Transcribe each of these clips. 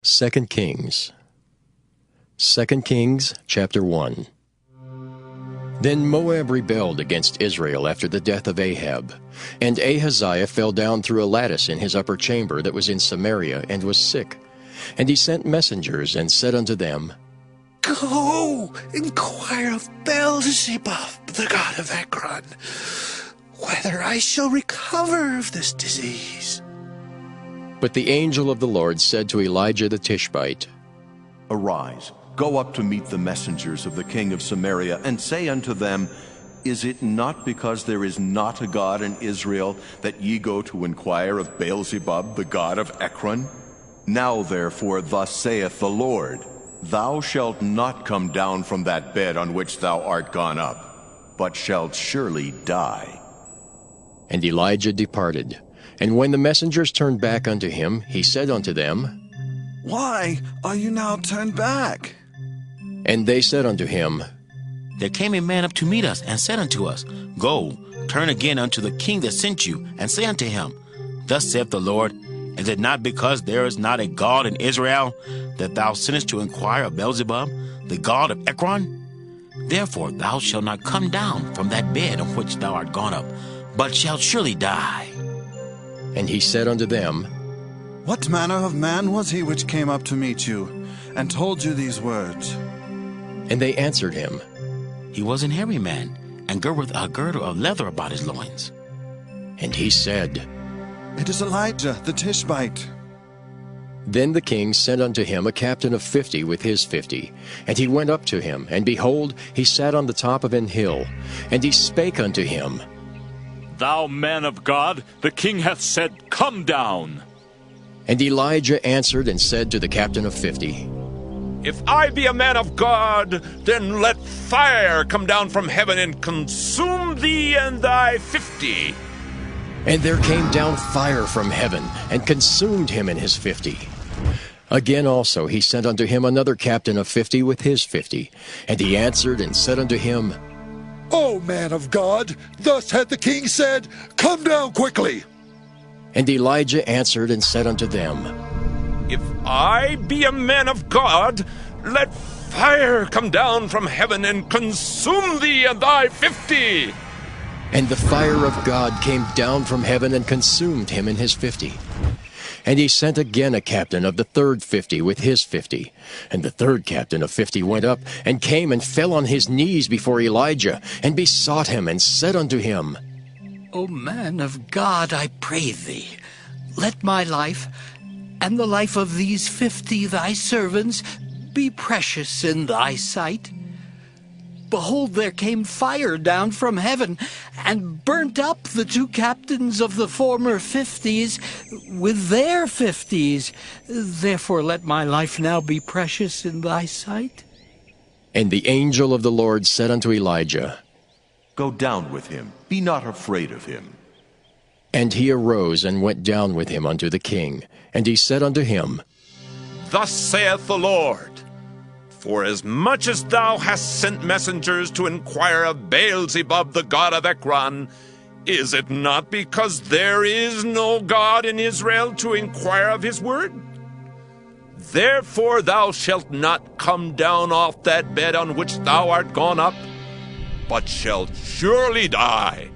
2 Kings. 2 Kings chapter 1. Then Moab rebelled against Israel after the death of Ahab. And Ahaziah fell down through a lattice in his upper chamber that was in Samaria, and was sick. And he sent messengers, and said unto them, Go, inquire of Beelzebub, the god of Ekron, whether I shall recover of this disease. But the angel of the Lord said to Elijah the Tishbite, Arise, go up to meet the messengers of the king of Samaria, and say unto them, Is it not because there is not a God in Israel that ye go to inquire of Beelzebub, the god of Ekron? Now therefore thus saith the Lord, Thou shalt not come down from that bed on which thou art gone up, but shalt surely die. And Elijah departed. And when the messengers turned back unto him, he said unto them, Why are you now turned back? And they said unto him, There came a man up to meet us, and said unto us, Go, turn again unto the king that sent you, and say unto him, Thus saith the Lord, Is it not because there is not a God in Israel, that thou sinnest to inquire of Beelzebub, the god of Ekron? Therefore thou shalt not come down from that bed on which thou art gone up, but shalt surely die. And he said unto them, What manner of man was he which came up to meet you, and told you these words? And they answered him, He was an hairy man, and girded with a girdle of leather about his loins. And he said, It is Elijah the Tishbite. Then the king sent unto him a captain of 50 with his 50. And he went up to him, and behold, he sat on the top of an hill. And he spake unto him, Thou man of God, the king hath said, Come down. And Elijah answered and said to the captain of 50, If I be a man of God, then let fire come down from heaven and consume thee and thy 50. And there came down fire from heaven, and consumed him and his 50. Again also he sent unto him another captain of 50 with his 50. And he answered and said unto him, O man of God, thus hath the king said, Come down quickly. And Elijah answered and said unto them, If I be a man of God, let fire come down from heaven and consume thee and thy 50. And the fire of God came down from heaven and consumed him and his 50. And he sent again a captain of the third 50 with his 50. And the third captain of 50 went up, and came and fell on his knees before Elijah, and besought him, and said unto him, O man of God, I pray thee, let my life, and the life of these 50 thy servants, be precious in thy sight. Behold, there came fire down from heaven, and burnt up the two captains of the former 50s with their 50s. Therefore let my life now be precious in thy sight. And the angel of the Lord said unto Elijah, Go down with him, be not afraid of him. And he arose and went down with him unto the king. And he said unto him, Thus saith the Lord, Forasmuch as thou hast sent messengers to inquire of Beelzebub, the god of Ekron, is it not because there is no God in Israel to inquire of his word? Therefore thou shalt not come down off that bed on which thou art gone up, but shalt surely die.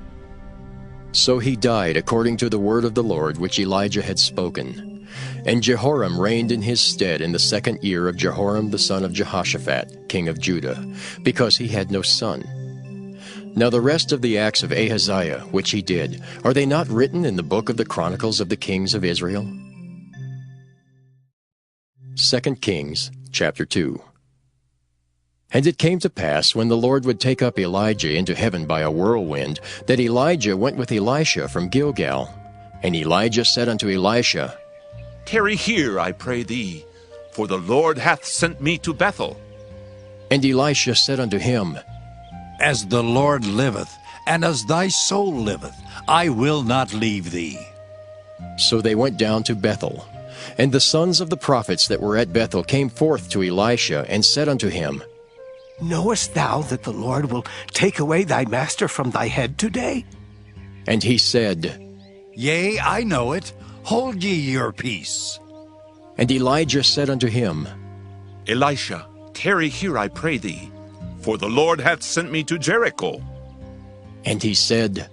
So he died according to the word of the Lord which Elijah had spoken. And Jehoram reigned in his stead in the 2nd year of Jehoram the son of Jehoshaphat, king of Judah, because he had no son. Now the rest of the acts of Ahaziah, which he did, are they not written in the book of the Chronicles of the kings of Israel? 2 Kings chapter 2. And it came to pass, when the Lord would take up Elijah into heaven by a whirlwind, that Elijah went with Elisha from Gilgal. And Elijah said unto Elisha, Tarry here, I pray thee, for the Lord hath sent me to Bethel. And Elisha said unto him, As the Lord liveth, and as thy soul liveth, I will not leave thee. So they went down to Bethel. And the sons of the prophets that were at Bethel came forth to Elisha, and said unto him, Knowest thou that the Lord will take away thy master from thy head today? And he said, Yea, I know it. Hold ye your peace. And Elijah said unto him, Elisha, tarry here, I pray thee, for the Lord hath sent me to Jericho. And he said,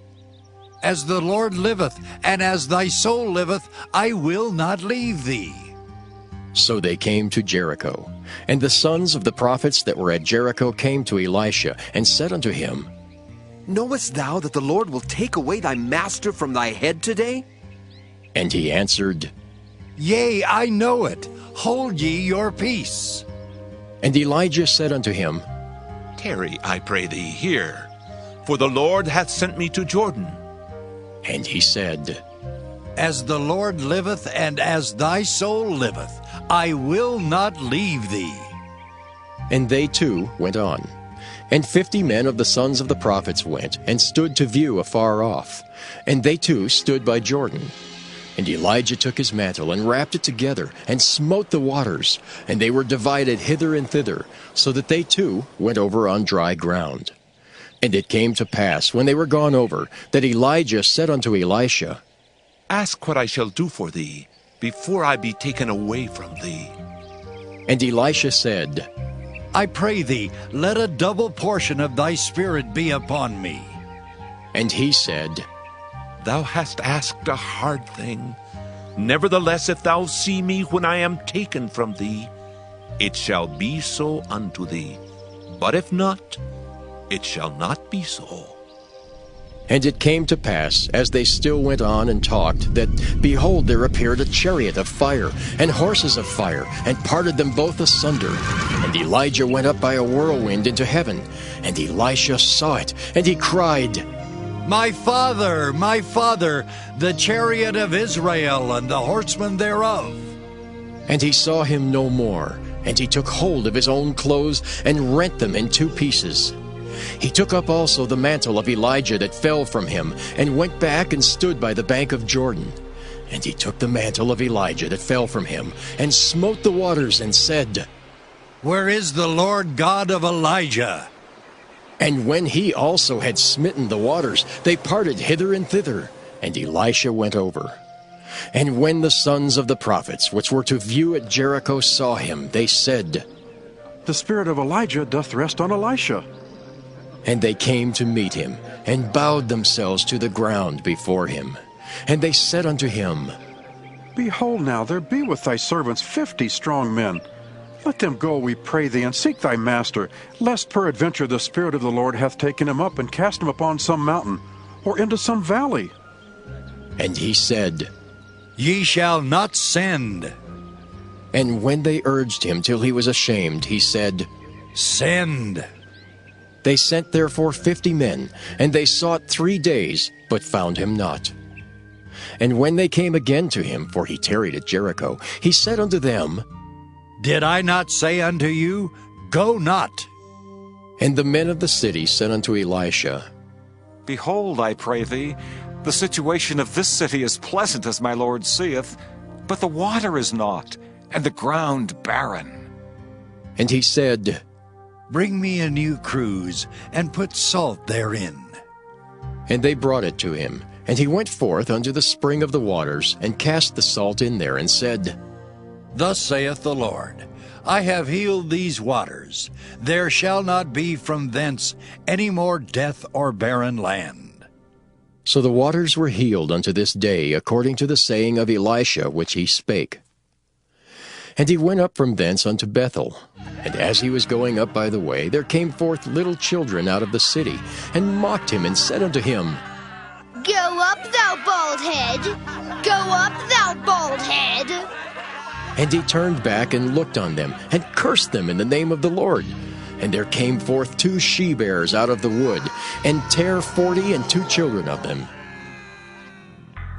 As the Lord liveth, and as thy soul liveth, I will not leave thee. So they came to Jericho. And the sons of the prophets that were at Jericho came to Elisha, and said unto him, Knowest thou that the Lord will take away thy master from thy head today? And he answered, Yea, I know it. Hold ye your peace. And Elijah said unto him, Tarry, I pray thee, here, for the Lord hath sent me to Jordan. And he said, As the Lord liveth, and as thy soul liveth, I will not leave thee. And they too went on. And 50 men of the sons of the prophets went, and stood to view afar off. And they too stood by Jordan. And Elijah took his mantle, and wrapped it together, and smote the waters, and they were divided hither and thither, so that they too went over on dry ground. And it came to pass, when they were gone over, that Elijah said unto Elisha, Ask what I shall do for thee, before I be taken away from thee. And Elisha said, I pray thee, let a double portion of thy spirit be upon me. And he said, Thou hast asked a hard thing. Nevertheless, if thou see me when I am taken from thee, it shall be so unto thee. But if not, it shall not be so. And it came to pass, as they still went on and talked, that, behold, there appeared a chariot of fire, and horses of fire, and parted them both asunder. And Elijah went up by a whirlwind into heaven. And Elisha saw it, and he cried, My father, the chariot of Israel, and the horsemen thereof. And he saw him no more. And he took hold of his own clothes, and rent them in 2 pieces. He took up also the mantle of Elijah that fell from him, and went back and stood by the bank of Jordan. And he took the mantle of Elijah that fell from him, and smote the waters, and said, Where is the Lord God of Elijah? And when he also had smitten the waters, they parted hither and thither, and Elisha went over. And when the sons of the prophets, which were to view at Jericho, saw him, they said, The spirit of Elijah doth rest on Elisha. And they came to meet him, and bowed themselves to the ground before him. And they said unto him, Behold now, there be with thy servants 50 strong men. Let them go, we pray thee, and seek thy master, lest peradventure the Spirit of the Lord hath taken him up, and cast him upon some mountain, or into some valley. And he said, Ye shall not send. And when they urged him till he was ashamed, he said, Send. They sent therefore 50 men, and they sought 3 days, but found him not. And when they came again to him, for he tarried at Jericho, he said unto them, Did I not say unto you, Go not? And the men of the city said unto Elisha, Behold, I pray thee, the situation of this city is pleasant as my Lord seeth, but the water is not, and the ground barren. And he said, Bring me a new cruse, and put salt therein. And they brought it to him. And he went forth unto the spring of the waters, and cast the salt in there, and said, Thus saith the Lord, I have healed these waters. There shall not be from thence any more death or barren land. So the waters were healed unto this day, according to the saying of Elisha which he spake. And he went up from thence unto Bethel. And as he was going up by the way, there came forth little children out of the city, and mocked him, and said unto him, Go up, thou bald head! Go up, thou bald head! And he turned back and looked on them, and cursed them in the name of the Lord. And there came forth 2 she-bears out of the wood, and tare 40 and 2 children of them.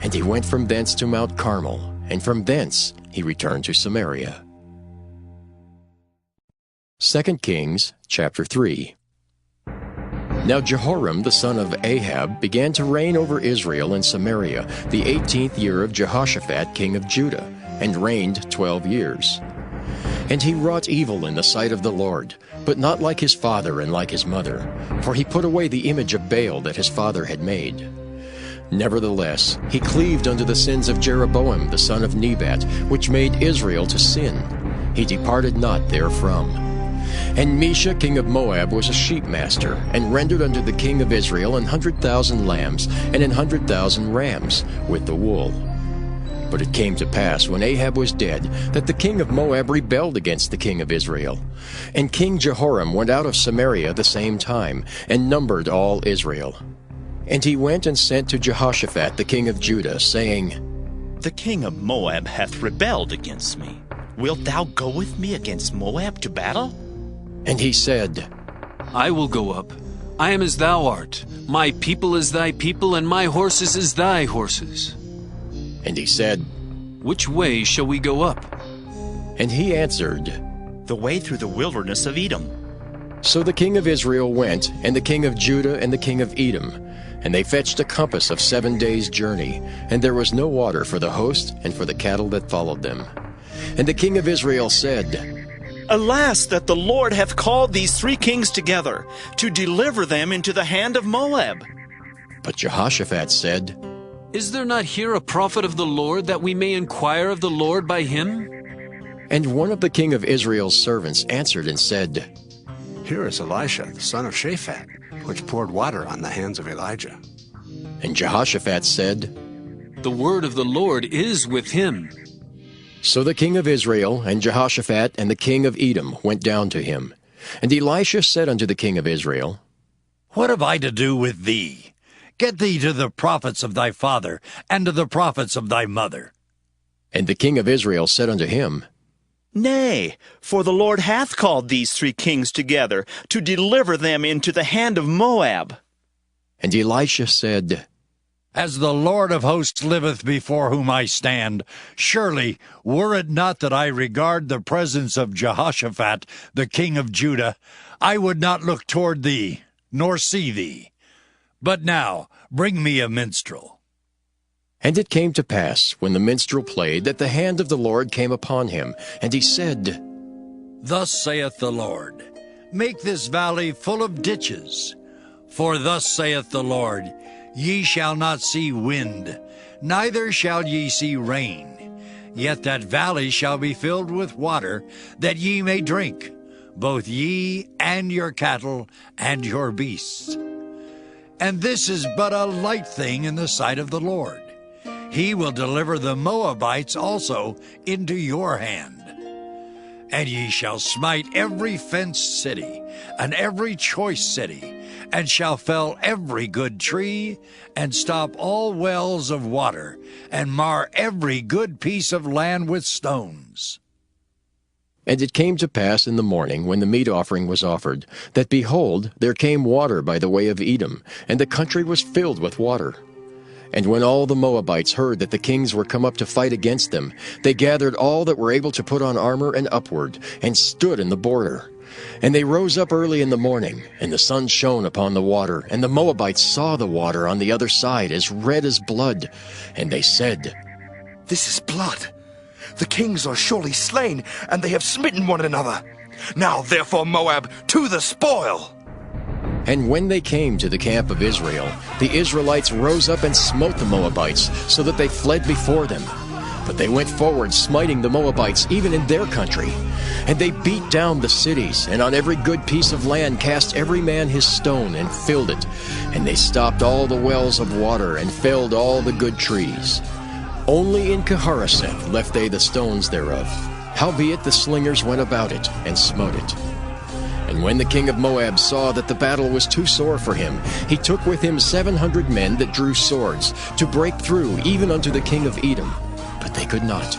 And he went from thence to Mount Carmel, and from thence he returned to Samaria. 2 Kings chapter 3. Now Jehoram the son of Ahab began to reign over Israel and Samaria the 18th year of Jehoshaphat king of Judah, and reigned 12 years. And he wrought evil in the sight of the Lord, but not like his father and like his mother, for he put away the image of Baal that his father had made. Nevertheless, he cleaved unto the sins of Jeroboam the son of Nebat, which made Israel to sin. He departed not therefrom. And Mesha king of Moab was a sheepmaster, and rendered unto the king of Israel 100,000 lambs, and 100,000 rams, with the wool. But it came to pass, when Ahab was dead, that the king of Moab rebelled against the king of Israel. And King Jehoram went out of Samaria the same time, and numbered all Israel. And he went and sent to Jehoshaphat the king of Judah, saying, The king of Moab hath rebelled against me. Wilt thou go with me against Moab to battle? And he said, I will go up. I am as thou art. My people is thy people, and my horses as thy horses. And he said, Which way shall we go up? And he answered, The way through the wilderness of Edom. So the king of Israel went, and the king of Judah, and the king of Edom. And they fetched a compass of 7 days' journey, and there was no water for the host and for the cattle that followed them. And the king of Israel said, Alas, that the Lord hath called these 3 kings together, to deliver them into the hand of Moab. But Jehoshaphat said, Is there not here a prophet of the Lord, that we may inquire of the Lord by him? And one of the king of Israel's servants answered and said, Here is Elisha, the son of Shaphat, which poured water on the hands of Elijah. And Jehoshaphat said, The word of the Lord is with him. So the king of Israel and Jehoshaphat and the king of Edom went down to him. And Elisha said unto the king of Israel, What have I to do with thee? Get thee to the prophets of thy father, and to the prophets of thy mother. And the king of Israel said unto him, Nay, for the Lord hath called these 3 kings together, to deliver them into the hand of Moab. And Elisha said, As the Lord of hosts liveth before whom I stand, surely, were it not that I regard the presence of Jehoshaphat, the king of Judah, I would not look toward thee, nor see thee. But now, bring me a minstrel. And it came to pass, when the minstrel played, that the hand of the Lord came upon him, and he said, Thus saith the Lord, Make this valley full of ditches. For thus saith the Lord, Ye shall not see wind, neither shall ye see rain. Yet that valley shall be filled with water, that ye may drink, both ye and your cattle and your beasts. And this is but a light thing in the sight of the Lord. He will deliver the Moabites also into your hand. And ye shall smite every fenced city, and every choice city, and shall fell every good tree, and stop all wells of water, and mar every good piece of land with stones. And it came to pass in the morning, when the meat offering was offered, that, behold, there came water by the way of Edom, and the country was filled with water. And when all the Moabites heard that the kings were come up to fight against them, they gathered all that were able to put on armor and upward, and stood in the border. And they rose up early in the morning, and the sun shone upon the water, and the Moabites saw the water on the other side as red as blood. And they said, This is blood. The kings are surely slain, and they have smitten one another. Now therefore, Moab, to the spoil! And when they came to the camp of Israel, the Israelites rose up and smote the Moabites, so that they fled before them. But they went forward, smiting the Moabites even in their country. And they beat down the cities, and on every good piece of land cast every man his stone, and filled it. And they stopped all the wells of water, and felled all the good trees. Only in Keharaseth left they the stones thereof. Howbeit the slingers went about it, and smote it. And when the king of Moab saw that the battle was too sore for him, he took with him 700 men that drew swords, to break through even unto the king of Edom. But they could not.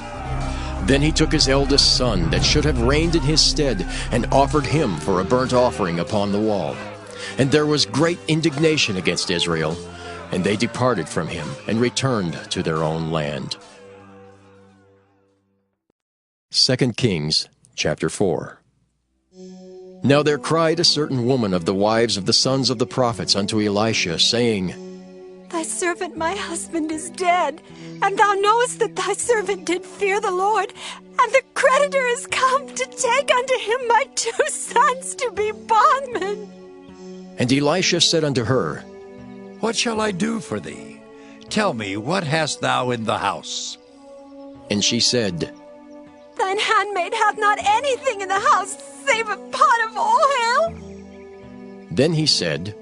Then he took his eldest son, that should have reigned in his stead, and offered him for a burnt offering upon the wall. And there was great indignation against Israel, and they departed from him, and returned to their own land. 2 Kings chapter 4. Now there cried a certain woman of the wives of the sons of the prophets unto Elisha, saying, Thy servant my husband is dead, and thou knowest that thy servant did fear the Lord, and the creditor is come to take unto him my 2 sons to be bondmen. And Elisha said unto her, What shall I do for thee? Tell me, what hast thou in the house? And she said, Thine handmaid hath not anything in the house save a pot of oil. Then he said,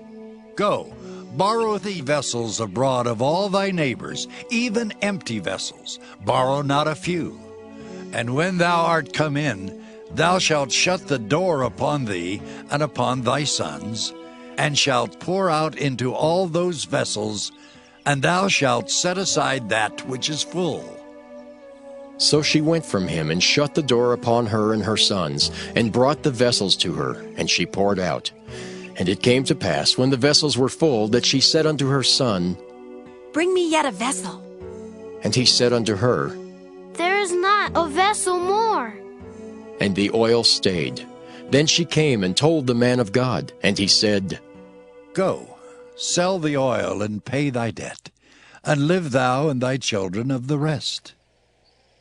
Go, borrow thee vessels abroad of all thy neighbors, even empty vessels. Borrow not a few. And when thou art come in, thou shalt shut the door upon thee and upon thy sons, and shalt pour out into all those vessels, and thou shalt set aside that which is full. So she went from him and shut the door upon her and her sons, and brought the vessels to her, and she poured out. And it came to pass, when the vessels were full, that she said unto her son, Bring me yet a vessel. And he said unto her, There is not a vessel more. And the oil stayed. Then she came and told the man of God, and he said, Go, sell the oil and pay thy debt, and live thou and thy children of the rest.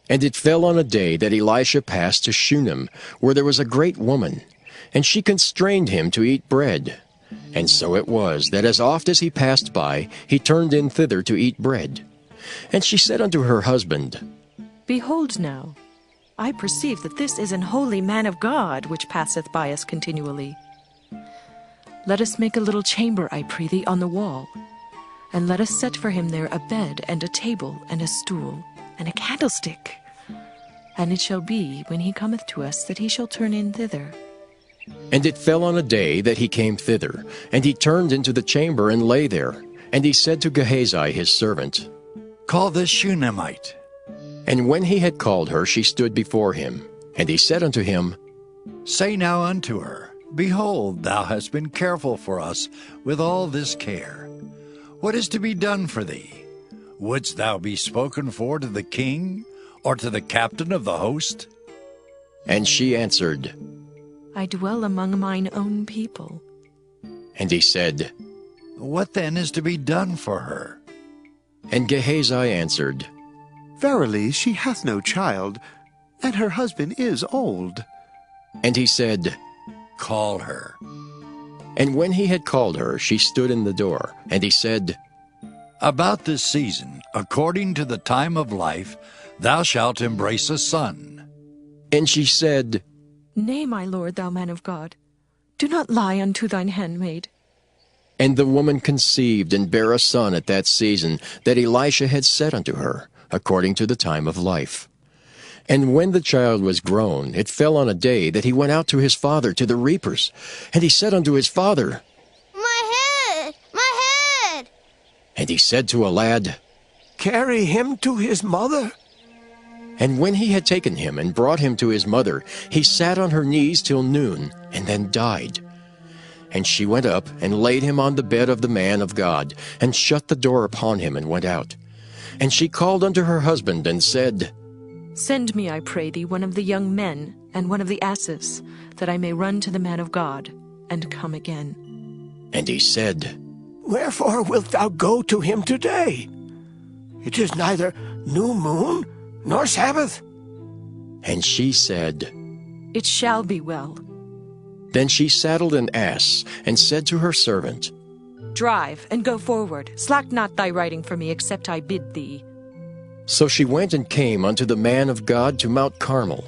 And it fell on a day that Elisha passed to Shunem, where there was a great woman, and she constrained him to eat bread. And so it was, that as oft as he passed by, he turned in thither to eat bread. And she said unto her husband, Behold now, I perceive that this is an holy man of God, which passeth by us continually. Let us make a little chamber, I pray thee, on the wall, and let us set for him there a bed, and a table, and a stool, and a candlestick. And it shall be, when he cometh to us, that he shall turn in thither. And it fell on a day that he came thither, and he turned into the chamber and lay there. And he said to Gehazi his servant, Call this Shunammite. And when he had called her, she stood before him. And he said unto him, Say now unto her, Behold, thou hast been careful for us with all this care. What is to be done for thee? Wouldst thou be spoken for to the king, or to the captain of the host? And she answered, I dwell among mine own people. And he said, What then is to be done for her? And Gehazi answered, Verily she hath no child, and her husband is old. And he said, Call her. And when he had called her, she stood in the door. And he said, About this season, according to the time of life, thou shalt embrace a son. And she said, Nay, my lord, thou man of God, do not lie unto thine handmaid. And the woman conceived and bare a son at that season that Elisha had said unto her, according to the time of life. And when the child was grown, it fell on a day that he went out to his father to the reapers. And he said unto his father, My head! My head! And he said to a lad, Carry him to his mother. And when he had taken him and brought him to his mother, he sat on her knees till noon, and then died. And she went up and laid him on the bed of the man of God, and shut the door upon him, and went out. And she called unto her husband, and said, Send me, I pray thee, one of the young men, and one of the asses, that I may run to the man of God, and come again. And he said, Wherefore wilt thou go to him today? It is neither new moon nor Sabbath. And she said, It shall be well. Then she saddled an ass, and said to her servant, Drive, and go forward. Slack not thy riding for me, except I bid thee. So she went and came unto the man of God to Mount Carmel.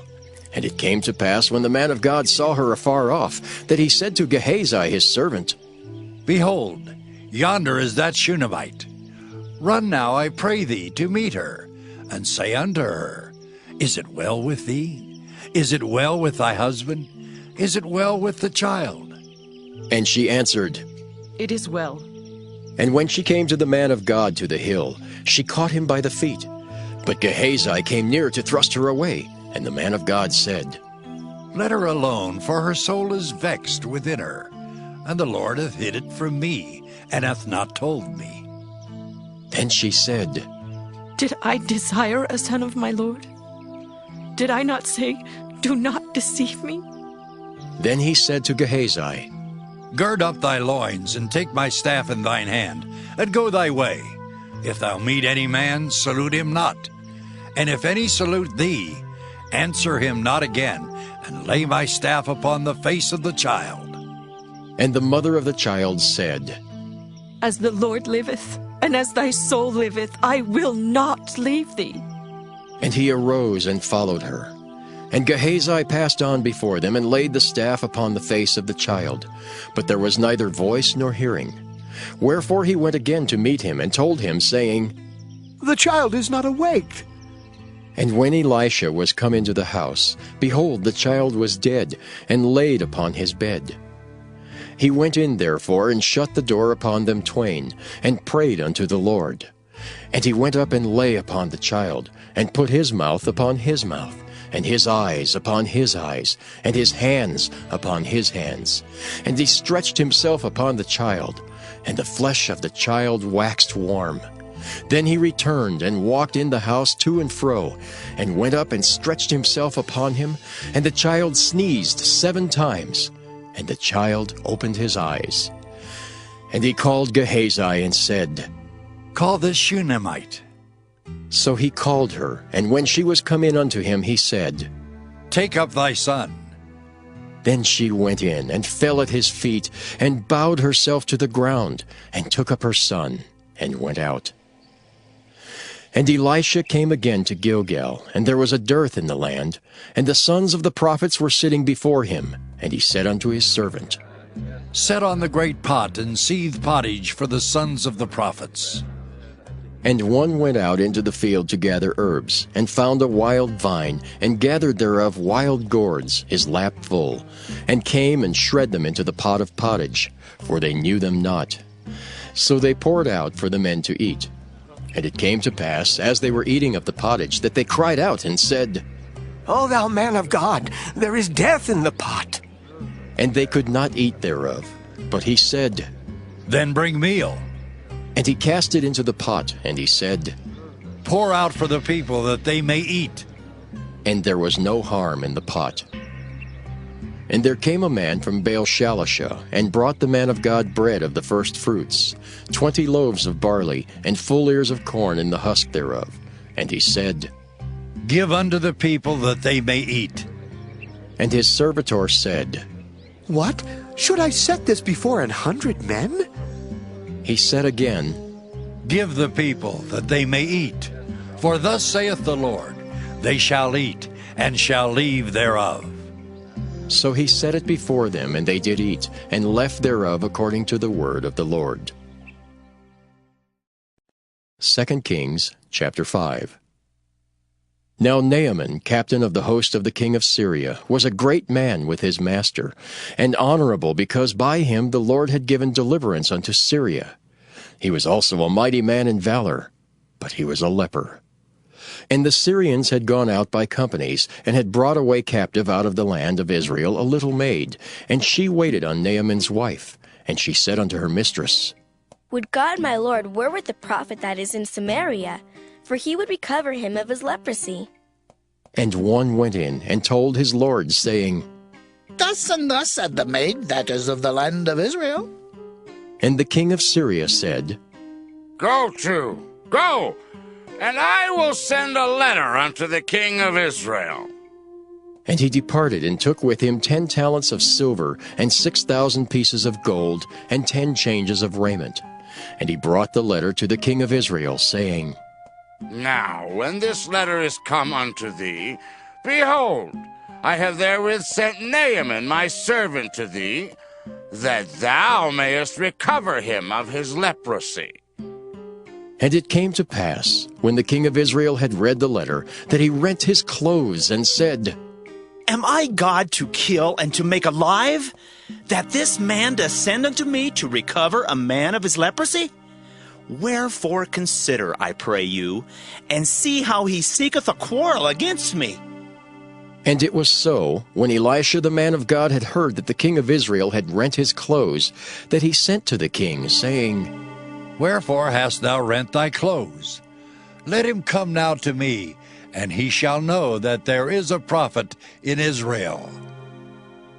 And it came to pass, when the man of God saw her afar off, that he said to Gehazi his servant, Behold, yonder is that Shunammite. Run now, I pray thee, to meet her, and say unto her, Is it well with thee? Is it well with thy husband? Is it well with the child? And she answered, It is well. And when she came to the man of God to the hill, she caught him by the feet. But Gehazi came near to thrust her away. And the man of God said, Let her alone, for her soul is vexed within her, and the Lord hath hid it from me, and hath not told me. Then she said, Did I desire a son of my Lord? Did I not say, Do not deceive me? Then he said to Gehazi, Gird up thy loins, and take my staff in thine hand, and go thy way. If thou meet any man, salute him not. And if any salute thee, answer him not again, and lay my staff upon the face of the child. And the mother of the child said, As the Lord liveth, and as thy soul liveth, I will not leave thee. And he arose and followed her. And Gehazi passed on before them, and laid the staff upon the face of the child. But there was neither voice nor hearing. Wherefore he went again to meet him, and told him, saying, The child is not awake. And when Elisha was come into the house, behold, the child was dead, and laid upon his bed. He went in therefore, and shut the door upon them twain, and prayed unto the Lord. And he went up and lay upon the child, and put his mouth upon his mouth, and his eyes upon his eyes, and his hands upon his hands. And he stretched himself upon the child, and the flesh of the child waxed warm. Then he returned and walked in the house to and fro, and went up and stretched himself upon him, and the child sneezed 7 times, and the child opened his eyes. And he called Gehazi and said, Call this Shunammite. So he called her, and when she was come in unto him, he said, Take up thy son. Then she went in, and fell at his feet, and bowed herself to the ground, and took up her son, and went out. And Elisha came again to Gilgal, and there was a dearth in the land, and the sons of the prophets were sitting before him. And he said unto his servant, Set on the great pot, and seethe pottage for the sons of the prophets. And one went out into the field to gather herbs, and found a wild vine, and gathered thereof wild gourds, his lap full, and came and shred them into the pot of pottage, for they knew them not. So they poured out for the men to eat. And it came to pass, as they were eating of the pottage, that they cried out and said, O thou man of God, there is death in the pot. And they could not eat thereof. But he said, Then bring meal. And he cast it into the pot, and he said, Pour out for the people, that they may eat. And there was no harm in the pot. And there came a man from Baal-Shalisha, and brought the man of God bread of the first fruits, 20 loaves of barley, and full ears of corn in the husk thereof. And he said, Give unto the people, that they may eat. And his servitor said, What? Should I set this before 100 men? He said again, Give the people, that they may eat. For thus saith the Lord, They shall eat, and shall leave thereof. So he set it before them, and they did eat, and left thereof according to the word of the Lord. 2 Kings chapter 5. Now Naaman, captain of the host of the king of Syria, was a great man with his master, and honorable, because by him the Lord had given deliverance unto Syria. He was also a mighty man in valor, but he was a leper. And the Syrians had gone out by companies, and had brought away captive out of the land of Israel a little maid, and she waited on Naaman's wife. And she said unto her mistress, Would God my Lord were with the prophet that is in Samaria, for he would recover him of his leprosy. And one went in and told his lord, saying, Thus and thus said the maid that is of the land of Israel. And the king of Syria said, Go, and I will send a letter unto the king of Israel. And he departed, and took with him 10 talents of silver, and 6,000 pieces of gold, and 10 changes of raiment. And he brought the letter to the king of Israel, saying, Now, when this letter is come unto thee, behold, I have therewith sent Naaman my servant to thee, that thou mayest recover him of his leprosy. And it came to pass, when the king of Israel had read the letter, that he rent his clothes, and said, Am I God to kill and to make alive, that this man does send unto me to recover a man of his leprosy? Wherefore consider, I pray you, and see how he seeketh a quarrel against me. And it was so, when Elisha the man of God had heard that the king of Israel had rent his clothes, that he sent to the king, saying, Wherefore hast thou rent thy clothes? Let him come now to me, and he shall know that there is a prophet in Israel.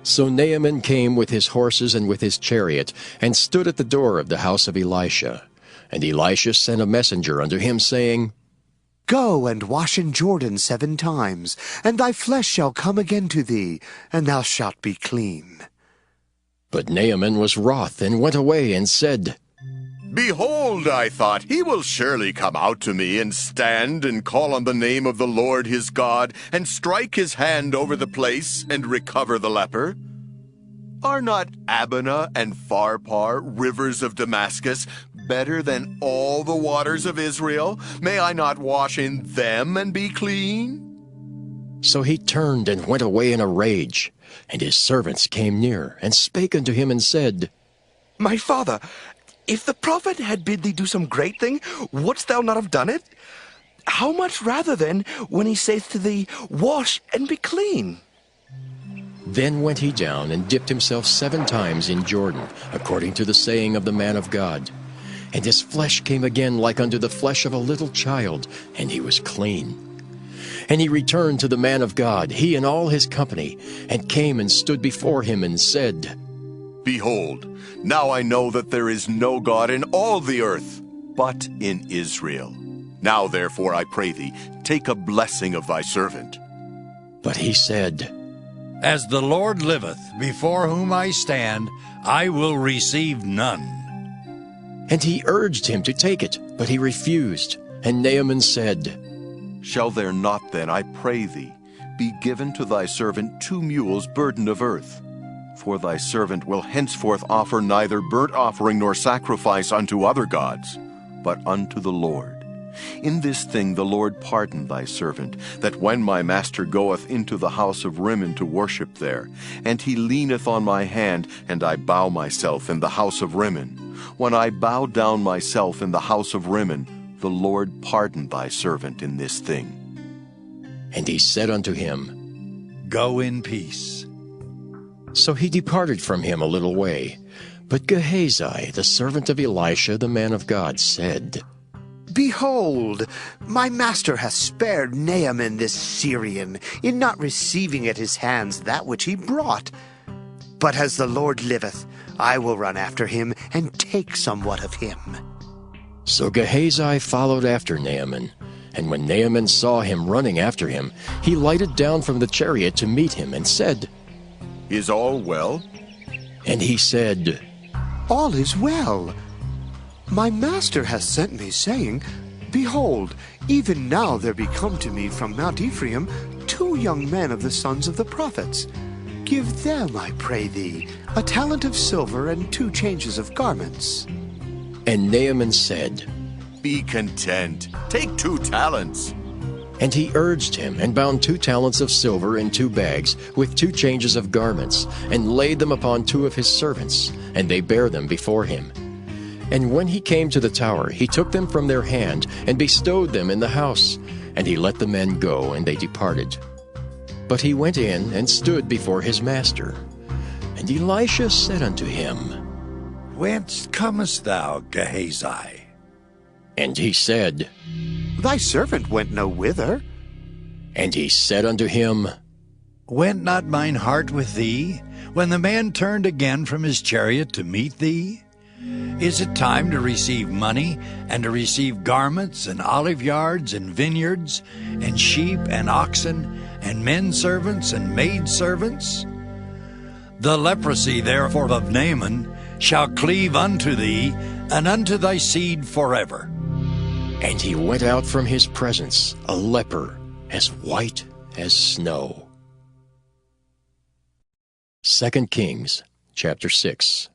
So Naaman came with his horses and with his chariot, and stood at the door of the house of Elisha. And Elisha sent a messenger unto him, saying, Go and wash in Jordan 7 times, and thy flesh shall come again to thee, and thou shalt be clean. But Naaman was wroth, and went away, and said, Behold, I thought, he will surely come out to me and stand and call on the name of the Lord his God and strike his hand over the place and recover the leper. Are not Abana and Pharpar, rivers of Damascus, better than all the waters of Israel? May I not wash in them and be clean? So he turned and went away in a rage. And his servants came near, and spake unto him, and said, My father, if the prophet had bid thee do some great thing, wouldst thou not have done it? How much rather then, when he saith to thee, Wash and be clean? Then went he down, and dipped himself 7 times in Jordan, according to the saying of the man of God. And his flesh came again like unto the flesh of a little child, and he was clean. And he returned to the man of God, he and all his company, and came and stood before him, and said, Behold, now I know that there is no God in all the earth, but in Israel. Now therefore, I pray thee, take a blessing of thy servant. But he said, As the Lord liveth, before whom I stand, I will receive none. And he urged him to take it, but he refused. And Naaman said, Shall there not then, I pray thee, be given to thy servant 2 mules burden of earth? For thy servant will henceforth offer neither burnt offering nor sacrifice unto other gods, but unto the Lord. In this thing the Lord pardon thy servant, that when my master goeth into the house of Rimmon to worship there, and he leaneth on my hand, and I bow myself in the house of Rimmon, when I bow down myself in the house of Rimmon, the Lord pardon thy servant in this thing. And he said unto him, Go in peace. So he departed from him a little way. But Gehazi, the servant of Elisha, the man of God, said, Behold, my master hath spared Naaman this Syrian, in not receiving at his hands that which he brought. But as the Lord liveth, I will run after him, and take somewhat of him. So Gehazi followed after Naaman. And when Naaman saw him running after him, he lighted down from the chariot to meet him, and said, Is all well? And he said, All is well. My master hath sent me, saying, Behold, even now there be come to me from Mount Ephraim 2 young men of the sons of the prophets. Give them, I pray thee, a talent of silver and 2 changes of garments. And Naaman said, Be content, take 2 talents. And he urged him, and bound 2 talents of silver in 2 bags, with 2 changes of garments, and laid them upon 2 of his servants, and they bare them before him. And when he came to the tower, he took them from their hand, and bestowed them in the house. And he let the men go, and they departed. But he went in, and stood before his master. And Elisha said unto him, Whence comest thou, Gehazi? And he said, Thy servant went no whither. And he said unto him, Went not mine heart with thee, when the man turned again from his chariot to meet thee? Is it time to receive money, and to receive garments, and olive yards, and vineyards, and sheep, and oxen, and men servants, and maid servants? The leprosy therefore of Naaman shall cleave unto thee, and unto thy seed forever. And he went out from his presence, a leper, as white as snow. 2 Kings, chapter 6.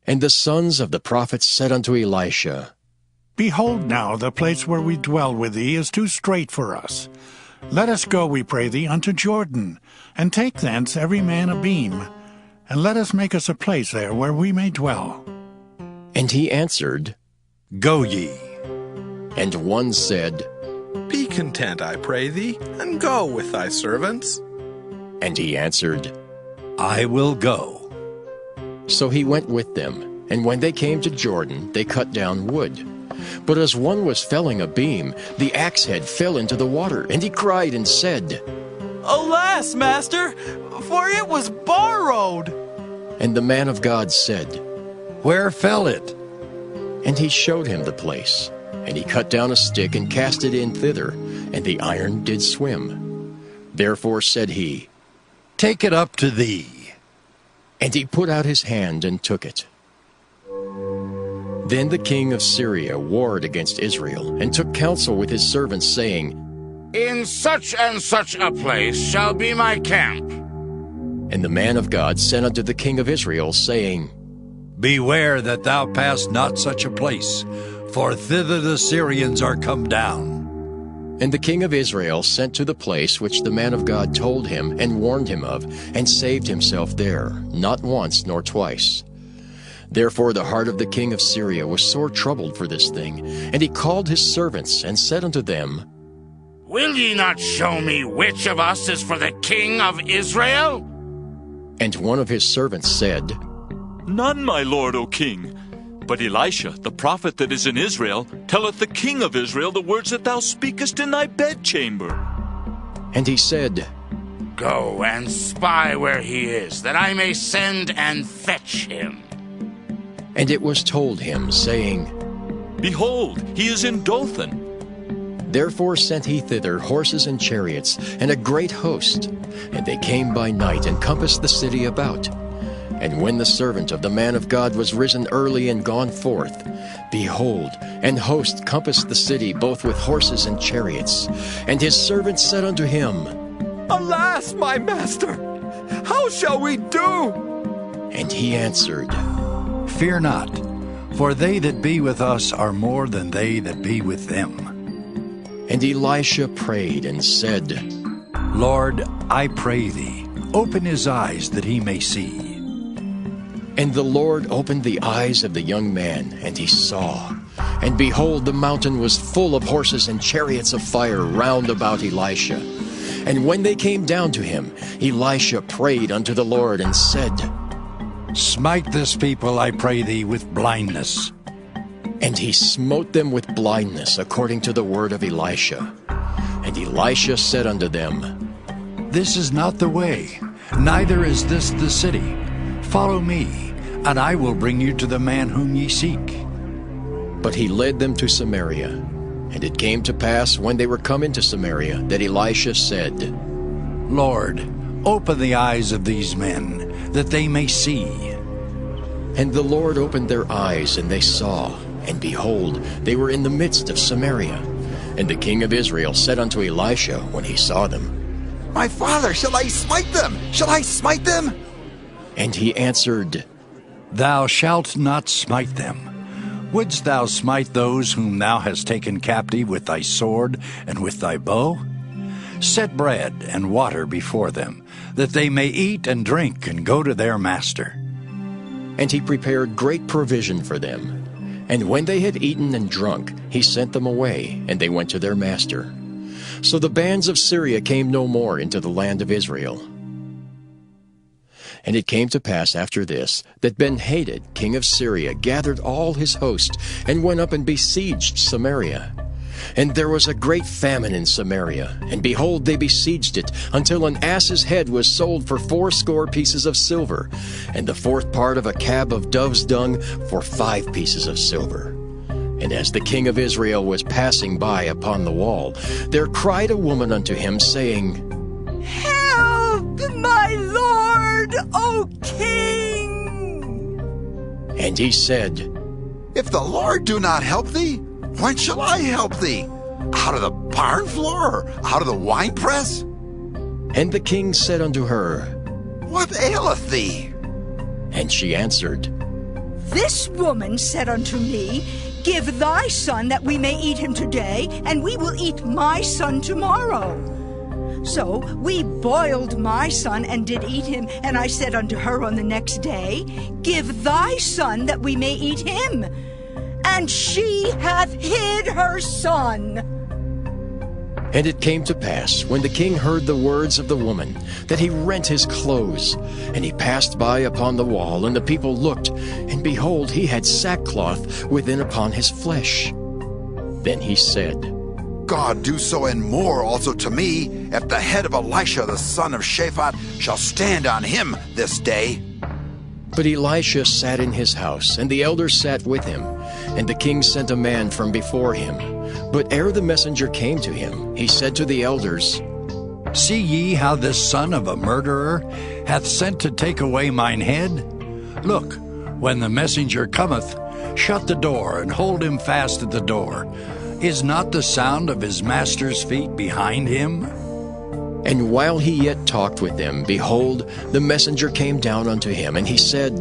And the sons of the prophets said unto Elisha, Behold now, the place where we dwell with thee is too strait for us. Let us go, we pray thee, unto Jordan, and take thence every man a beam, and let us make us a place there where we may dwell. And he answered, Go ye. And one said, Be content, I pray thee, and go with thy servants. And he answered, I will go. So he went with them, and when they came to Jordan, they cut down wood. But as one was felling a beam, the axe head fell into the water, and he cried and said, Alas, master, for it was borrowed. And the man of God said, Where fell it? And he showed him the place. And he cut down a stick and cast it in thither, and the iron did swim. Therefore said he, Take it up to thee. And he put out his hand and took it. Then the king of Syria warred against Israel, and took counsel with his servants, saying, In such and such a place shall be my camp. And the man of God sent unto the king of Israel, saying, Beware that thou pass not such a place, for thither the Syrians are come down. And the king of Israel sent to the place which the man of God told him and warned him of, and saved himself there, not once nor twice. Therefore the heart of the king of Syria was sore troubled for this thing, and he called his servants, and said unto them, Will ye not show me which of us is for the king of Israel? And one of his servants said, None, my lord, O king. But Elisha, the prophet that is in Israel, telleth the king of Israel the words that thou speakest in thy bedchamber. And he said, Go and spy where he is, that I may send and fetch him. And it was told him, saying, Behold, he is in Dothan. Therefore sent he thither horses and chariots, and a great host. And they came by night, and compassed the city about. And when the servant of the man of God was risen early and gone forth, behold, an host compassed the city both with horses and chariots. And his servant said unto him, Alas, my master, how shall we do? And he answered, Fear not, for they that be with us are more than they that be with them. And Elisha prayed and said, Lord, I pray thee, open his eyes that he may see. And the Lord opened the eyes of the young man, and he saw. And behold, the mountain was full of horses and chariots of fire round about Elisha. And when they came down to him, Elisha prayed unto the Lord, and said, Smite this people, I pray thee, with blindness. And he smote them with blindness, according to the word of Elisha. And Elisha said unto them, This is not the way, neither is this the city. Follow me, and I will bring you to the man whom ye seek. But he led them to Samaria. And it came to pass, when they were come into Samaria, that Elisha said, Lord, open the eyes of these men, that they may see. And the Lord opened their eyes, and they saw. And behold, they were in the midst of Samaria. And the king of Israel said unto Elisha, when he saw them, My father, shall I smite them? Shall I smite them? And he answered, Thou shalt not smite them. Wouldst thou smite those whom thou hast taken captive with thy sword and with thy bow? Set bread and water before them, that they may eat and drink and go to their master. And he prepared great provision for them. And when they had eaten and drunk, he sent them away, and they went to their master. So the bands of Syria came no more into the land of Israel. And it came to pass after this, that Ben-Hadad, king of Syria, gathered all his host, and went up and besieged Samaria. And there was a great famine in Samaria, and behold, they besieged it, until an ass's head was sold for 80 pieces of silver, and the 4th part of a cab of dove's dung for 5 pieces of silver. And as the king of Israel was passing by upon the wall, there cried a woman unto him, saying, Help, my lord, O king! And he said, If the Lord do not help thee, when shall I help thee? Out of the barn floor, or out of the winepress? And the king said unto her, What aileth thee? And she answered, This woman said unto me, Give thy son that we may eat him today, and we will eat my son tomorrow. So we boiled my son and did eat him, and I said unto her on the next day, Give thy son that we may eat him. And she hath hid her son. And it came to pass, when the king heard the words of the woman, that he rent his clothes. And he passed by upon the wall, and the people looked, and behold, he had sackcloth within upon his flesh. Then he said, God do so and more also to me, if the head of Elisha the son of Shaphat shall stand on him this day. But Elisha sat in his house, and the elders sat with him. And the king sent a man from before him. But ere the messenger came to him, he said to the elders, See ye how this son of a murderer hath sent to take away mine head? Look, when the messenger cometh, Shut the door and hold him fast at the door. Is not the sound of his master's feet behind him? And while he yet talked with them, behold, the messenger came down unto him, and he said,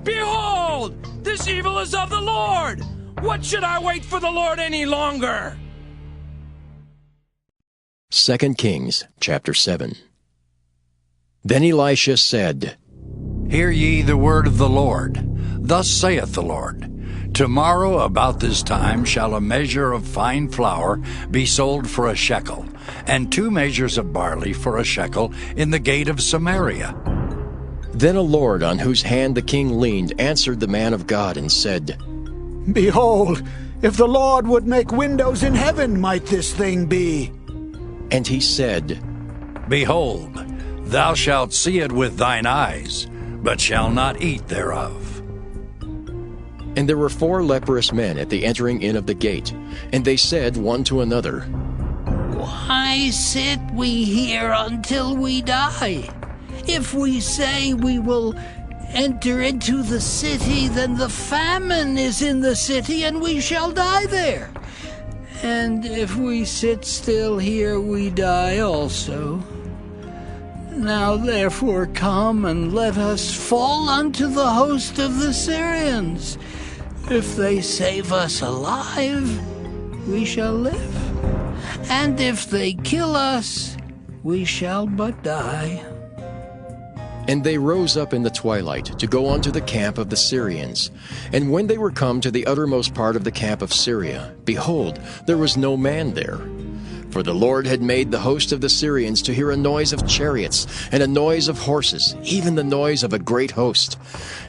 Behold, this evil is of the Lord. What should I wait for the Lord any longer? 2 Kings chapter 7. Then Elisha said, Hear ye the word of the Lord. Thus saith the Lord, Tomorrow about this time shall a measure of fine flour be sold for a shekel, and 2 measures of barley for a shekel in the gate of Samaria. Then a Lord on whose hand the king leaned answered the man of God and said, Behold, if the Lord would make windows in heaven, might this thing be? And he said, Behold, thou shalt see it with thine eyes, but shalt not eat thereof. And there were 4 leprous men at the entering in of the gate, and they said one to another, Why sit we here until we die? If we say we will enter into the city, then the famine is in the city, and we shall die there. And if we sit still here, we die also. Now therefore come, and let us fall unto the host of the Syrians. If they save us alive, we shall live. And if they kill us, we shall but die. And they rose up in the twilight to go unto the camp of the Syrians. And when they were come to the uttermost part of the camp of Syria, behold, there was no man there. For the Lord had made the host of the Syrians to hear a noise of chariots, and a noise of horses, even the noise of a great host.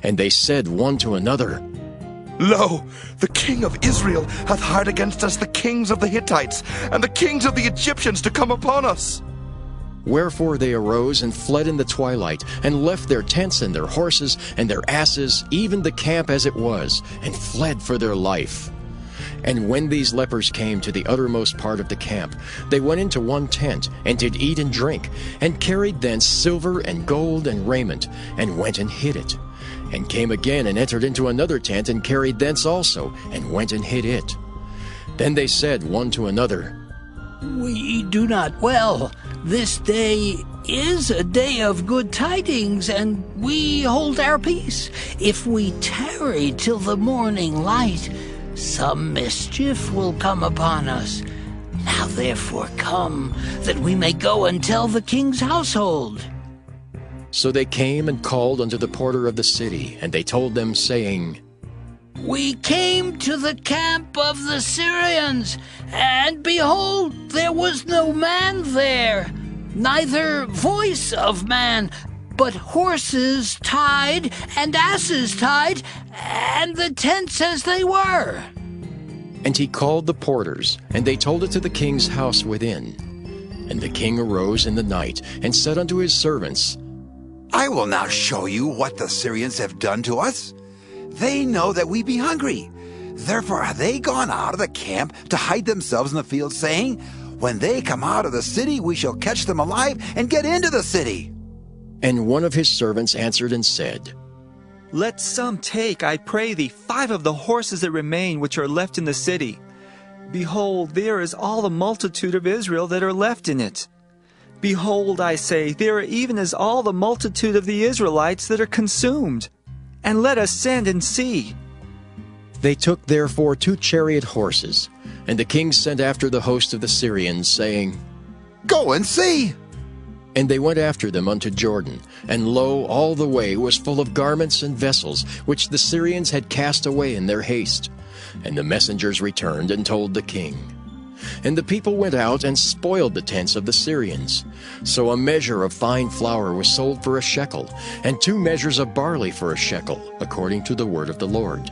And they said one to another, Lo, the king of Israel hath hired against us the kings of the Hittites, and the kings of the Egyptians to come upon us. Wherefore they arose and fled in the twilight, and left their tents and their horses and their asses, even the camp as it was, and fled for their life. And when these lepers came to the uttermost part of the camp, they went into one tent, and did eat and drink, and carried thence silver and gold and raiment, and went and hid it. And came again and entered into another tent, and carried thence also, and went and hid it. Then they said one to another, We do not well. This day is a day of good tidings, and we hold our peace. If we tarry till the morning light, some mischief will come upon us. Now therefore come, that we may go and tell the king's household. So they came and called unto the porter of the city, and they told them, saying, We came to the camp of the Syrians, and behold, there was no man there, neither voice of man, but horses tied and asses tied, and the tents as they were. And he called the porters, and they told it to the king's house within. And the king arose in the night, and said unto his servants, I will now show you what the Syrians have done to us. They know that we be hungry. Therefore are they gone out of the camp to hide themselves in the field, saying, When they come out of the city, we shall catch them alive and get into the city. And one of his servants answered and said, Let some take, I pray thee, 5 of the horses that remain which are left in the city. Behold, there is all the multitude of Israel that are left in it. Behold, I say, there are even as all the multitude of the Israelites that are consumed. And let us send and see. They took therefore 2 chariot horses, and the king sent after the host of the Syrians, saying, Go and see. And they went after them unto Jordan, and lo, all the way was full of garments and vessels, which the Syrians had cast away in their haste. And the messengers returned and told the king. And the people went out and spoiled the tents of the Syrians. So a measure of fine flour was sold for a shekel, and 2 measures of barley for a shekel, according to the word of the Lord.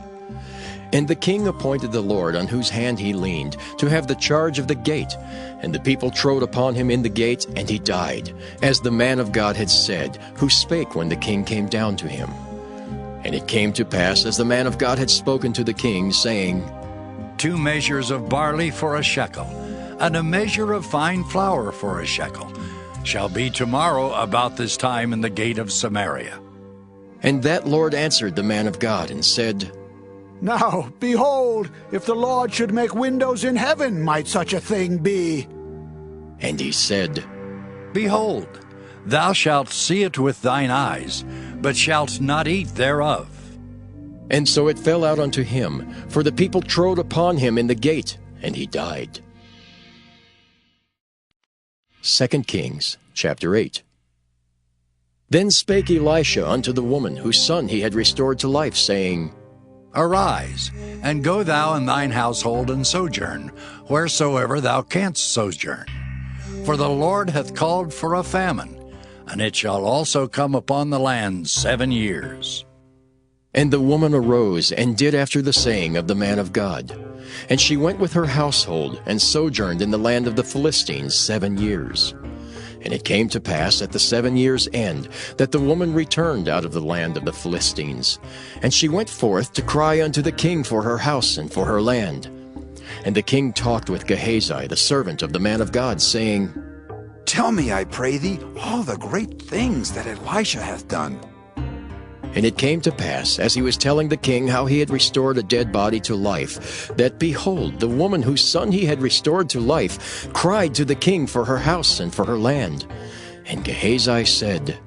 And the king appointed the Lord on whose hand he leaned to have the charge of the gate. And the people trode upon him in the gate, and he died, as the man of God had said, who spake when the king came down to him. And it came to pass, as the man of God had spoken to the king, saying, 2 measures of barley for a shekel, and a measure of fine flour for a shekel, shall be tomorrow about this time in the gate of Samaria. And that Lord answered the man of God, and said, Now, behold, if the Lord should make windows in heaven, might such a thing be? And he said, Behold, thou shalt see it with thine eyes, but shalt not eat thereof. And so it fell out unto him, for the people trode upon him in the gate, and he died. 2 Kings chapter 8. Then spake Elisha unto the woman whose son he had restored to life, saying, Arise, and go thou and thine household and sojourn, wheresoever thou canst sojourn. For the Lord hath called for a famine, and it shall also come upon the land 7 years. And the woman arose and did after the saying of the man of God. And she went with her household, and sojourned in the land of the Philistines 7 years. And it came to pass at the 7 years' end, that the woman returned out of the land of the Philistines. And she went forth to cry unto the king for her house and for her land. And the king talked with Gehazi, the servant of the man of God, saying, Tell me, I pray thee, all the great things that Elisha hath done. And it came to pass, as he was telling the king how he had restored a dead body to life, that, behold, the woman whose son he had restored to life cried to the king for her house and for her land. And Gehazi said,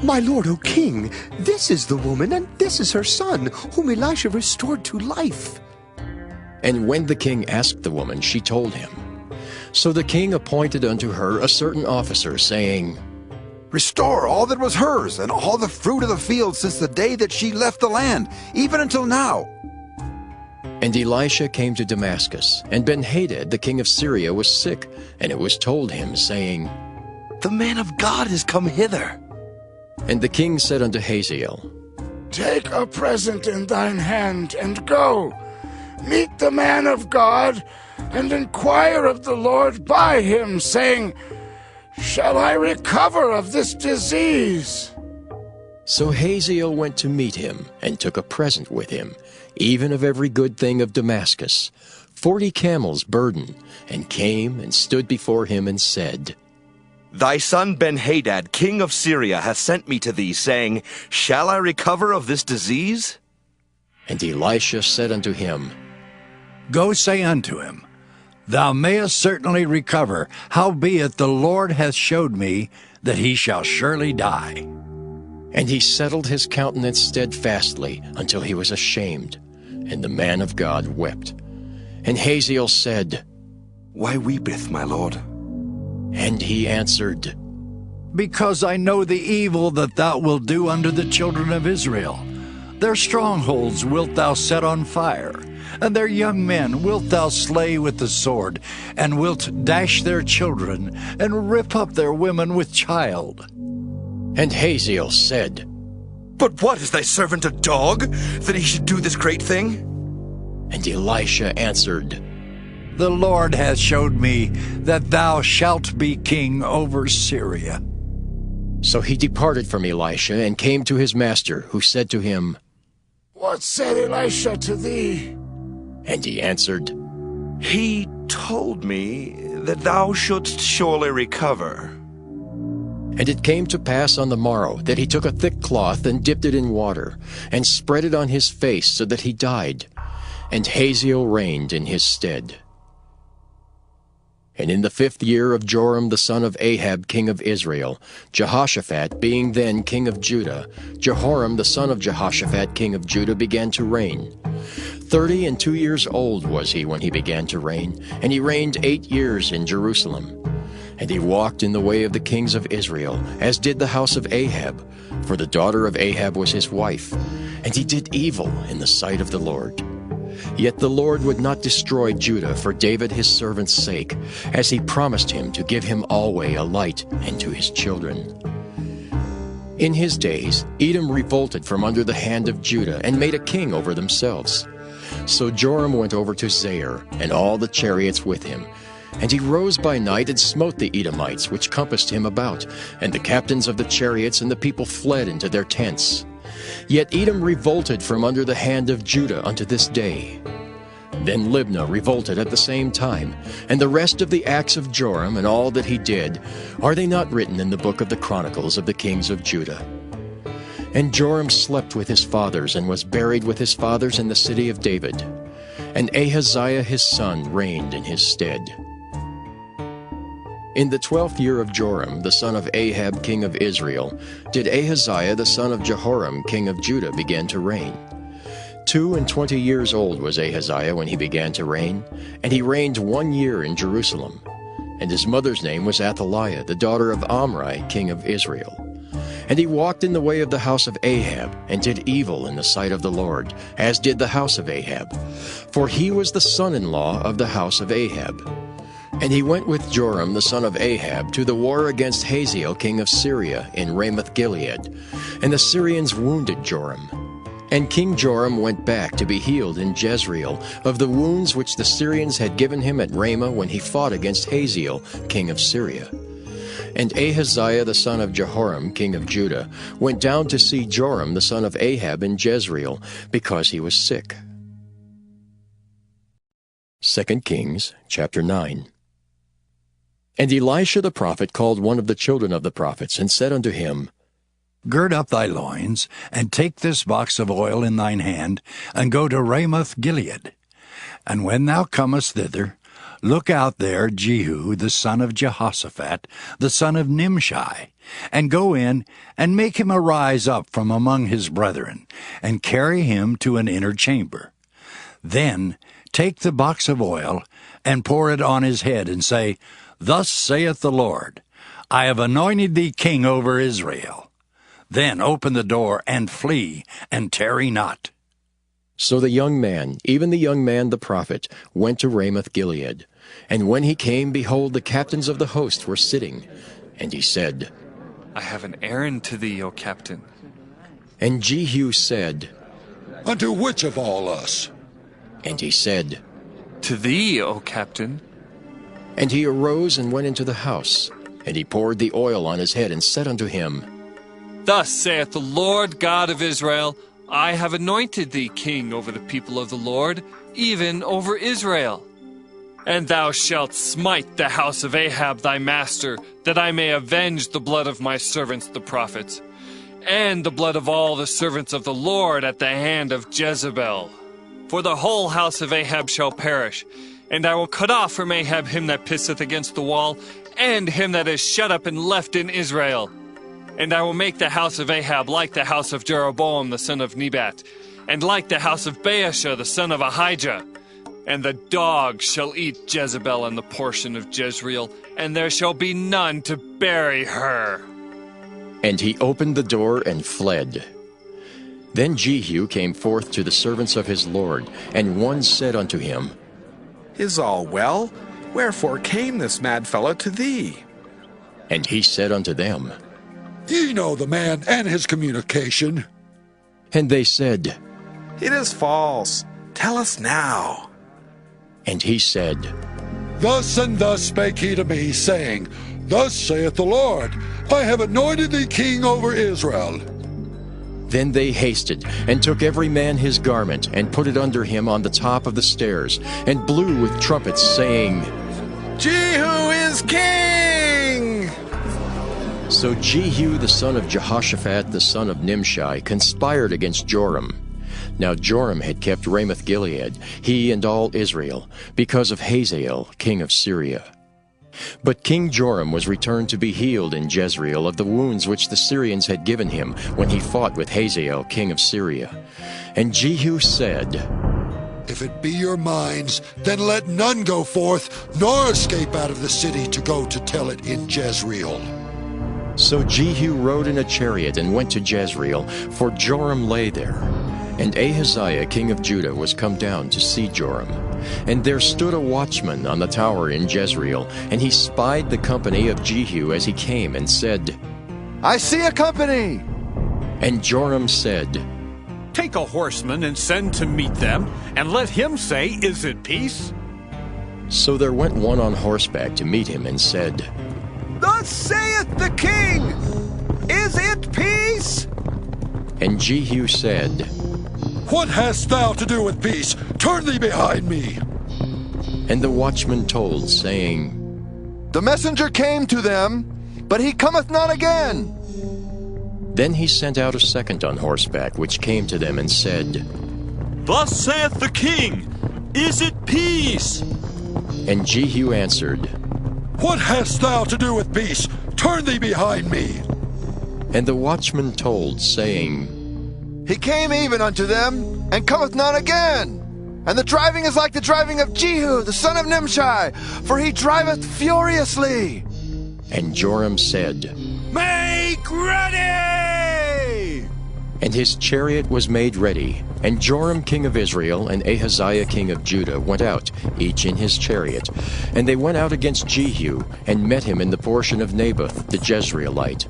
My lord, O king, this is the woman, and this is her son, whom Elisha restored to life. And when the king asked the woman, she told him. So the king appointed unto her a certain officer, saying, Restore all that was hers, and all the fruit of the field since the day that she left the land, even until now. And Elisha came to Damascus, and Ben-Hadad the king of Syria was sick, and it was told him, saying, The man of God is come hither. And the king said unto Hazael, Take a present in thine hand, and go. Meet the man of God, and inquire of the Lord by him, saying, Shall I recover of this disease? So Hazael went to meet him, and took a present with him, even of every good thing of Damascus, 40 camels burden, and came and stood before him, and said, Thy son Ben-Hadad, king of Syria, hath sent me to thee, saying, Shall I recover of this disease? And Elisha said unto him, Go say unto him, Thou mayest certainly recover, howbeit the Lord hath showed me that he shall surely die. And he settled his countenance steadfastly until he was ashamed, and the man of God wept. And Hazael said, Why weepeth my lord? And he answered, Because I know the evil that thou wilt do unto the children of Israel. Their strongholds wilt thou set on fire, and their young men wilt thou slay with the sword, and wilt dash their children, and rip up their women with child. And Hazael said, But what, is thy servant a dog, that he should do this great thing? And Elisha answered, The Lord hath showed me that thou shalt be king over Syria. So he departed from Elisha, and came to his master, who said to him, What said Elisha to thee? And he answered, He told me that thou shouldst surely recover. And it came to pass on the morrow that he took a thick cloth, and dipped it in water, and spread it on his face, so that he died. And Hazael reigned in his stead. And in the 5th year of Joram the son of Ahab king of Israel, Jehoshaphat being then king of Judah, Jehoram the son of Jehoshaphat king of Judah began to reign. 32 years old was he when he began to reign, and he reigned 8 years in Jerusalem. And he walked in the way of the kings of Israel, as did the house of Ahab, for the daughter of Ahab was his wife. And he did evil in the sight of the Lord. Yet the Lord would not destroy Judah for David his servant's sake, as he promised him to give him alway a light, and to his children. In his days Edom revolted from under the hand of Judah, and made a king over themselves. So Joram went over to Zair, and all the chariots with him. And he rose by night, and smote the Edomites which compassed him about, and the captains of the chariots, and the people fled into their tents. Yet Edom revolted from under the hand of Judah unto this day. Then Libnah revolted at the same time, and the rest of the acts of Joram, and all that he did, are they not written in the book of the Chronicles of the kings of Judah? And Joram slept with his fathers, and was buried with his fathers in the city of David. And Ahaziah his son reigned in his stead. In the 12th year of Joram, the son of Ahab king of Israel, did Ahaziah the son of Jehoram king of Judah begin to reign. 22 years old was Ahaziah when he began to reign, and he reigned 1 year in Jerusalem. And his mother's name was Athaliah, the daughter of Omri king of Israel. And he walked in the way of the house of Ahab, and did evil in the sight of the Lord, as did the house of Ahab. For he was the son-in-law of the house of Ahab. And he went with Joram the son of Ahab to the war against Hazael king of Syria in Ramoth-Gilead. And the Syrians wounded Joram. And King Joram went back to be healed in Jezreel of the wounds which the Syrians had given him at Ramah when he fought against Hazael king of Syria. And Ahaziah the son of Jehoram king of Judah went down to see Joram the son of Ahab in Jezreel, because he was sick. 2 Kings chapter 9. And Elisha the prophet called one of the children of the prophets, and said unto him, Gird up thy loins, and take this box of oil in thine hand, and go to Ramoth-Gilead. And when thou comest thither, look out there Jehu the son of Jehoshaphat, the son of Nimshi, and go in, and make him arise up from among his brethren, and carry him to an inner chamber. Then take the box of oil, and pour it on his head, and say, Thus saith the Lord, I have anointed thee king over Israel. Then open the door, and flee, and tarry not. So the young man, even the young man the prophet, went to Ramoth-Gilead. And when he came, behold, the captains of the host were sitting. And he said, I have an errand to thee, O captain. And Jehu said, Unto which of all us? And he said, To thee, O captain. And he arose and went into the house. And he poured the oil on his head, and said unto him, Thus saith the Lord God of Israel, I have anointed thee king over the people of the Lord, even over Israel. And thou shalt smite the house of Ahab thy master, that I may avenge the blood of my servants the prophets, and the blood of all the servants of the Lord at the hand of Jezebel. For the whole house of Ahab shall perish, and I will cut off from Ahab him that pisseth against the wall, and him that is shut up and left in Israel. And I will make the house of Ahab like the house of Jeroboam the son of Nebat, and like the house of Baasha the son of Ahijah. And the dogs shall eat Jezebel and the portion of Jezreel, and there shall be none to bury her. And he opened the door and fled. Then Jehu came forth to the servants of his Lord, and one said unto him, Is all well? Wherefore came this mad fellow to thee? And he said unto them, Ye know the man and his communication. And they said, It is false. Tell us now. And he said, Thus and thus spake he to me, saying, Thus saith the Lord, I have anointed thee king over Israel. Then they hasted, and took every man his garment, and put it under him on the top of the stairs, and blew with trumpets, saying, Jehu is king! So Jehu the son of Jehoshaphat the son of Nimshi conspired against Joram. Now Joram had kept Ramoth-Gilead, he and all Israel, because of Hazael king of Syria. But King Joram was returned to be healed in Jezreel of the wounds which the Syrians had given him when he fought with Hazael king of Syria. And Jehu said, If it be your minds, then let none go forth, nor escape out of the city to go to tell it in Jezreel. So Jehu rode in a chariot and went to Jezreel, for Joram lay there. And Ahaziah king of Judah was come down to see Joram. And there stood a watchman on the tower in Jezreel, and he spied the company of Jehu as he came, and said, I see a company. And Joram said, Take a horseman and send to meet them, and let him say, Is it peace? So there went one on horseback to meet him, and said, Thus saith the king, Is it peace? And Jehu said, What hast thou to do with peace? Turn thee behind me. And the watchman told, saying, The messenger came to them, but he cometh not again. Then he sent out a second on horseback, which came to them and said, Thus saith the king, is it peace? And Jehu answered, What hast thou to do with peace? Turn thee behind me. And the watchman told, saying, He came even unto them, and cometh not again. And the driving is like the driving of Jehu, the son of Nimshi, for he driveth furiously. And Joram said, Make ready! And his chariot was made ready. And Joram king of Israel and Ahaziah king of Judah went out, each in his chariot. And they went out against Jehu, and met him in the portion of Naboth the Jezreelite.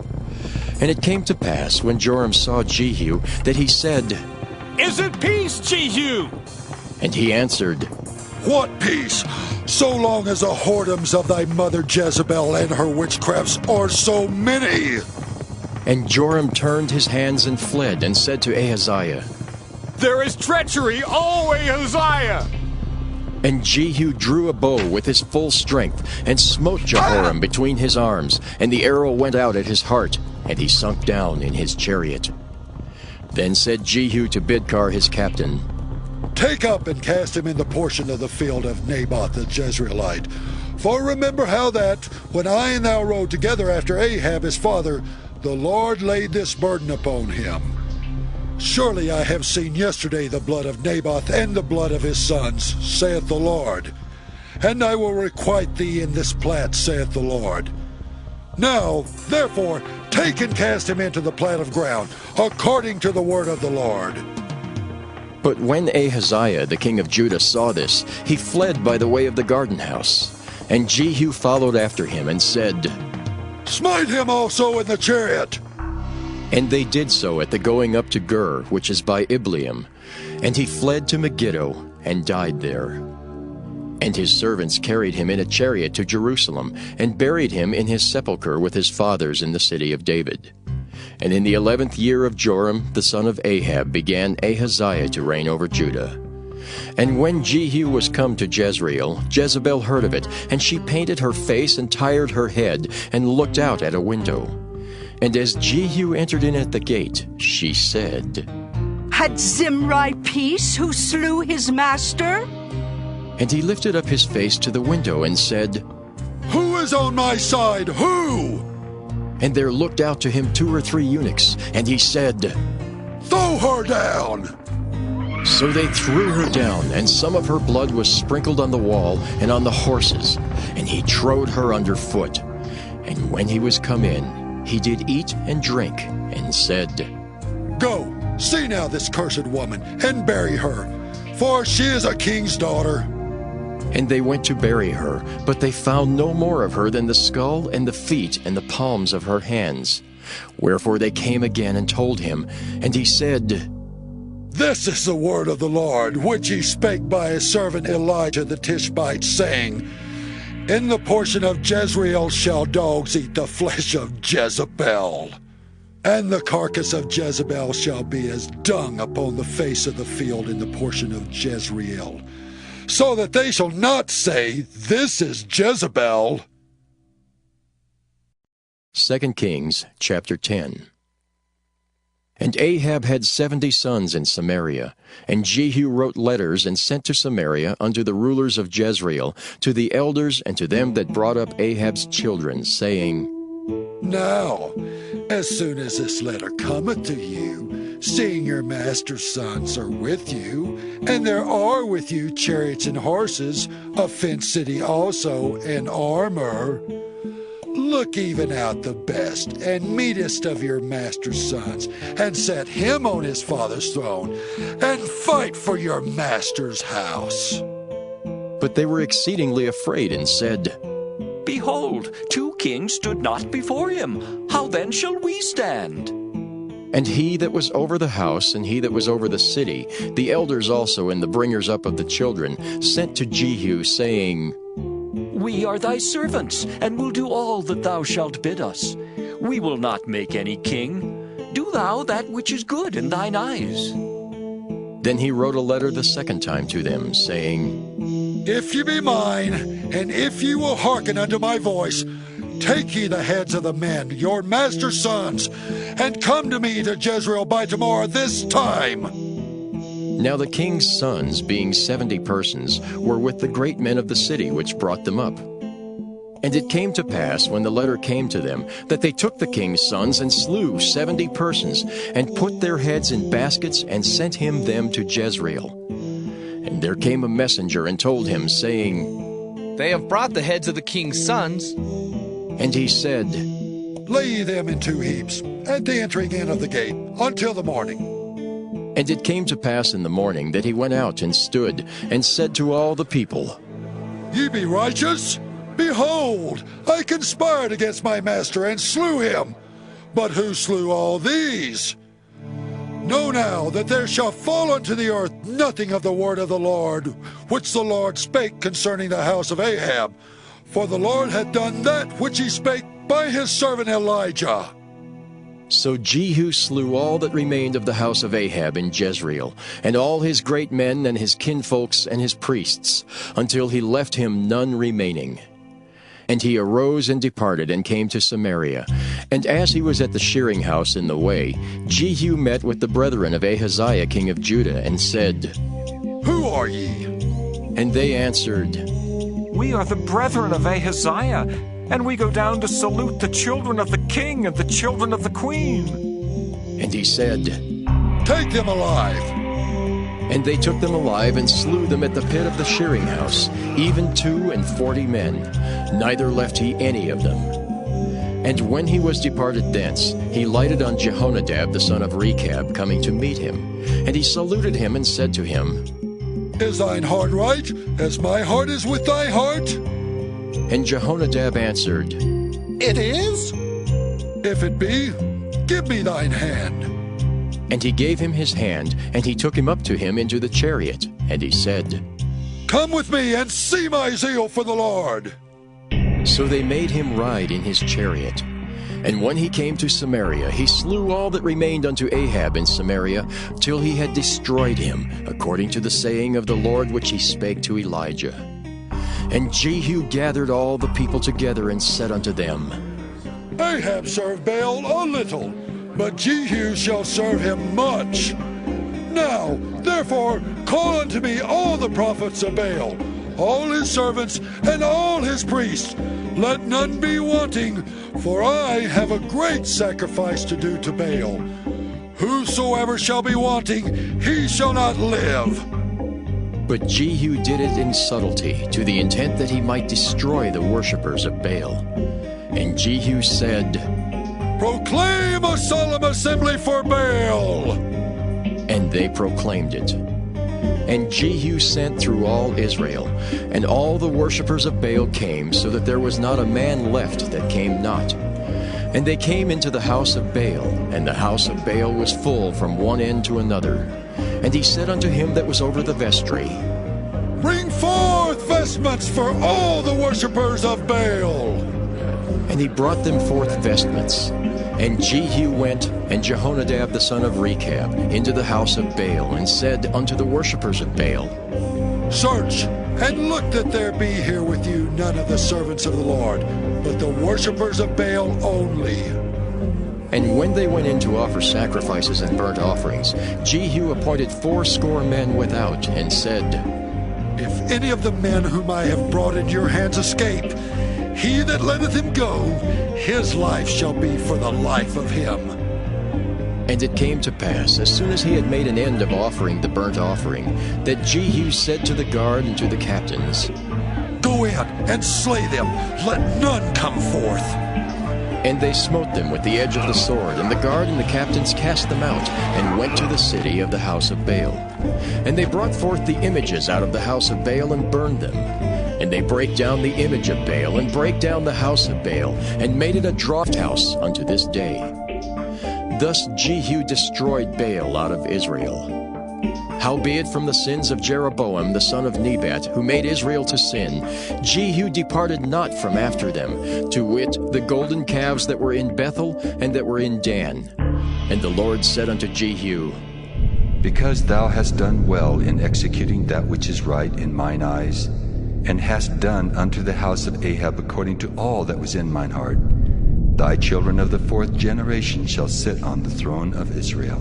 And it came to pass, when Joram saw Jehu, that he said, Is it peace, Jehu? And he answered, What peace? So long as the whoredoms of thy mother Jezebel and her witchcrafts are so many. And Joram turned his hands and fled, and said to Ahaziah, There is treachery, O Ahaziah! And Jehu drew a bow with his full strength, and smote Jehoram between his arms, and the arrow went out at his heart, and he sunk down in his chariot. Then said Jehu to Bidkar his captain, Take up and cast him in the portion of the field of Naboth the Jezreelite. For remember how that, when I and thou rode together after Ahab his father, the Lord laid this burden upon him. Surely I have seen yesterday the blood of Naboth and the blood of his sons, saith the Lord. And I will requite thee in this plat, saith the Lord. Now, therefore, take and cast him into the plat of ground, according to the word of the Lord. But when Ahaziah the king of Judah saw this, he fled by the way of the garden house. And Jehu followed after him, and said, Smite him also in the chariot. And they did so at the going up to Gur, which is by Ibleam. And he fled to Megiddo, and died there. And his servants carried him in a chariot to Jerusalem, and buried him in his sepulchre with his fathers in the city of David. And in the 11th year of Joram the son of Ahab began Ahaziah to reign over Judah. And when Jehu was come to Jezreel, Jezebel heard of it, and she painted her face and tired her head, and looked out at a window. And as Jehu entered in at the gate, she said, Had Zimri peace who slew his master? And he lifted up his face to the window and said, Who is on my side? Who? And there looked out to him 2 or 3 eunuchs, and he said, Throw her down! So they threw her down, and some of her blood was sprinkled on the wall and on the horses, and he trode her under foot. And when he was come in, he did eat and drink, and said, Go, see now this cursed woman, and bury her, for she is a king's daughter. And they went to bury her, but they found no more of her than the skull and the feet and the palms of her hands. Wherefore they came again and told him, and he said, This is the word of the Lord, which he spake by his servant Elijah the Tishbite, saying, In the portion of Jezreel shall dogs eat the flesh of Jezebel, and the carcass of Jezebel shall be as dung upon the face of the field in the portion of Jezreel, so that they shall not say, This is Jezebel. 2 Kings chapter 10. And Ahab had 70 sons in Samaria, and Jehu wrote letters and sent to Samaria unto the rulers of Jezreel, to the elders and to them that brought up Ahab's children, saying, Now, as soon as this letter cometh to you, seeing your master's sons are with you, and there are with you chariots and horses, a fenced city also, and armor, look even out the best and meetest of your master's sons, and set him on his father's throne, and fight for your master's house. But they were exceedingly afraid, and said, Behold, 2 kings stood not before him. How then shall we stand? And he that was over the house, and he that was over the city, the elders also and the bringers up of the children, sent to Jehu, saying, We are thy servants, and will do all that thou shalt bid us. We will not make any king. Do thou that which is good in thine eyes. Then he wrote a letter the second time to them, saying, If ye be mine, and if ye will hearken unto my voice, Take ye the heads of the men, your master's sons, and come to me to Jezreel by tomorrow this time. Now the king's sons, being 70 persons, were with the great men of the city which brought them up. And it came to pass, when the letter came to them, that they took the king's sons and slew 70 persons, and put their heads in baskets, and sent him them to Jezreel. And there came a messenger and told him, saying, They have brought the heads of the king's sons. And he said, Lay ye them in 2 heaps, at the entering in of the gate, until the morning. And it came to pass in the morning that he went out and stood, and said to all the people, Ye be righteous? Behold, I conspired against my master, and slew him. But who slew all these? Know now that there shall fall unto the earth nothing of the word of the Lord, which the Lord spake concerning the house of Ahab. For the Lord had done that which he spake by his servant Elijah. So Jehu slew all that remained of the house of Ahab in Jezreel, and all his great men and his kinfolks and his priests, until he left him none remaining. And he arose and departed, and came to Samaria. And as he was at the shearing house in the way, Jehu met with the brethren of Ahaziah king of Judah, and said, Who are ye? And they answered, We are the brethren of Ahaziah, and we go down to salute the children of the king and the children of the queen. And he said, Take them alive. And they took them alive, and slew them at the pit of the shearing house, even 42 men, neither left he any of them. And when he was departed thence, he lighted on Jehonadab the son of Rechab, coming to meet him. And he saluted him, and said to him, Is thine heart right, as my heart is with thy heart? And Jehonadab answered, It is? If it be, give me thine hand. And he gave him his hand, and he took him up to him into the chariot. And he said, Come with me, and see my zeal for the Lord. So they made him ride in his chariot. And when he came to Samaria, he slew all that remained unto Ahab in Samaria, till he had destroyed him, according to the saying of the Lord which he spake to Elijah. And Jehu gathered all the people together, and said unto them, Ahab served Baal a little, but Jehu shall serve him much. Now, therefore, call unto me all the prophets of Baal, all his servants, and all his priests. Let none be wanting, for I have a great sacrifice to do to Baal. Whosoever shall be wanting, he shall not live. But Jehu did it in subtlety, to the intent that he might destroy the worshippers of Baal. And Jehu said, Proclaim a solemn assembly for Baal. And they proclaimed it. And Jehu sent through all Israel, and all the worshippers of Baal came, so that there was not a man left that came not. And they came into the house of Baal, and the house of Baal was full from one end to another. And he said unto him that was over the vestry, Bring forth vestments for all the worshippers of Baal. And he brought them forth vestments. And Jehu went, and Jehonadab the son of Rechab, into the house of Baal, and said unto the worshippers of Baal, Search, and look that there be here with you none of the servants of the Lord, but the worshippers of Baal only. And when they went in to offer sacrifices and burnt offerings, Jehu appointed 80 men without, and said, If any of the men whom I have brought into your hands escape, he that letteth him go, his life shall be for the life of him. And it came to pass, as soon as he had made an end of offering the burnt offering, that Jehu said to the guard and to the captains, Go in and slay them, let none come forth. And they smote them with the edge of the sword, and the guard and the captains cast them out, and went to the city of the house of Baal. And they brought forth the images out of the house of Baal, and burned them. And they brake down the image of Baal, and brake down the house of Baal, and made it a draught house unto this day. Thus Jehu destroyed Baal out of Israel. Howbeit from the sins of Jeroboam the son of Nebat, who made Israel to sin, Jehu departed not from after them, to wit, the golden calves that were in Bethel and that were in Dan. And the Lord said unto Jehu, Because thou hast done well in executing that which is right in mine eyes, and hast done unto the house of Ahab according to all that was in mine heart, thy children of the fourth generation shall sit on the throne of Israel.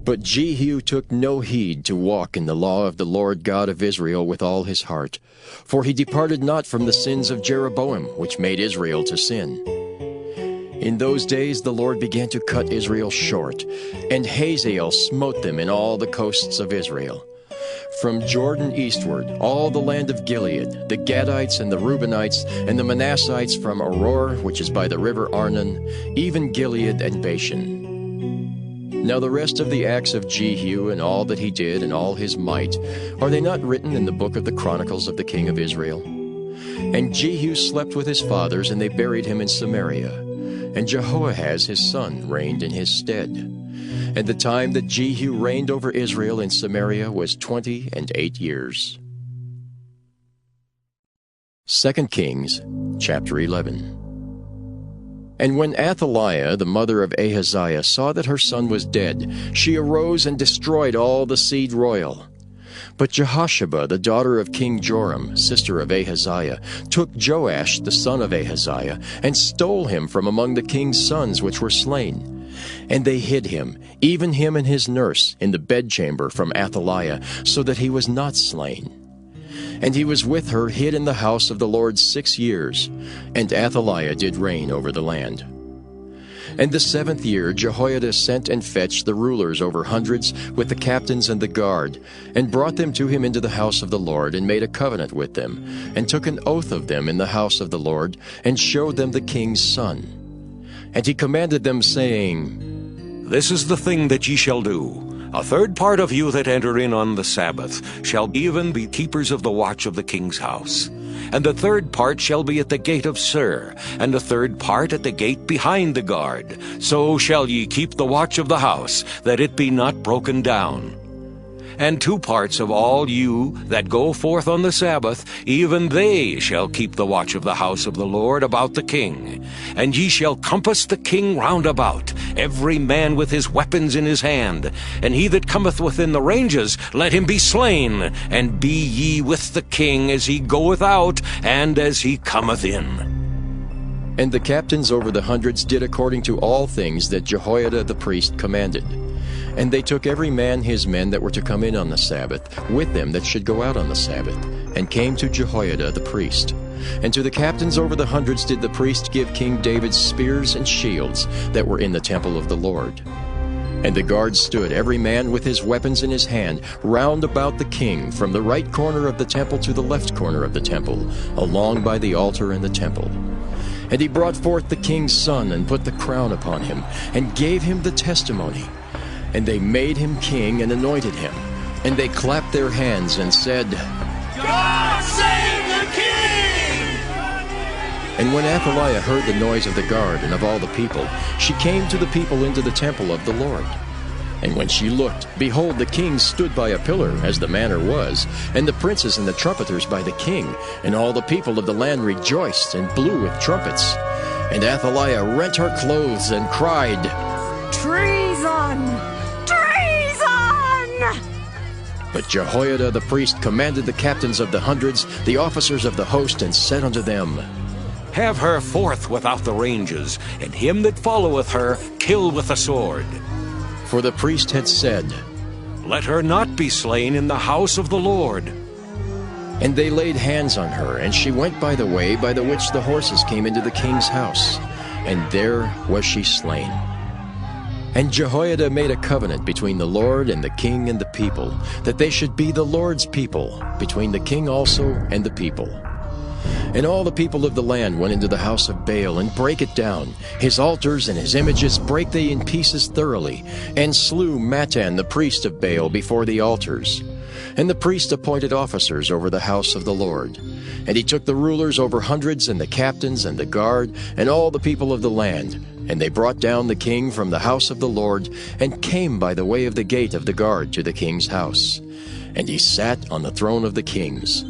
But Jehu took no heed to walk in the law of the Lord God of Israel with all his heart, for he departed not from the sins of Jeroboam, which made Israel to sin. In those days the Lord began to cut Israel short, and Hazael smote them in all the coasts of Israel. From Jordan eastward, all the land of Gilead, the Gadites and the Reubenites, and the Manassites from Aroer, which is by the river Arnon, even Gilead and Bashan. Now the rest of the acts of Jehu, and all that he did, and all his might, are they not written in the book of the Chronicles of the king of Israel? And Jehu slept with his fathers, and they buried him in Samaria. And Jehoahaz his son reigned in his stead. And the time that Jehu reigned over Israel in Samaria was 28 years. 2 Kings chapter 11. And when Athaliah, the mother of Ahaziah, saw that her son was dead, she arose and destroyed all the seed royal. But Jehosheba, the daughter of King Joram, sister of Ahaziah, took Joash, the son of Ahaziah, and stole him from among the king's sons which were slain. And they hid him, even him and his nurse, in the bedchamber from Athaliah, so that he was not slain. And he was with her hid in the house of the Lord 6 years, and Athaliah did reign over the land. And the 7th year Jehoiada sent and fetched the rulers over hundreds with the captains and the guard, and brought them to him into the house of the Lord, and made a covenant with them, and took an oath of them in the house of the Lord, and showed them the king's son. And he commanded them, saying, This is the thing that ye shall do. A third part of you that enter in on the Sabbath shall even be keepers of the watch of the king's house. And the third part shall be at the gate of Sur, and the third part at the gate behind the guard. So shall ye keep the watch of the house, that it be not broken down. And 2 parts of all you that go forth on the Sabbath, even they shall keep the watch of the house of the Lord about the king. And ye shall compass the king round about, every man with his weapons in his hand. And he that cometh within the ranges, let him be slain. And be ye with the king as he goeth out, and as he cometh in. And the captains over the hundreds did according to all things that Jehoiada the priest commanded. And they took every man his men that were to come in on the Sabbath, with them that should go out on the Sabbath, and came to Jehoiada the priest. And to the captains over the hundreds did the priest give King David spears and shields that were in the temple of the Lord. And the guards stood, every man with his weapons in his hand, round about the king, from the right corner of the temple to the left corner of the temple, along by the altar and the temple. And he brought forth the king's son, and put the crown upon him, and gave him the testimony. And they made him king, and anointed him. And they clapped their hands, and said, God save the king! And when Athaliah heard the noise of the guard and of all the people, she came to the people into the temple of the Lord. And when she looked, behold, the king stood by a pillar, as the manner was, and the princes and the trumpeters by the king, and all the people of the land rejoiced, and blew with trumpets. And Athaliah rent her clothes, and cried, Treason! Treason! But Jehoiada the priest commanded the captains of the hundreds, the officers of the host, and said unto them, Have her forth without the ranges, and him that followeth her kill with the sword. For the priest had said, Let her not be slain in the house of the Lord. And they laid hands on her, and she went by the way by the which the horses came into the king's house, and there was she slain. And Jehoiada made a covenant between the Lord and the king and the people, that they should be the Lord's people, between the king also and the people. And all the people of the land went into the house of Baal, and brake it down. His altars and his images brake they in pieces thoroughly, and slew Mattan the priest of Baal before the altars. And the priest appointed officers over the house of the Lord. And he took the rulers over hundreds, and the captains, and the guard, and all the people of the land. And they brought down the king from the house of the Lord, and came by the way of the gate of the guard to the king's house. And he sat on the throne of the kings.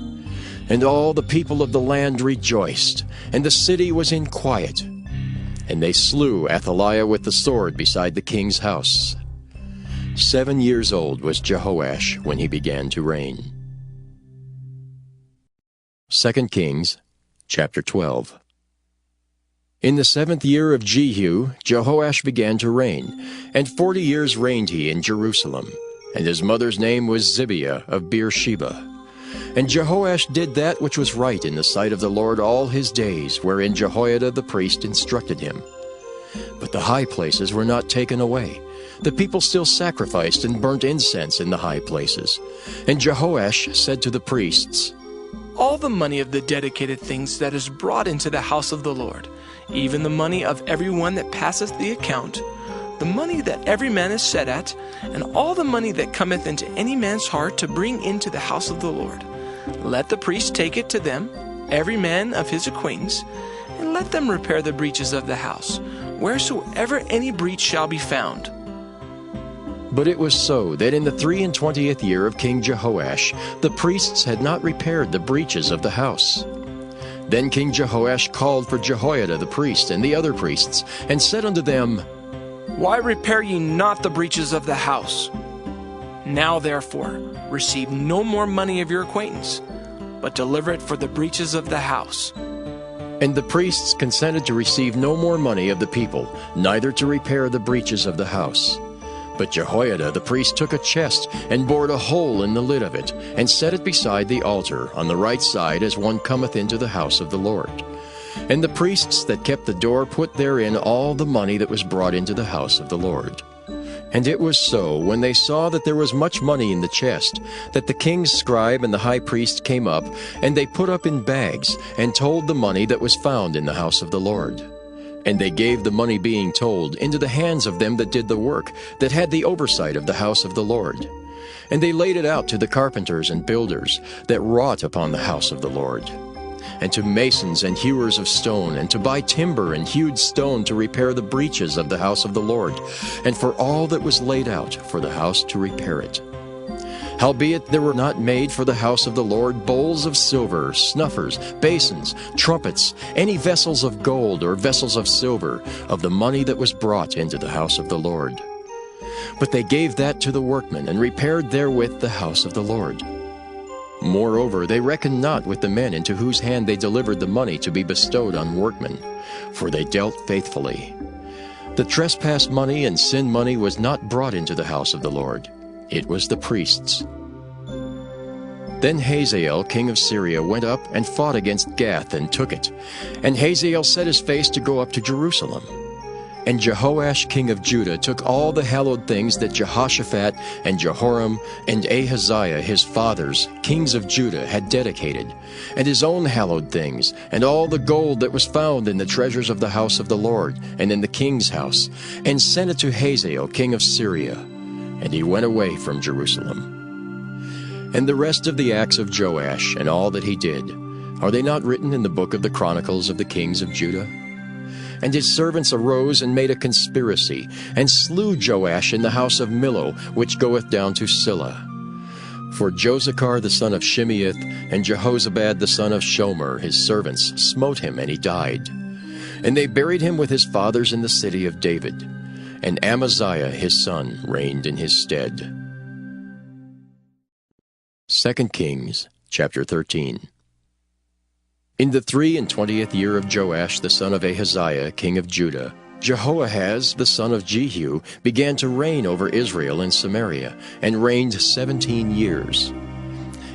And all the people of the land rejoiced, and the city was in quiet. And they slew Athaliah with the sword beside the king's house. 7 years old was Jehoash when he began to reign. 2 Kings chapter 12. In the 7th year of Jehu, Jehoash began to reign, and 40 years reigned he in Jerusalem. And his mother's name was Zibiah of Beersheba. And Jehoash did that which was right in the sight of the Lord all his days, wherein Jehoiada the priest instructed him. But the high places were not taken away. The people still sacrificed and burnt incense in the high places. And Jehoash said to the priests, All the money of the dedicated things that is brought into the house of the Lord, even the money of every one that passeth the account, the money that every man is set at, and all the money that cometh into any man's heart to bring into the house of the Lord, let the priest take it to them, every man of his acquaintance, and let them repair the breaches of the house, wheresoever any breach shall be found. But it was so that in the 23rd year of King Jehoash, the priests had not repaired the breaches of the house. Then King Jehoash called for Jehoiada the priest and the other priests, and said unto them, Why repair ye not the breaches of the house? Now therefore receive no more money of your acquaintance, but deliver it for the breaches of the house. And the priests consented to receive no more money of the people, neither to repair the breaches of the house. But Jehoiada the priest took a chest, and bored a hole in the lid of it, and set it beside the altar, on the right side as one cometh into the house of the Lord. And the priests that kept the door put therein all the money that was brought into the house of the Lord. And it was so, when they saw that there was much money in the chest, that the king's scribe and the high priest came up, and they put up in bags, and told the money that was found in the house of the Lord. And they gave the money being told into the hands of them that did the work, that had the oversight of the house of the Lord. And they laid it out to the carpenters and builders that wrought upon the house of the Lord, and to masons and hewers of stone, and to buy timber and hewed stone to repair the breaches of the house of the Lord, and for all that was laid out for the house to repair it. Howbeit there were not made for the house of the Lord bowls of silver, snuffers, basins, trumpets, any vessels of gold or vessels of silver, of the money that was brought into the house of the Lord. But they gave that to the workmen, and repaired therewith the house of the Lord. Moreover, they reckoned not with the men into whose hand they delivered the money to be bestowed on workmen, for they dealt faithfully. The trespass money and sin money was not brought into the house of the Lord. It was the priests. Then Hazael king of Syria went up and fought against Gath and took it. And Hazael set his face to go up to Jerusalem. And Jehoash king of Judah took all the hallowed things that Jehoshaphat and Jehoram and Ahaziah his fathers, kings of Judah, had dedicated, and his own hallowed things, and all the gold that was found in the treasures of the house of the Lord, and in the king's house, and sent it to Hazael king of Syria. And he went away from Jerusalem. And the rest of the acts of Joash, and all that he did, are they not written in the book of the Chronicles of the kings of Judah? And his servants arose and made a conspiracy, and slew Joash in the house of Millo, which goeth down to Silla. For Josachar the son of Shimeath, and Jehozabad the son of Shomer, his servants, smote him, and he died. And they buried him with his fathers in the city of David. And Amaziah his son reigned in his stead. 2 Kings chapter 13. In the 23rd year of Joash the son of Ahaziah king of Judah, Jehoahaz the son of Jehu began to reign over Israel in Samaria, and reigned 17 years.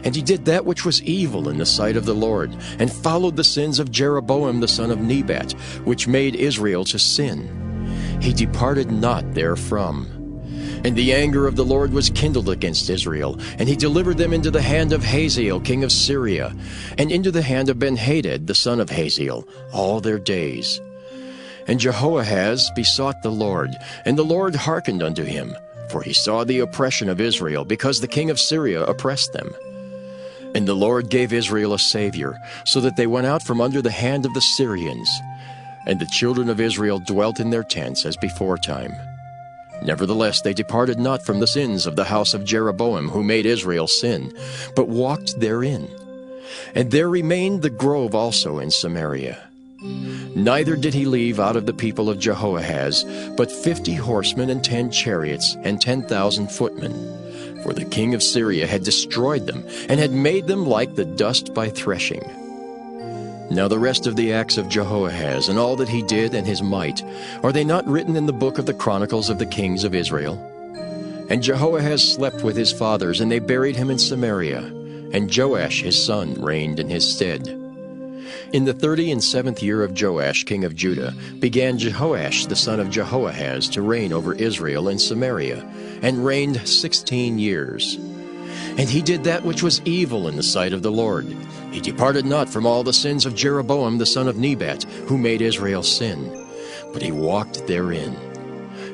And he did that which was evil in the sight of the Lord, and followed the sins of Jeroboam the son of Nebat, which made Israel to sin. He departed not therefrom. And the anger of the Lord was kindled against Israel, and he delivered them into the hand of Hazael king of Syria, and into the hand of Ben-Hadad the son of Hazael, all their days. And Jehoahaz besought the Lord, and the Lord hearkened unto him, for he saw the oppression of Israel, because the king of Syria oppressed them. And the Lord gave Israel a Savior, so that they went out from under the hand of the Syrians. And the children of Israel dwelt in their tents as beforetime. Nevertheless they departed not from the sins of the house of Jeroboam, who made Israel sin, but walked therein. And there remained the grove also in Samaria. Neither did he leave out of the people of Jehoahaz, but 50 horsemen and 10 chariots and 10,000 footmen. For the king of Syria had destroyed them, and had made them like the dust by threshing. Now the rest of the acts of Jehoahaz, and all that he did, and his might, are they not written in the book of the Chronicles of the kings of Israel? And Jehoahaz slept with his fathers, and they buried him in Samaria. And Joash his son reigned in his stead. In the 37th year of Joash king of Judah began Jehoash the son of Jehoahaz to reign over Israel in Samaria, and reigned 16 years. And he did that which was evil in the sight of the Lord. He departed not from all the sins of Jeroboam the son of Nebat, who made Israel sin, but he walked therein.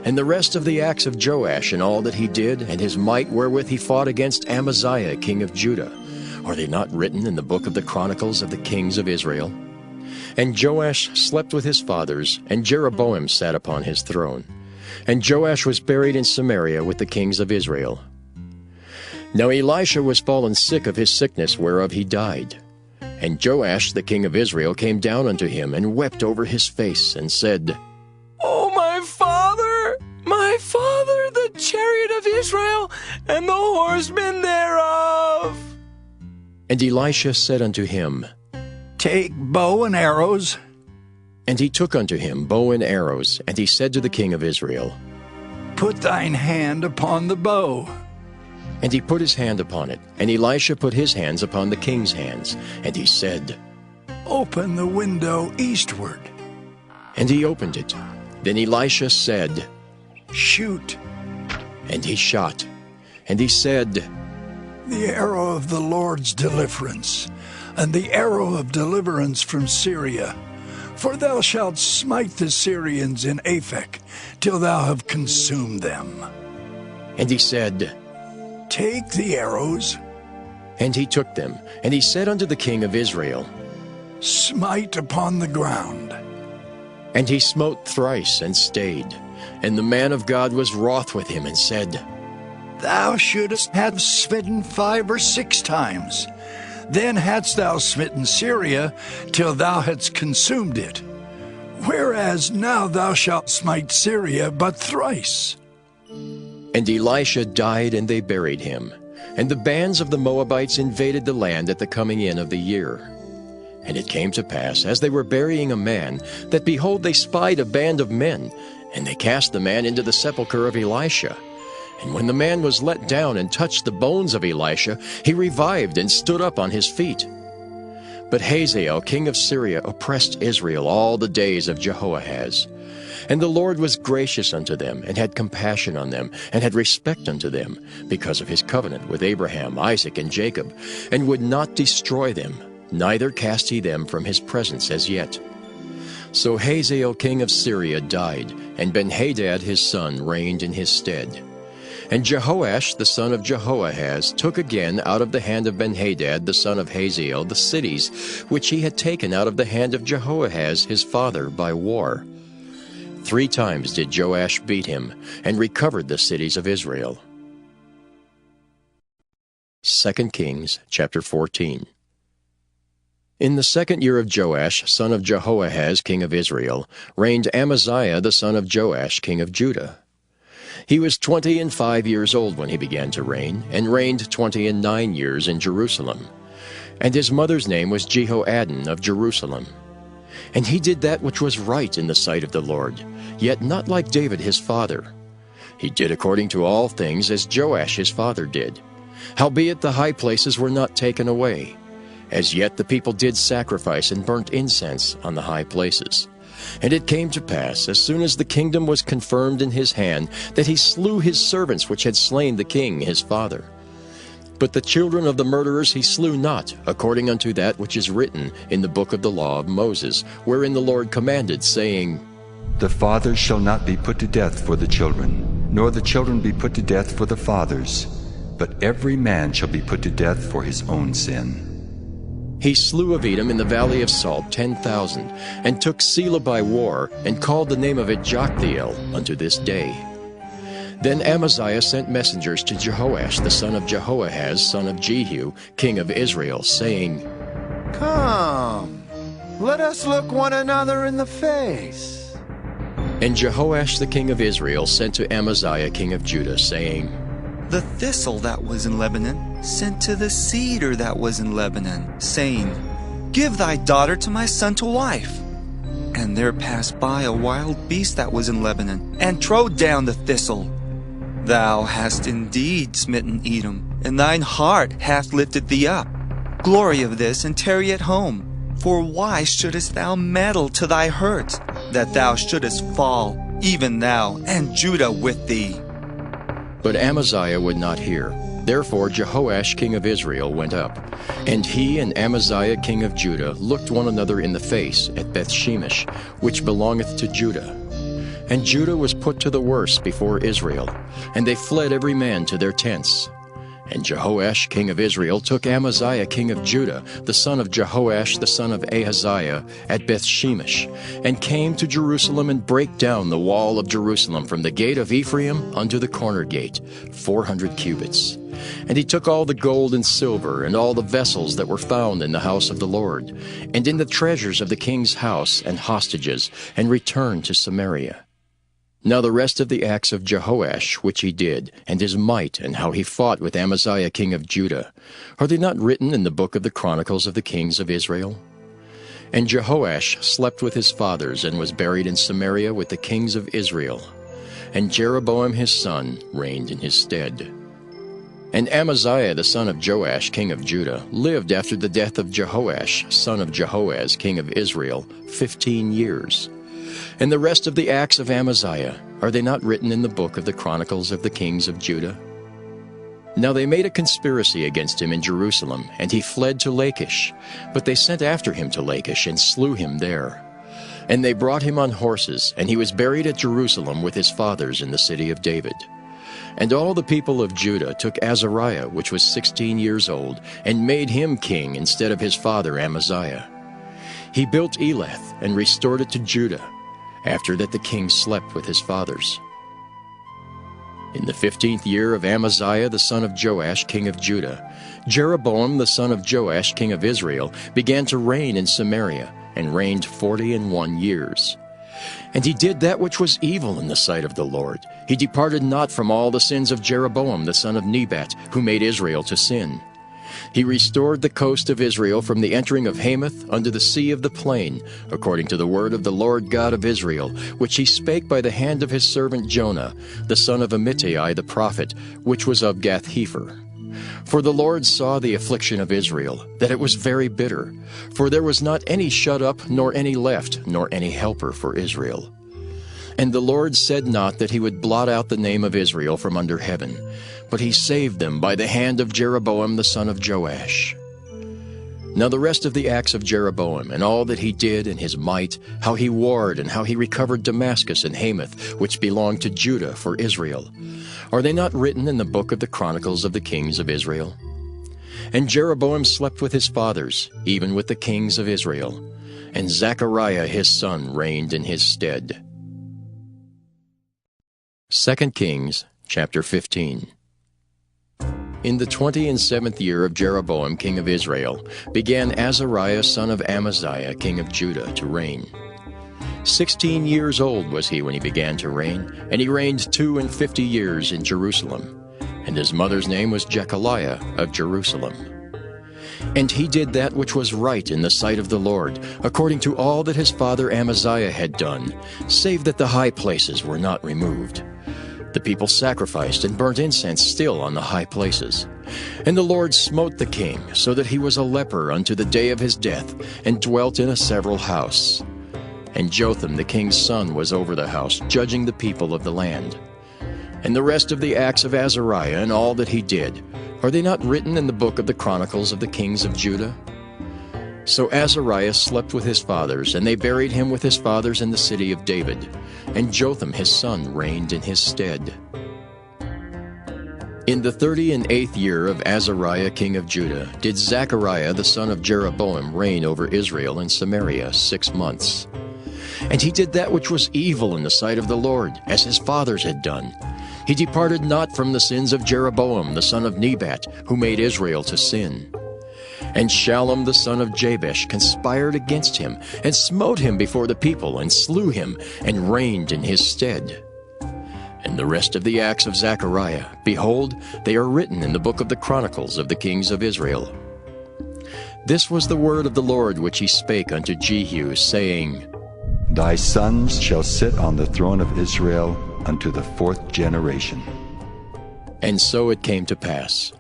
And the rest of the acts of Joash, and all that he did, and his might wherewith he fought against Amaziah king of Judah, are they not written in the book of the Chronicles of the kings of Israel? And Joash slept with his fathers, and Jeroboam sat upon his throne. And Joash was buried in Samaria with the kings of Israel. Now Elisha was fallen sick of his sickness whereof he died. And Joash the king of Israel came down unto him, and wept over his face, and said, O my father, the chariot of Israel, and the horsemen thereof! And Elisha said unto him, Take bow and arrows. And he took unto him bow and arrows, and he said to the king of Israel, Put thine hand upon the bow. And he put his hand upon it, and Elisha put his hands upon the king's hands, and he said, Open the window eastward. And he opened it. Then Elisha said, Shoot. And he shot. And he said, The arrow of the Lord's deliverance, and the arrow of deliverance from Syria. For thou shalt smite the Syrians in Aphek, till thou have consumed them. And he said, Take the arrows. And he took them, and he said unto the king of Israel, Smite upon the ground. And he smote thrice, and stayed. And the man of God was wroth with him, and said, Thou shouldest have smitten 5 or 6 times. Then hadst thou smitten Syria, till thou hadst consumed it. Whereas now thou shalt smite Syria but thrice. And Elisha died, and they buried him. And the bands of the Moabites invaded the land at the coming in of the year. And it came to pass, as they were burying a man, that behold, they spied a band of men, and they cast the man into the sepulchre of Elisha. And when the man was let down and touched the bones of Elisha, he revived and stood up on his feet. But Hazael king of Syria oppressed Israel all the days of Jehoahaz. And the Lord was gracious unto them, and had compassion on them, and had respect unto them, because of his covenant with Abraham, Isaac, and Jacob, and would not destroy them, neither cast he them from his presence as yet. So Hazael king of Syria died, and Benhadad his son reigned in his stead. And Jehoash the son of Jehoahaz took again out of the hand of Benhadad the son of Hazael the cities which he had taken out of the hand of Jehoahaz his father by war. 3 times did Joash beat him, and recovered the cities of Israel. 2 Kings chapter 14. In the 2nd year of Joash, son of Jehoahaz, king of Israel, reigned Amaziah the son of Joash, king of Judah. He was 25 years old when he began to reign, and reigned 29 years in Jerusalem. And his mother's name was Jehoaddin of Jerusalem. And he did that which was right in the sight of the Lord, yet not like David his father. He did according to all things as Joash his father did. Howbeit the high places were not taken away. As yet the people did sacrifice and burnt incense on the high places. And it came to pass, as soon as the kingdom was confirmed in his hand, that he slew his servants which had slain the king his father. But the children of the murderers he slew not, according unto that which is written in the book of the law of Moses, wherein the Lord commanded, saying, The fathers shall not be put to death for the children, nor the children be put to death for the fathers, but every man shall be put to death for his own sin. He slew of Edom in the valley of Salt 10,000, and took Selah by war, and called the name of it Joktheel unto this day. Then Amaziah sent messengers to Jehoash the son of Jehoahaz, son of Jehu, king of Israel, saying, Come, let us look one another in the face. And Jehoash the king of Israel sent to Amaziah king of Judah, saying, The thistle that was in Lebanon sent to the cedar that was in Lebanon, saying, Give thy daughter to my son to wife. And there passed by a wild beast that was in Lebanon, and trode down the thistle. Thou hast indeed smitten Edom, and thine heart hath lifted thee up. Glory of this, and tarry at home. For why shouldest thou meddle to thy hurt, that thou shouldest fall, even thou, and Judah with thee? But Amaziah would not hear. Therefore Jehoash king of Israel went up, and he and Amaziah king of Judah looked one another in the face at Bethshemesh, which belongeth to Judah. And Judah was put to the worse before Israel, and they fled every man to their tents. And Jehoash king of Israel took Amaziah king of Judah, the son of Jehoash the son of Ahaziah, at Bethshemesh, and came to Jerusalem and brake down the wall of Jerusalem from the gate of Ephraim unto the corner gate, 400 cubits. And he took all the gold and silver, and all the vessels that were found in the house of the Lord, and in the treasures of the king's house, and hostages, and returned to Samaria. Now the rest of the acts of Jehoash which he did, and his might, and how he fought with Amaziah king of Judah, are they not written in the book of the Chronicles of the kings of Israel? And Jehoash slept with his fathers, and was buried in Samaria with the kings of Israel. And Jeroboam his son reigned in his stead. And Amaziah the son of Joash king of Judah lived after the death of Jehoash son of Jehoaz king of Israel 15 years. And the rest of the acts of Amaziah, are they not written in the book of the Chronicles of the kings of Judah? Now they made a conspiracy against him in Jerusalem, and he fled to Lachish. But they sent after him to Lachish, and slew him there. And they brought him on horses, and he was buried at Jerusalem with his fathers in the city of David. And all the people of Judah took Azariah, which was 16 years old, and made him king instead of his father Amaziah. He built Elath, and restored it to Judah. After that the king slept with his fathers. In the 15th year of Amaziah the son of Joash king of Judah, Jeroboam the son of Joash king of Israel began to reign in Samaria, and reigned 41 years. And he did that which was evil in the sight of the Lord. He departed not from all the sins of Jeroboam the son of Nebat, who made Israel to sin. He restored the coast of Israel from the entering of Hamath unto the sea of the plain, according to the word of the Lord God of Israel, which he spake by the hand of his servant Jonah, the son of Amittai the prophet, which was of Gath-hepher. For the Lord saw the affliction of Israel, that it was very bitter, for there was not any shut up, nor any left, nor any helper for Israel. And the Lord said not that he would blot out the name of Israel from under heaven, but he saved them by the hand of Jeroboam the son of Joash. Now the rest of the acts of Jeroboam, and all that he did, and his might, how he warred, and how he recovered Damascus and Hamath, which belonged to Judah for Israel, are they not written in the book of the Chronicles of the kings of Israel? And Jeroboam slept with his fathers, even with the kings of Israel, and Zechariah his son reigned in his stead. 2 Kings chapter 15. In the 27th year of Jeroboam king of Israel began Azariah son of Amaziah king of Judah to reign. 16 years old was he when he began to reign, and he reigned 52 years in Jerusalem. And his mother's name was Jechaliah of Jerusalem. And he did that which was right in the sight of the Lord, according to all that his father Amaziah had done, save that the high places were not removed. The people sacrificed and burnt incense still on the high places. And the Lord smote the king, so that he was a leper unto the day of his death, and dwelt in a several house. And Jotham the king's son was over the house, judging the people of the land. And the rest of the acts of Azariah and all that he did, are they not written in the book of the Chronicles of the kings of Judah? So Azariah slept with his fathers, and they buried him with his fathers in the city of David. And Jotham his son reigned in his stead. In the 38th year of Azariah king of Judah did Zechariah the son of Jeroboam reign over Israel in Samaria 6 months. And he did that which was evil in the sight of the Lord, as his fathers had done. He departed not from the sins of Jeroboam the son of Nebat, who made Israel to sin. And Shallum the son of Jabesh conspired against him, and smote him before the people, and slew him, and reigned in his stead. And the rest of the acts of Zechariah, behold, they are written in the book of the Chronicles of the kings of Israel. This was the word of the Lord which he spake unto Jehu, saying, Thy sons shall sit on the throne of Israel unto the 4th generation. And so it came to pass.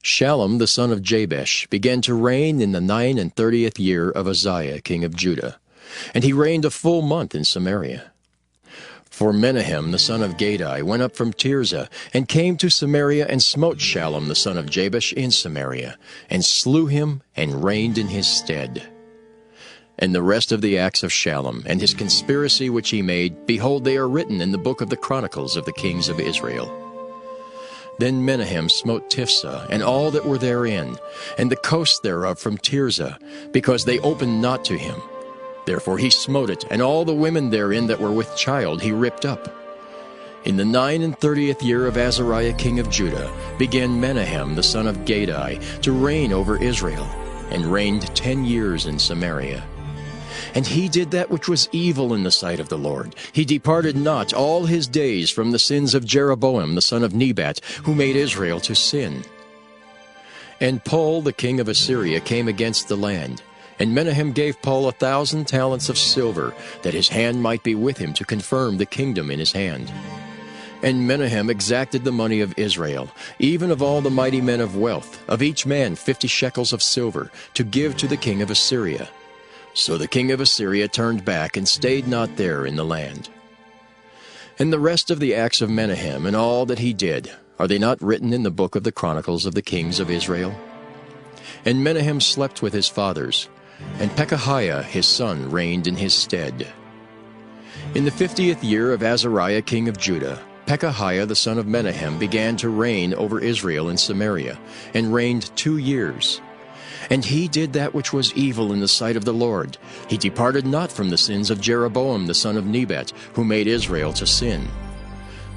Shallum the son of Jabesh began to reign in the 39th year of Uzziah king of Judah, and he reigned a full month in Samaria. For Menahem the son of Gadai went up from Tirzah, and came to Samaria, and smote Shallum the son of Jabesh in Samaria, and slew him, and reigned in his stead. And the rest of the acts of Shallum, and his conspiracy which he made, behold, they are written in the book of the Chronicles of the kings of Israel. Then Menahem smote Tiphsah, and all that were therein, and the coast thereof from Tirzah, because they opened not to him. Therefore he smote it, and all the women therein that were with child he ripped up. In the 39th year of Azariah king of Judah began Menahem the son of Gadai to reign over Israel, and reigned 10 years in Samaria. And he did that which was evil in the sight of the Lord. He departed not all his days from the sins of Jeroboam the son of Nebat, who made Israel to sin. And Pul the king of Assyria came against the land, and Menahem gave Pul 1,000 talents of silver, that his hand might be with him to confirm the kingdom in his hand. And Menahem exacted the money of Israel, even of all the mighty men of wealth, of each man 50 shekels of silver, to give to the king of Assyria. So the king of Assyria turned back, and stayed not there in the land. And the rest of the acts of Menahem, and all that he did, are they not written in the book of the Chronicles of the kings of Israel? And Menahem slept with his fathers, and Pekahiah his son reigned in his stead. In the 50th year of Azariah king of Judah, Pekahiah the son of Menahem began to reign over Israel in Samaria, and reigned 2 years. And he did that which was evil in the sight of the Lord. He departed not from the sins of Jeroboam the son of Nebat, who made Israel to sin.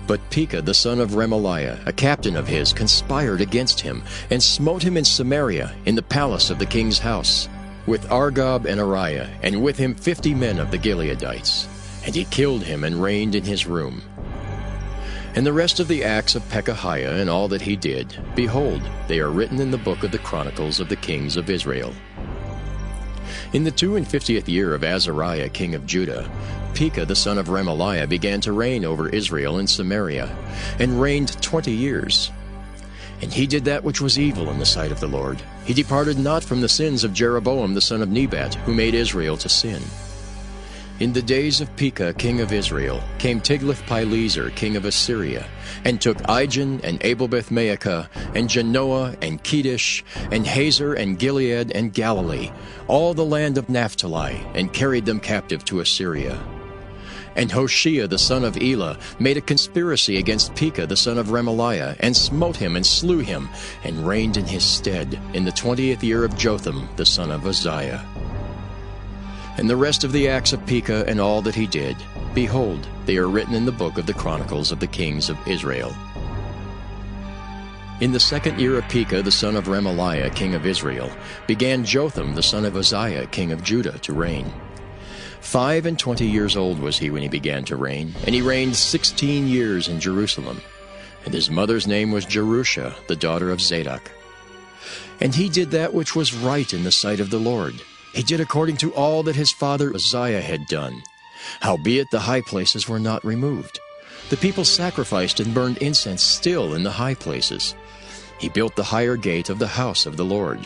But Pekah the son of Remaliah, a captain of his, conspired against him, and smote him in Samaria, in the palace of the king's house, with Argob and Ariah, and with him 50 men of the Gileadites. And he killed him, and reigned in his room. And the rest of the acts of Pekahiah, and all that he did, behold, they are written in the book of the Chronicles of the kings of Israel. In the 52nd year of Azariah king of Judah, Pekah the son of Remaliah began to reign over Israel in Samaria, and reigned 20 years. And he did that which was evil in the sight of the Lord. He departed not from the sins of Jeroboam the son of Nebat, who made Israel to sin. In the days of Pekah king of Israel came Tiglath-Pileser king of Assyria, and took Ijon and Abel-Beth-Maacah, and Janoah and Kedesh, and Hazor and Gilead and Galilee, all the land of Naphtali, and carried them captive to Assyria. And Hoshea the son of Elah made a conspiracy against Pekah the son of Remaliah, and smote him, and slew him, and reigned in his stead, in the 20th year of Jotham the son of Uzziah. And the rest of the acts of Pekah, and all that he did, behold, they are written in the book of the Chronicles of the kings of Israel. In the 2nd year of Pekah the son of Remaliah king of Israel began Jotham the son of Uzziah king of Judah to reign. 25 years old was he when he began to reign, and he reigned 16 years in Jerusalem. And his mother's name was Jerusha, the daughter of Zadok. And he did that which was right in the sight of the Lord. He did according to all that his father Uzziah had done. Howbeit the high places were not removed. The people sacrificed and burned incense still in the high places. He built the higher gate of the house of the Lord.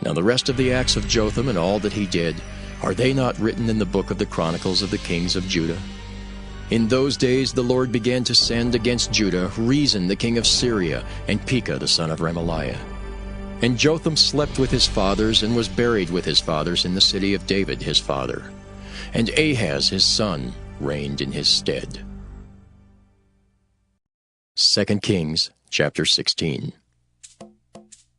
Now the rest of the acts of Jotham and all that he did, are they not written in the book of the Chronicles of the kings of Judah? In those days the Lord began to send against Judah Rezin the king of Syria, and Pekah the son of Remaliah. And Jotham slept with his fathers, and was buried with his fathers in the city of David his father. And Ahaz his son reigned in his stead. 2 Kings chapter 16.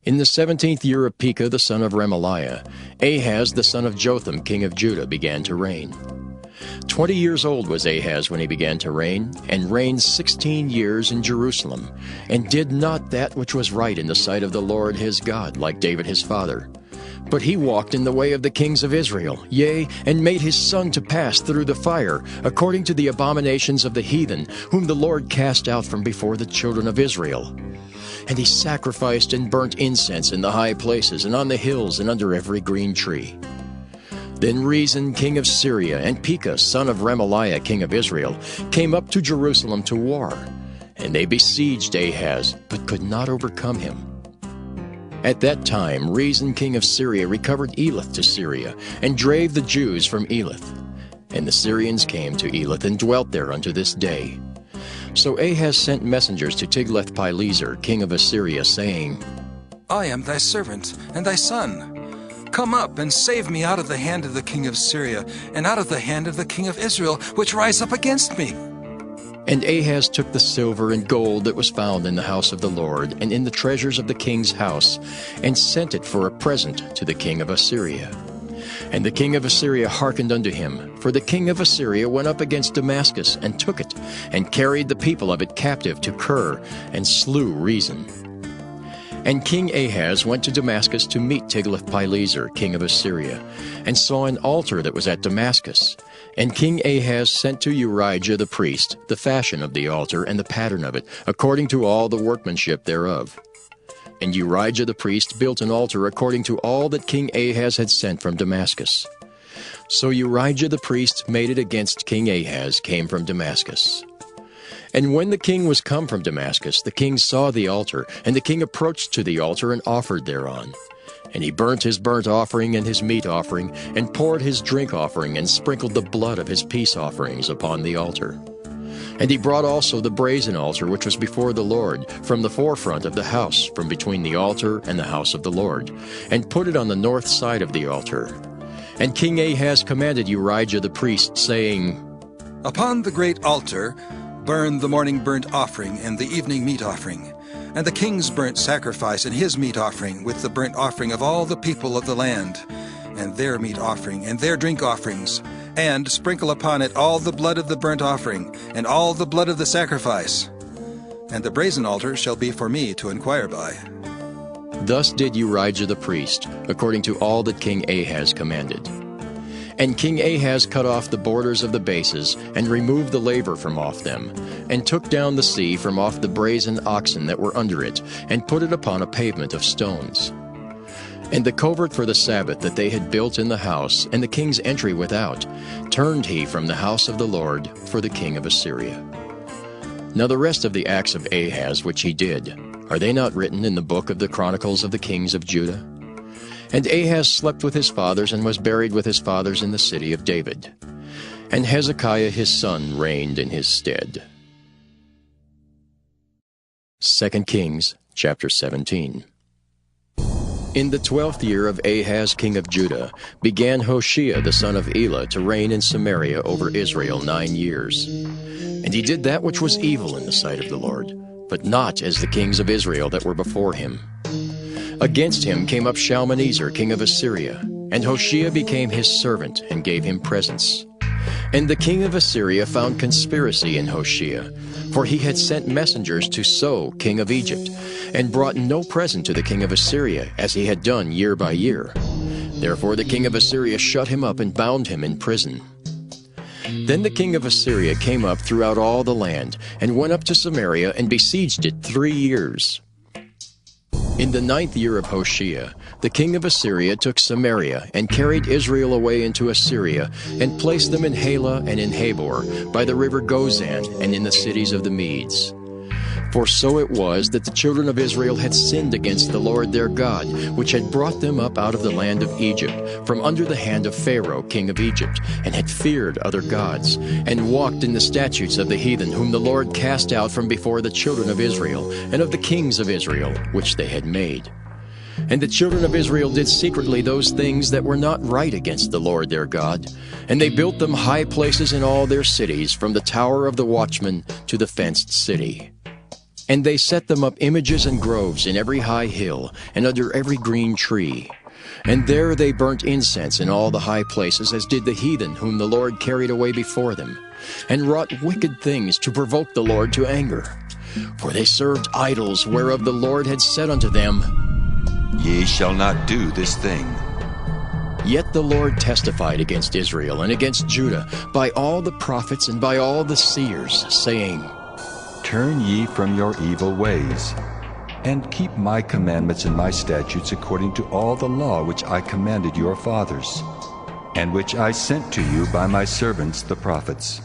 In the 17th year of Pekah the son of Remaliah, Ahaz the son of Jotham king of Judah began to reign. 20 years old was Ahaz when he began to reign, and reigned 16 years in Jerusalem, and did not that which was right in the sight of the Lord his God, like David his father. But he walked in the way of the kings of Israel, yea, and made his son to pass through the fire, according to the abominations of the heathen, whom the Lord cast out from before the children of Israel. And he sacrificed and burnt incense in the high places, and on the hills, and under every green tree. Then Rezin king of Syria, and Pekah son of Remaliah king of Israel, came up to Jerusalem to war. And they besieged Ahaz, but could not overcome him. At that time Rezin king of Syria recovered Elath to Syria, and drave the Jews from Elath. And the Syrians came to Elath, and dwelt there unto this day. So Ahaz sent messengers to Tiglath-Pileser king of Assyria, saying, I am thy servant, and thy son. Come up, and save me out of the hand of the king of Syria, and out of the hand of the king of Israel, which rise up against me. And Ahaz took the silver and gold that was found in the house of the Lord, and in the treasures of the king's house, and sent it for a present to the king of Assyria. And the king of Assyria hearkened unto him, for the king of Assyria went up against Damascus, and took it, and carried the people of it captive to Kir, and slew Rezin. And King Ahaz went to Damascus to meet Tiglath-Pileser king of Assyria, and saw an altar that was at Damascus. And King Ahaz sent to Urijah the priest the fashion of the altar and the pattern of it, according to all the workmanship thereof. And Urijah the priest built an altar according to all that King Ahaz had sent from Damascus. So Urijah the priest made it against King Ahaz came from Damascus. And when the king was come from Damascus, the king saw the altar, and the king approached to the altar and offered thereon. And he burnt his burnt offering and his meat offering, and poured his drink offering, and sprinkled the blood of his peace offerings upon the altar. And he brought also the brazen altar which was before the Lord, from the forefront of the house, from between the altar and the house of the Lord, and put it on the north side of the altar. And King Ahaz commanded Urijah the priest, saying, Upon the great altar burn the morning burnt offering and the evening meat offering, and the king's burnt sacrifice and his meat offering, with the burnt offering of all the people of the land, and their meat offering and their drink offerings, and sprinkle upon it all the blood of the burnt offering, and all the blood of the sacrifice. And the brazen altar shall be for me to inquire by. Thus did Urijah the priest, according to all that King Ahaz commanded. And King Ahaz cut off the borders of the bases, and removed the laver from off them, and took down the sea from off the brazen oxen that were under it, and put it upon a pavement of stones. And the covert for the Sabbath that they had built in the house, and the king's entry without, turned he from the house of the Lord for the king of Assyria. Now the rest of the acts of Ahaz which he did, are they not written in the book of the Chronicles of the kings of Judah? And Ahaz slept with his fathers, and was buried with his fathers in the city of David. And Hezekiah his son reigned in his stead. 2 Kings chapter 17. In the 12th year of Ahaz king of Judah began Hoshea the son of Elah to reign in Samaria over Israel 9 years. And he did that which was evil in the sight of the Lord, but not as the kings of Israel that were before him. Against him came up Shalmaneser king of Assyria, and Hoshea became his servant, and gave him presents. And the king of Assyria found conspiracy in Hoshea, for he had sent messengers to So king of Egypt, and brought no present to the king of Assyria, as he had done year by year. Therefore the king of Assyria shut him up, and bound him in prison. Then the king of Assyria came up throughout all the land, and went up to Samaria, and besieged it 3 years. In the 9th year of Hoshea, the king of Assyria took Samaria, and carried Israel away into Assyria, and placed them in Halah and in Habor, by the river Gozan, and in the cities of the Medes. For so it was that the children of Israel had sinned against the Lord their God, which had brought them up out of the land of Egypt, from under the hand of Pharaoh king of Egypt, and had feared other gods, and walked in the statutes of the heathen, whom the Lord cast out from before the children of Israel, and of the kings of Israel, which they had made. And the children of Israel did secretly those things that were not right against the Lord their God, and they built them high places in all their cities, from the tower of the watchman to the fenced city. And they set them up images and groves in every high hill, and under every green tree. And there they burnt incense in all the high places, as did the heathen whom the Lord carried away before them, and wrought wicked things to provoke the Lord to anger. For they served idols, whereof the Lord had said unto them, Ye shall not do this thing. Yet the Lord testified against Israel and against Judah by all the prophets and by all the seers, saying, Turn ye from your evil ways, and keep my commandments and my statutes according to all the law which I commanded your fathers, and which I sent to you by my servants the prophets.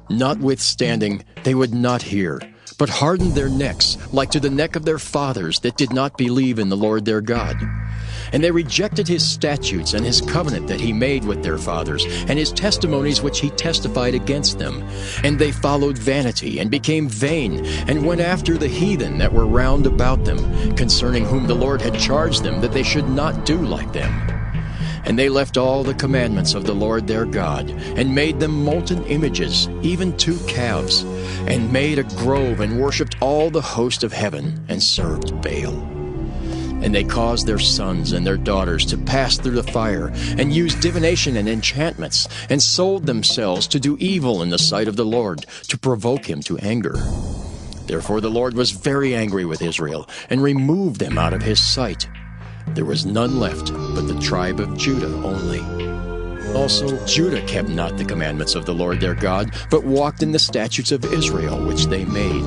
Notwithstanding, they would not hear, but hardened their necks, like to the neck of their fathers that did not believe in the Lord their God. And they rejected his statutes and his covenant that he made with their fathers, and his testimonies which he testified against them. And they followed vanity, and became vain, and went after the heathen that were round about them, concerning whom the Lord had charged them that they should not do like them. And they left all the commandments of the Lord their God, and made them molten images, even 2 calves, and made a grove, and worshipped all the host of heaven, and served Baal. And they caused their sons and their daughters to pass through the fire, and used divination and enchantments, and sold themselves to do evil in the sight of the Lord, to provoke him to anger. Therefore the Lord was very angry with Israel, and removed them out of his sight. There was none left but the tribe of Judah only. Also Judah kept not the commandments of the Lord their God, but walked in the statutes of Israel which they made.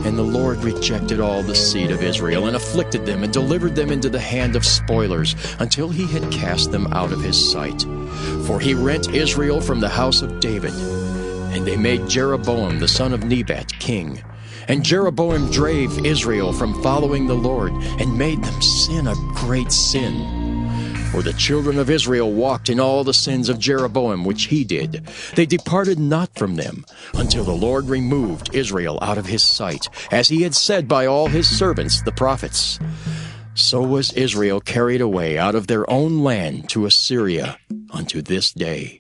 And the Lord rejected all the seed of Israel, and afflicted them, and delivered them into the hand of spoilers, until he had cast them out of his sight. For he rent Israel from the house of David. And they made Jeroboam the son of Nebat king. And Jeroboam drave Israel from following the Lord, and made them sin a great sin. For the children of Israel walked in all the sins of Jeroboam which he did. They departed not from them, until the Lord removed Israel out of his sight, as he had said by all his servants the prophets. So was Israel carried away out of their own land to Assyria unto this day.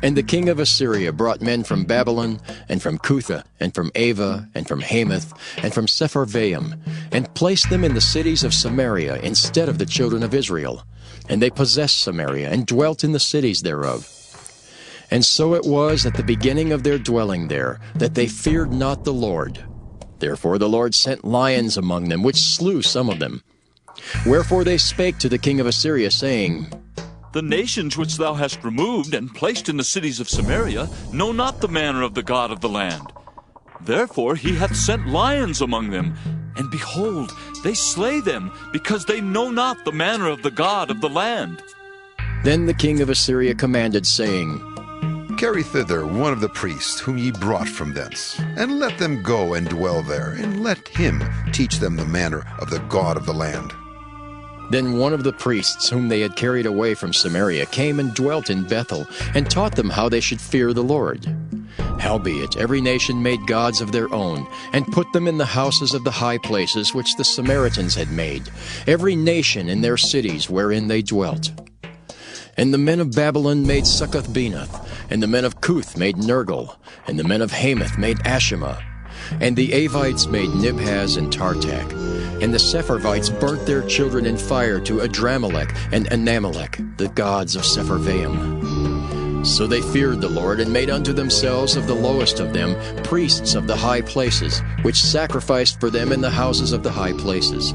And the king of Assyria brought men from Babylon, and from Cutha, and from Ava, and from Hamath, and from Sepharvaim, and placed them in the cities of Samaria instead of the children of Israel. And they possessed Samaria, and dwelt in the cities thereof. And so it was at the beginning of their dwelling there, that they feared not the Lord. Therefore the Lord sent lions among them, which slew some of them. Wherefore they spake to the king of Assyria, saying, The nations which thou hast removed and placed in the cities of Samaria know not the manner of the God of the land. Therefore he hath sent lions among them, and behold, they slay them, because they know not the manner of the God of the land. Then the king of Assyria commanded, saying, Carry thither one of the priests whom ye brought from thence, and let them go and dwell there, and let him teach them the manner of the God of the land. Then one of the priests whom they had carried away from Samaria came and dwelt in Bethel, and taught them how they should fear the Lord. Howbeit every nation made gods of their own, and put them in the houses of the high places which the Samaritans had made, every nation in their cities wherein they dwelt. And the men of Babylon made Succoth-Benoth, and the men of Cuth made Nergal, and the men of Hamath made Ashima, and the Avites made Nibhaz and Tartak, and the Sepharvites burnt their children in fire to Adramelech and Anamelech, the gods of Sepharvaim. So they feared the Lord, and made unto themselves of the lowest of them priests of the high places, which sacrificed for them in the houses of the high places.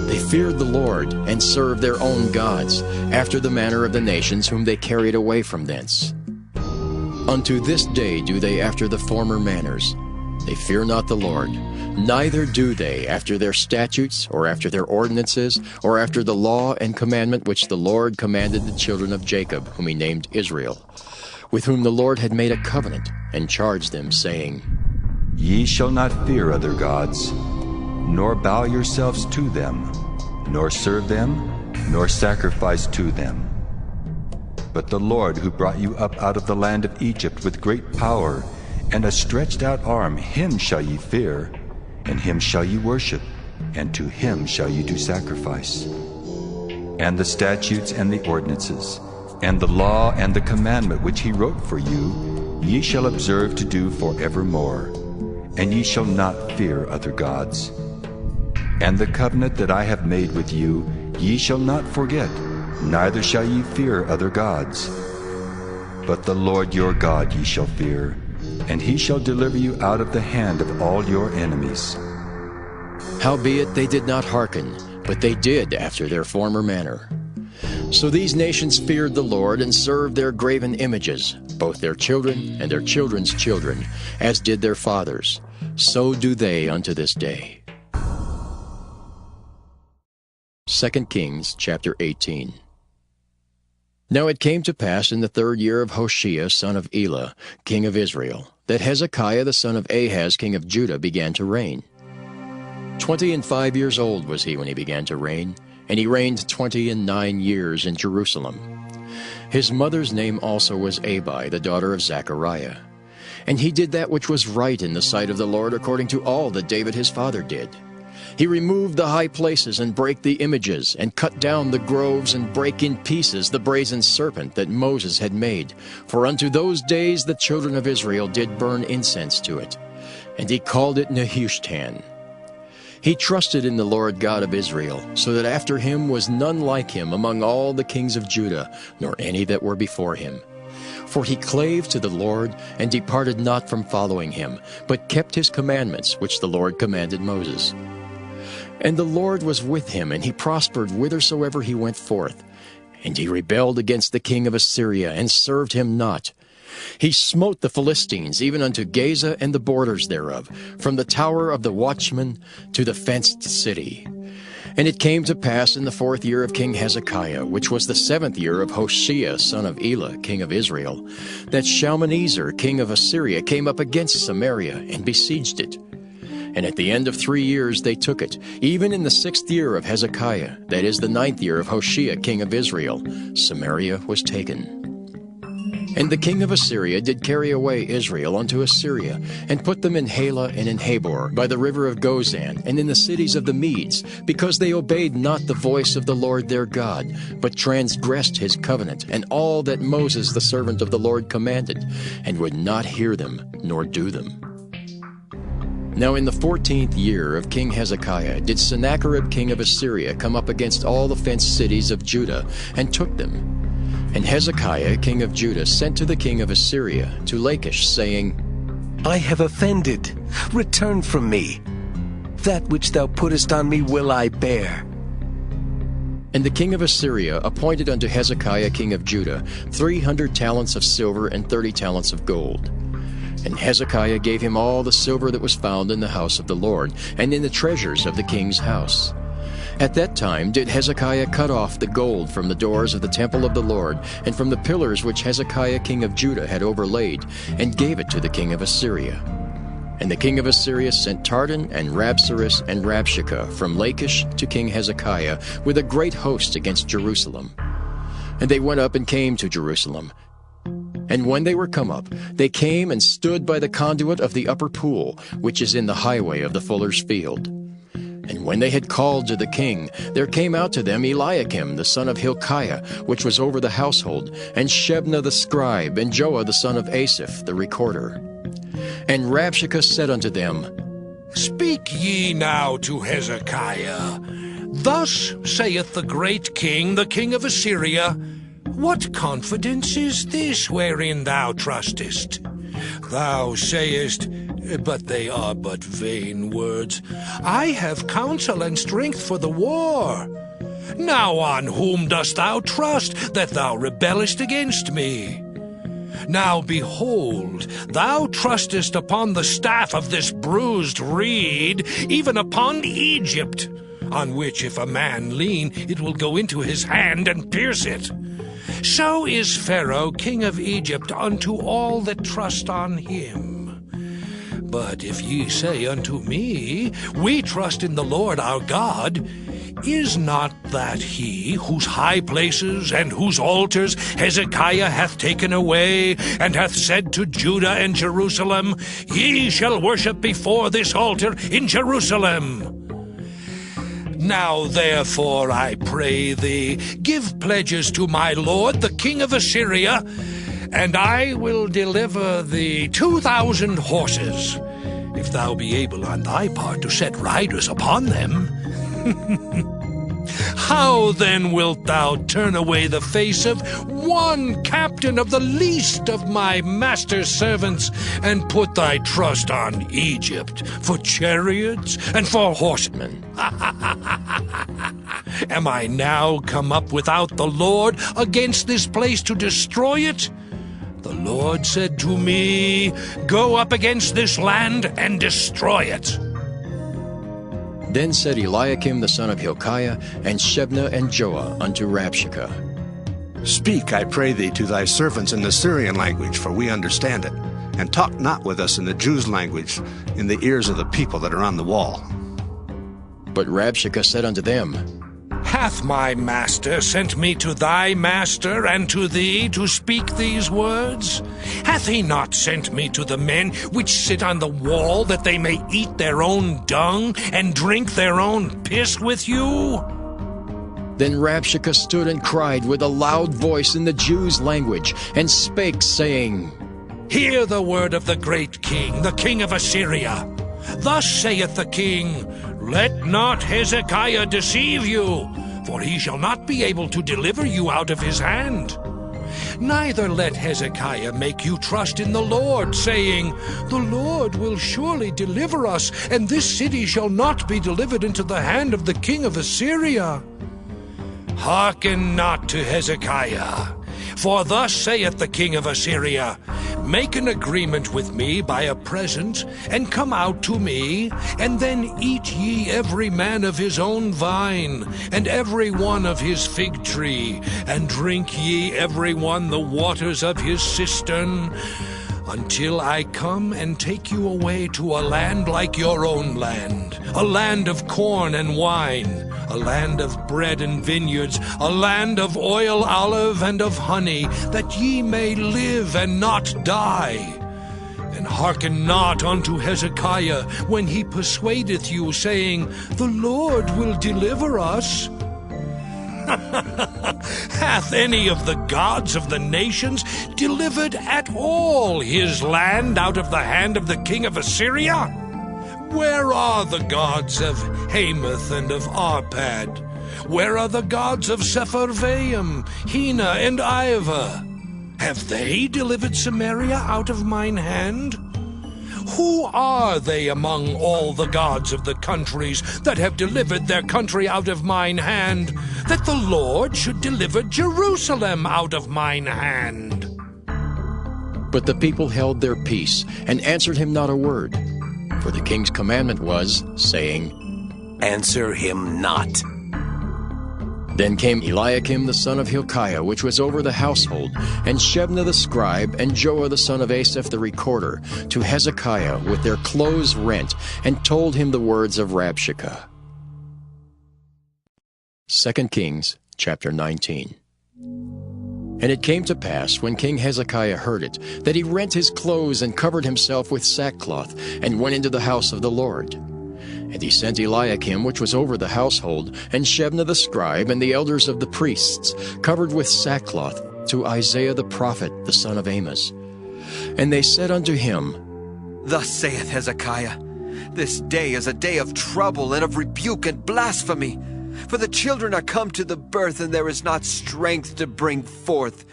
They feared the Lord, and served their own gods, after the manner of the nations whom they carried away from thence. Unto this day do they after the former manners. They fear not the Lord, neither do they after their statutes, or after their ordinances, or after the law and commandment which the Lord commanded the children of Jacob, whom he named Israel, with whom the Lord had made a covenant, and charged them, saying, Ye shall not fear other gods, nor bow yourselves to them, nor serve them, nor sacrifice to them. But the Lord, who brought you up out of the land of Egypt with great power and a stretched out arm, him shall ye fear, and him shall ye worship, and to him shall ye do sacrifice. And the statutes and the ordinances, and the law and the commandment which he wrote for you, ye shall observe to do forevermore, and ye shall not fear other gods. And the covenant that I have made with you, ye shall not forget, neither shall ye fear other gods. But the Lord your God ye shall fear, and he shall deliver you out of the hand of all your enemies. Howbeit they did not hearken, but they did after their former manner. So these nations feared the Lord and served their graven images, both their children and their children's children, as did their fathers. So do they unto this day. 2 Kings chapter 18. Now it came to pass in the 3rd year of Hoshea son of Elah, king of Israel, that Hezekiah the son of Ahaz king of Judah began to reign. 25 years old was he when he began to reign, and he reigned 29 years in Jerusalem. His mother's name also was Abi, the daughter of Zechariah. And he did that which was right in the sight of the Lord, according to all that David his father did. He removed the high places and brake the images, and cut down the groves and brake in pieces the brazen serpent that Moses had made. For unto those days the children of Israel did burn incense to it. And he called it Nehushtan. He trusted in the Lord God of Israel, so that after him was none like him among all the kings of Judah, nor any that were before him. For he clave to the Lord, and departed not from following him, but kept his commandments which the Lord commanded Moses. And the Lord was with him, and he prospered whithersoever he went forth. And he rebelled against the king of Assyria, and served him not. He smote the Philistines, even unto Gaza and the borders thereof, from the tower of the watchman to the fenced city. And it came to pass in the 4th year of King Hezekiah, which was the 7th year of Hoshea son of Elah, king of Israel, that Shalmaneser king of Assyria came up against Samaria, and besieged it. And at the end of 3 years they took it, even in the 6th year of Hezekiah, that is the 9th year of Hoshea king of Israel, Samaria was taken. And the king of Assyria did carry away Israel unto Assyria, and put them in Halah and in Habor, by the river of Gozan, and in the cities of the Medes, because they obeyed not the voice of the Lord their God, but transgressed his covenant, and all that Moses the servant of the Lord commanded, and would not hear them, nor do them. Now in the 14th year of King Hezekiah did Sennacherib king of Assyria come up against all the fenced cities of Judah, and took them. And Hezekiah king of Judah sent to the king of Assyria, to Lachish, saying, I have offended. Return from me. That which thou puttest on me will I bear. And the king of Assyria appointed unto Hezekiah king of Judah 300 talents of silver and 30 talents of gold. And Hezekiah gave him all the silver that was found in the house of the Lord, and in the treasures of the king's house. At that time did Hezekiah cut off the gold from the doors of the temple of the Lord, and from the pillars which Hezekiah king of Judah had overlaid, and gave it to the king of Assyria. And the king of Assyria sent Tardan and Rabsaris and Rabshakeh from Lachish to King Hezekiah with a great host against Jerusalem. And they went up and came to Jerusalem. And when they were come up, they came and stood by the conduit of the upper pool, which is in the highway of the fuller's field. And when they had called to the king, there came out to them Eliakim the son of Hilkiah, which was over the household, and Shebna the scribe, and Joah the son of Asaph the recorder. And Rabshakeh said unto them, Speak ye now to Hezekiah. Thus saith the great king, the king of Assyria, What confidence is this wherein thou trustest? Thou sayest, but they are but vain words, I have counsel and strength for the war. Now on whom dost thou trust, that thou rebellest against me? Now behold, thou trustest upon the staff of this bruised reed, even upon Egypt, on which if a man lean, it will go into his hand and pierce it. So is Pharaoh king of Egypt unto all that trust on him. But if ye say unto me, We trust in the Lord our God, is not that he whose high places and whose altars Hezekiah hath taken away, and hath said to Judah and Jerusalem, Ye shall worship before this altar in Jerusalem? Now therefore, I pray thee, give pledges to my lord the king of Assyria, and I will deliver thee 2,000 horses, if thou be able on thy part to set riders upon them. How then wilt thou turn away the face of one captain of the least of my master's servants, and put thy trust on Egypt for chariots and for horsemen? Am I now come up without the Lord against this place to destroy it? The Lord said to me, Go up against this land and destroy it. Then said Eliakim the son of Hilkiah, and Shebna and Joah unto Rabshakeh, Speak, I pray thee, to thy servants in the Syrian language, for we understand it, and talk not with us in the Jews' language, in the ears of the people that are on the wall. But Rabshakeh said unto them, Hath my master sent me to thy master and to thee to speak these words? Hath he not sent me to the men which sit on the wall, that they may eat their own dung and drink their own piss with you? Then Rabshakeh stood and cried with a loud voice in the Jews' language, and spake, saying, Hear the word of the great king, the king of Assyria. Thus saith the king, Let not Hezekiah deceive you, for he shall not be able to deliver you out of his hand. Neither let Hezekiah make you trust in the Lord, saying, The Lord will surely deliver us, and this city shall not be delivered into the hand of the king of Assyria. Hearken not to Hezekiah, for thus saith the king of Assyria, Make an agreement with me by a present, and come out to me, and then eat ye every man of his own vine, and every one of his fig tree, and drink ye every one the waters of his cistern, until I come and take you away to a land like your own land, a land of corn and wine, a land of bread and vineyards, a land of oil, olive, and of honey, that ye may live and not die. And hearken not unto Hezekiah when he persuadeth you, saying, The Lord will deliver us. Hath any of the gods of the nations delivered at all his land out of the hand of the king of Assyria? Where are the gods of Hamath and of Arpad? Where are the gods of Sepharvaim, Hena, and Ivah? Have they delivered Samaria out of mine hand? Who are they among all the gods of the countries that have delivered their country out of mine hand, that the Lord should deliver Jerusalem out of mine hand? But the people held their peace, and answered him not a word. For the king's commandment was, saying, Answer him not. Then came Eliakim the son of Hilkiah, which was over the household, and Shebna the scribe, and Joah the son of Asaph the recorder, to Hezekiah with their clothes rent, and told him the words of Rabshakeh. 2 Kings chapter 19. And it came to pass, when King Hezekiah heard it, that he rent his clothes and covered himself with sackcloth, and went into the house of the Lord. And he sent Eliakim, which was over the household, and Shebna the scribe, and the elders of the priests, covered with sackcloth, to Isaiah the prophet, the son of Amoz. And they said unto him, Thus saith Hezekiah, This day is a day of trouble and of rebuke and blasphemy. For the children are come to the birth, and there is not strength to bring forth.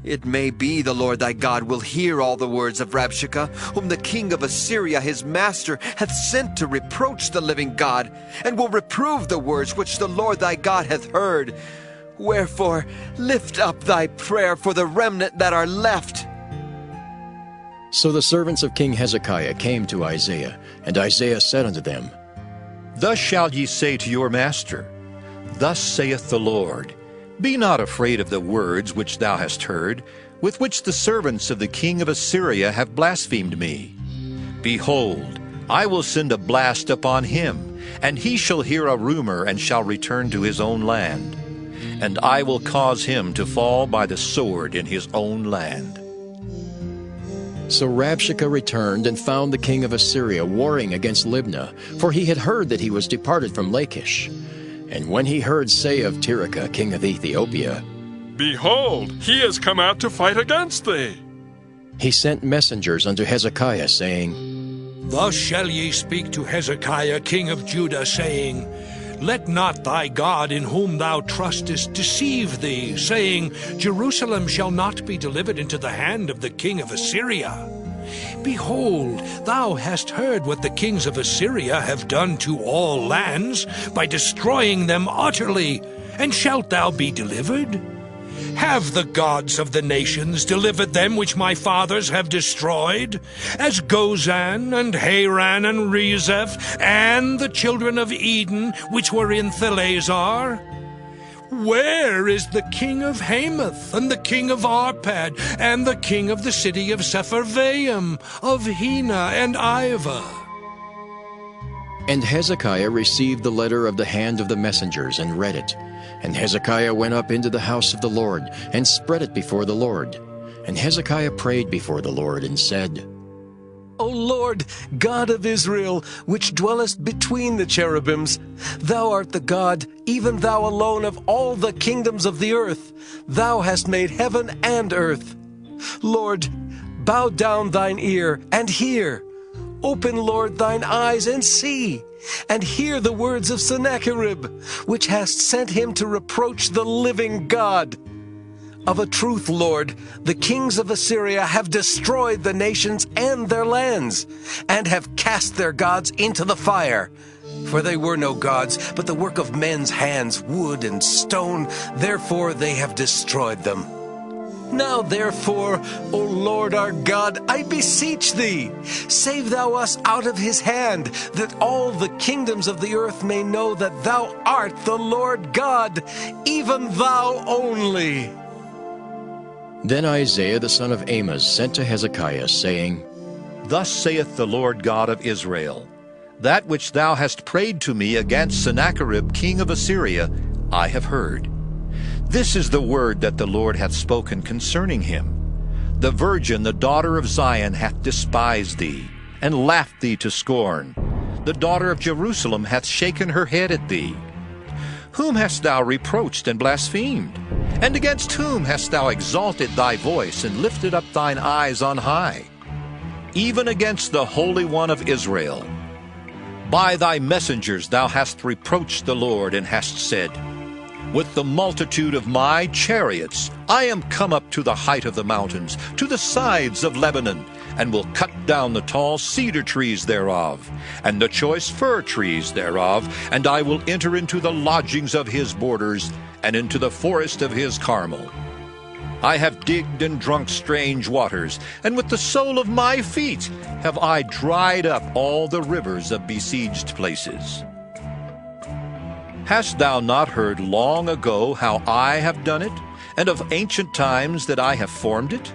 It may be the Lord thy God will hear all the words of Rabshakeh, whom the king of Assyria his master hath sent to reproach the living God, and will reprove the words which the Lord thy God hath heard. Wherefore lift up thy prayer for the remnant that are left. So the servants of King Hezekiah came to Isaiah, and Isaiah said unto them, Thus shall ye say to your master, Thus saith the Lord, Be not afraid of the words which thou hast heard, with which the servants of the king of Assyria have blasphemed me. Behold, I will send a blast upon him, and he shall hear a rumor, and shall return to his own land. And I will cause him to fall by the sword in his own land. So Rabshakeh returned and found the king of Assyria warring against Libnah, for he had heard that he was departed from Lachish. And when he heard say of Tirhakah, king of Ethiopia, Behold, he has come out to fight against thee, he sent messengers unto Hezekiah, saying, Thus shall ye speak to Hezekiah, king of Judah, saying, Let not thy God in whom thou trustest deceive thee, saying, Jerusalem shall not be delivered into the hand of the king of Assyria. behold, thou hast heard what the kings of Assyria have done to all lands, by destroying them utterly. And shalt thou be delivered? Have the gods of the nations delivered them which my fathers have destroyed, as Gozan, and Haran, and Rezeph, and the children of Eden, which were in Thalazar? Where is the king of Hamath, and the king of Arpad, and the king of the city of Sepharvaim, of Hena and Ivah? And Hezekiah received the letter of the hand of the messengers, and read it. And Hezekiah went up into the house of the Lord, and spread it before the Lord. And Hezekiah prayed before the Lord, and said, O Lord, God of Israel, which dwellest between the cherubims, thou art the God, even thou alone of all the kingdoms of the earth. Thou hast made heaven and earth. Lord, bow down thine ear, and hear. Open, Lord, thine eyes, and see, and hear the words of Sennacherib, which hast sent him to reproach the living God. Of a truth, Lord, the kings of Assyria have destroyed the nations and their lands, and have cast their gods into the fire. For they were no gods, but the work of men's hands, wood and stone, therefore they have destroyed them. Now therefore, O Lord our God, I beseech thee, save thou us out of his hand, that all the kingdoms of the earth may know that thou art the Lord God, even thou only. Then Isaiah the son of Amoz sent to Hezekiah, saying, Thus saith the Lord God of Israel, That which thou hast prayed to me against Sennacherib king of Assyria, I have heard. This is the word that the Lord hath spoken concerning him. The virgin, the daughter of Zion, hath despised thee, and laughed thee to scorn. The daughter of Jerusalem hath shaken her head at thee. Whom hast thou reproached and blasphemed? And against whom hast thou exalted thy voice, and lifted up thine eyes on high? Even against the Holy One of Israel. By thy messengers thou hast reproached the Lord, and hast said, With the multitude of my chariots I am come up to the height of the mountains, to the sides of Lebanon, and will cut down the tall cedar trees thereof, and the choice fir trees thereof, and I will enter into the lodgings of his borders, and into the forest of his Carmel. I have digged and drunk strange waters, and with the sole of my feet have I dried up all the rivers of besieged places. Hast thou not heard long ago how I have done it, and of ancient times that I have formed it?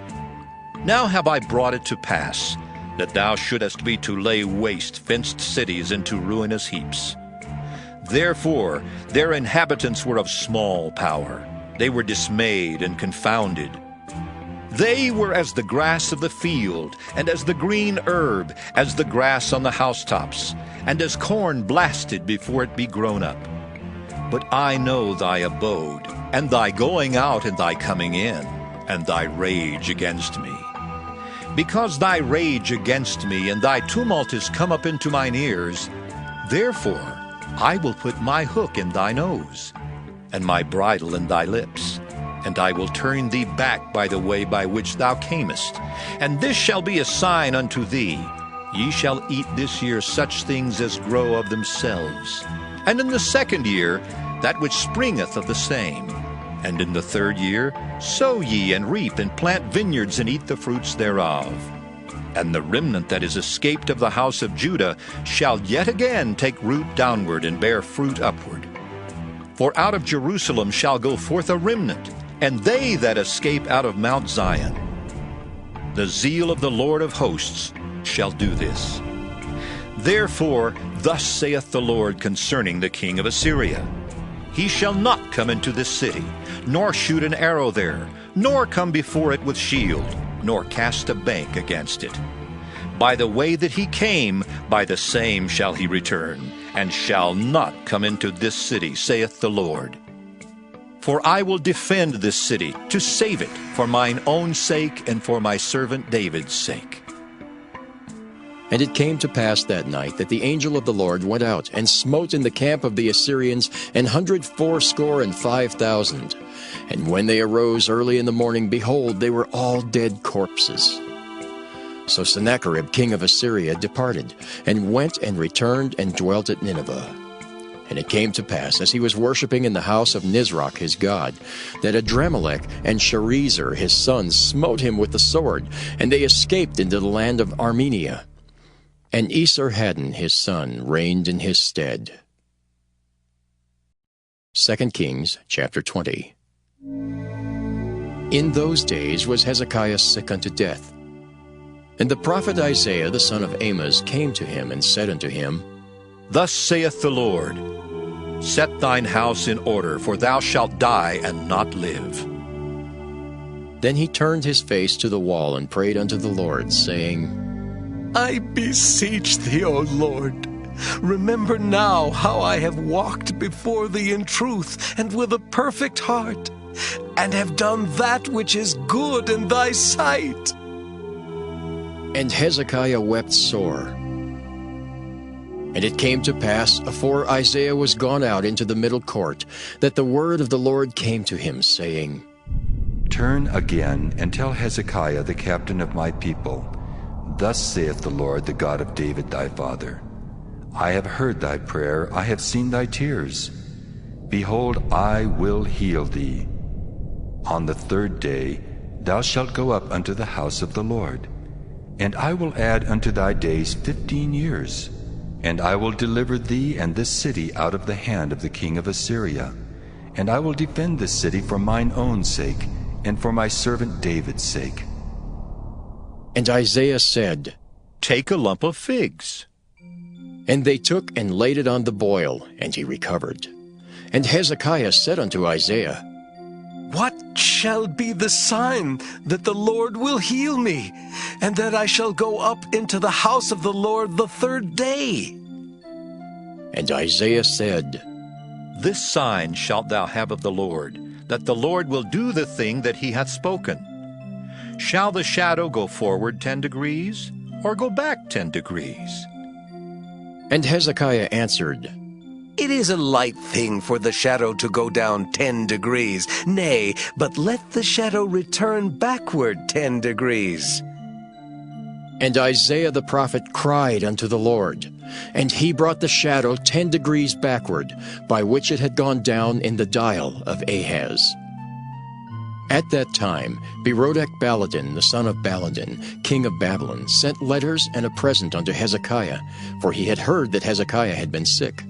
Now have I brought it to pass, that thou shouldest be to lay waste fenced cities into ruinous heaps. Therefore their inhabitants were of small power. They were dismayed and confounded. They were as the grass of the field, and as the green herb, as the grass on the housetops, and as corn blasted before it be grown up. But I know thy abode, and thy going out and thy coming in, and thy rage against me. Because thy rage against me and thy tumult is come up into mine ears, therefore I will put my hook in thy nose, and my bridle in thy lips, and I will turn thee back by the way by which thou camest. And this shall be a sign unto thee, Ye shall eat this year such things as grow of themselves, and in the second year that which springeth of the same. And in the third year sow ye and reap, and plant vineyards, and eat the fruits thereof. And the remnant that is escaped of the house of Judah shall yet again take root downward, and bear fruit upward. For out of Jerusalem shall go forth a remnant, and they that escape out of Mount Zion. The zeal of the Lord of hosts shall do this. Therefore thus saith the Lord concerning the king of Assyria, He shall not come into this city, nor shoot an arrow there, nor come before it with shield, nor cast a bank against it. By the way that he came, by the same shall he return, and shall not come into this city, saith the Lord. For I will defend this city, to save it, for mine own sake, and for my servant David's sake. And it came to pass that night that the angel of the Lord went out, and smote in the camp of the Assyrians 184,500. And when they arose early in the morning, behold, they were all dead corpses. So Sennacherib king of Assyria departed, and went and returned and dwelt at Nineveh. And it came to pass, as he was worshipping in the house of Nisroch his god, that Adramelech and Sharezer his sons smote him with the sword, and they escaped into the land of Armenia. And Esarhaddon his son reigned in his stead. 2 Kings chapter 20. In those days was Hezekiah sick unto death. And the prophet Isaiah the son of Amoz came to him and said unto him, Thus saith the Lord, Set thine house in order, for thou shalt die and not live. Then he turned his face to the wall and prayed unto the Lord, saying, I beseech thee, O Lord, remember now how I have walked before thee in truth and with a perfect heart, and have done that which is good in thy sight. And Hezekiah wept sore. And it came to pass, afore Isaiah was gone out into the middle court, that the word of the Lord came to him, saying, Turn again and tell Hezekiah the captain of my people, Thus saith the Lord, the God of David thy father, I have heard thy prayer, I have seen thy tears. Behold, I will heal thee. On the third day thou shalt go up unto the house of the Lord, and I will add unto thy days 15 years. And I will deliver thee and this city out of the hand of the king of Assyria. And I will defend this city for mine own sake, and for my servant David's sake. And Isaiah said, Take a lump of figs. And they took and laid it on the boil, and he recovered. And Hezekiah said unto Isaiah, What shall be the sign that the Lord will heal me, and that I shall go up into the house of the Lord the third day? And Isaiah said, This sign shalt thou have of the Lord, that the Lord will do the thing that he hath spoken. Shall the shadow go forward 10 degrees, or go back 10 degrees? And Hezekiah answered, It is a light thing for the shadow to go down 10 degrees. Nay, but let the shadow return backward 10 degrees. And Isaiah the prophet cried unto the Lord, and he brought the shadow 10 degrees backward, by which it had gone down in the dial of Ahaz. At that time Berodach-Baladan, the son of Baladan, king of Babylon, sent letters and a present unto Hezekiah, for he had heard that Hezekiah had been sick.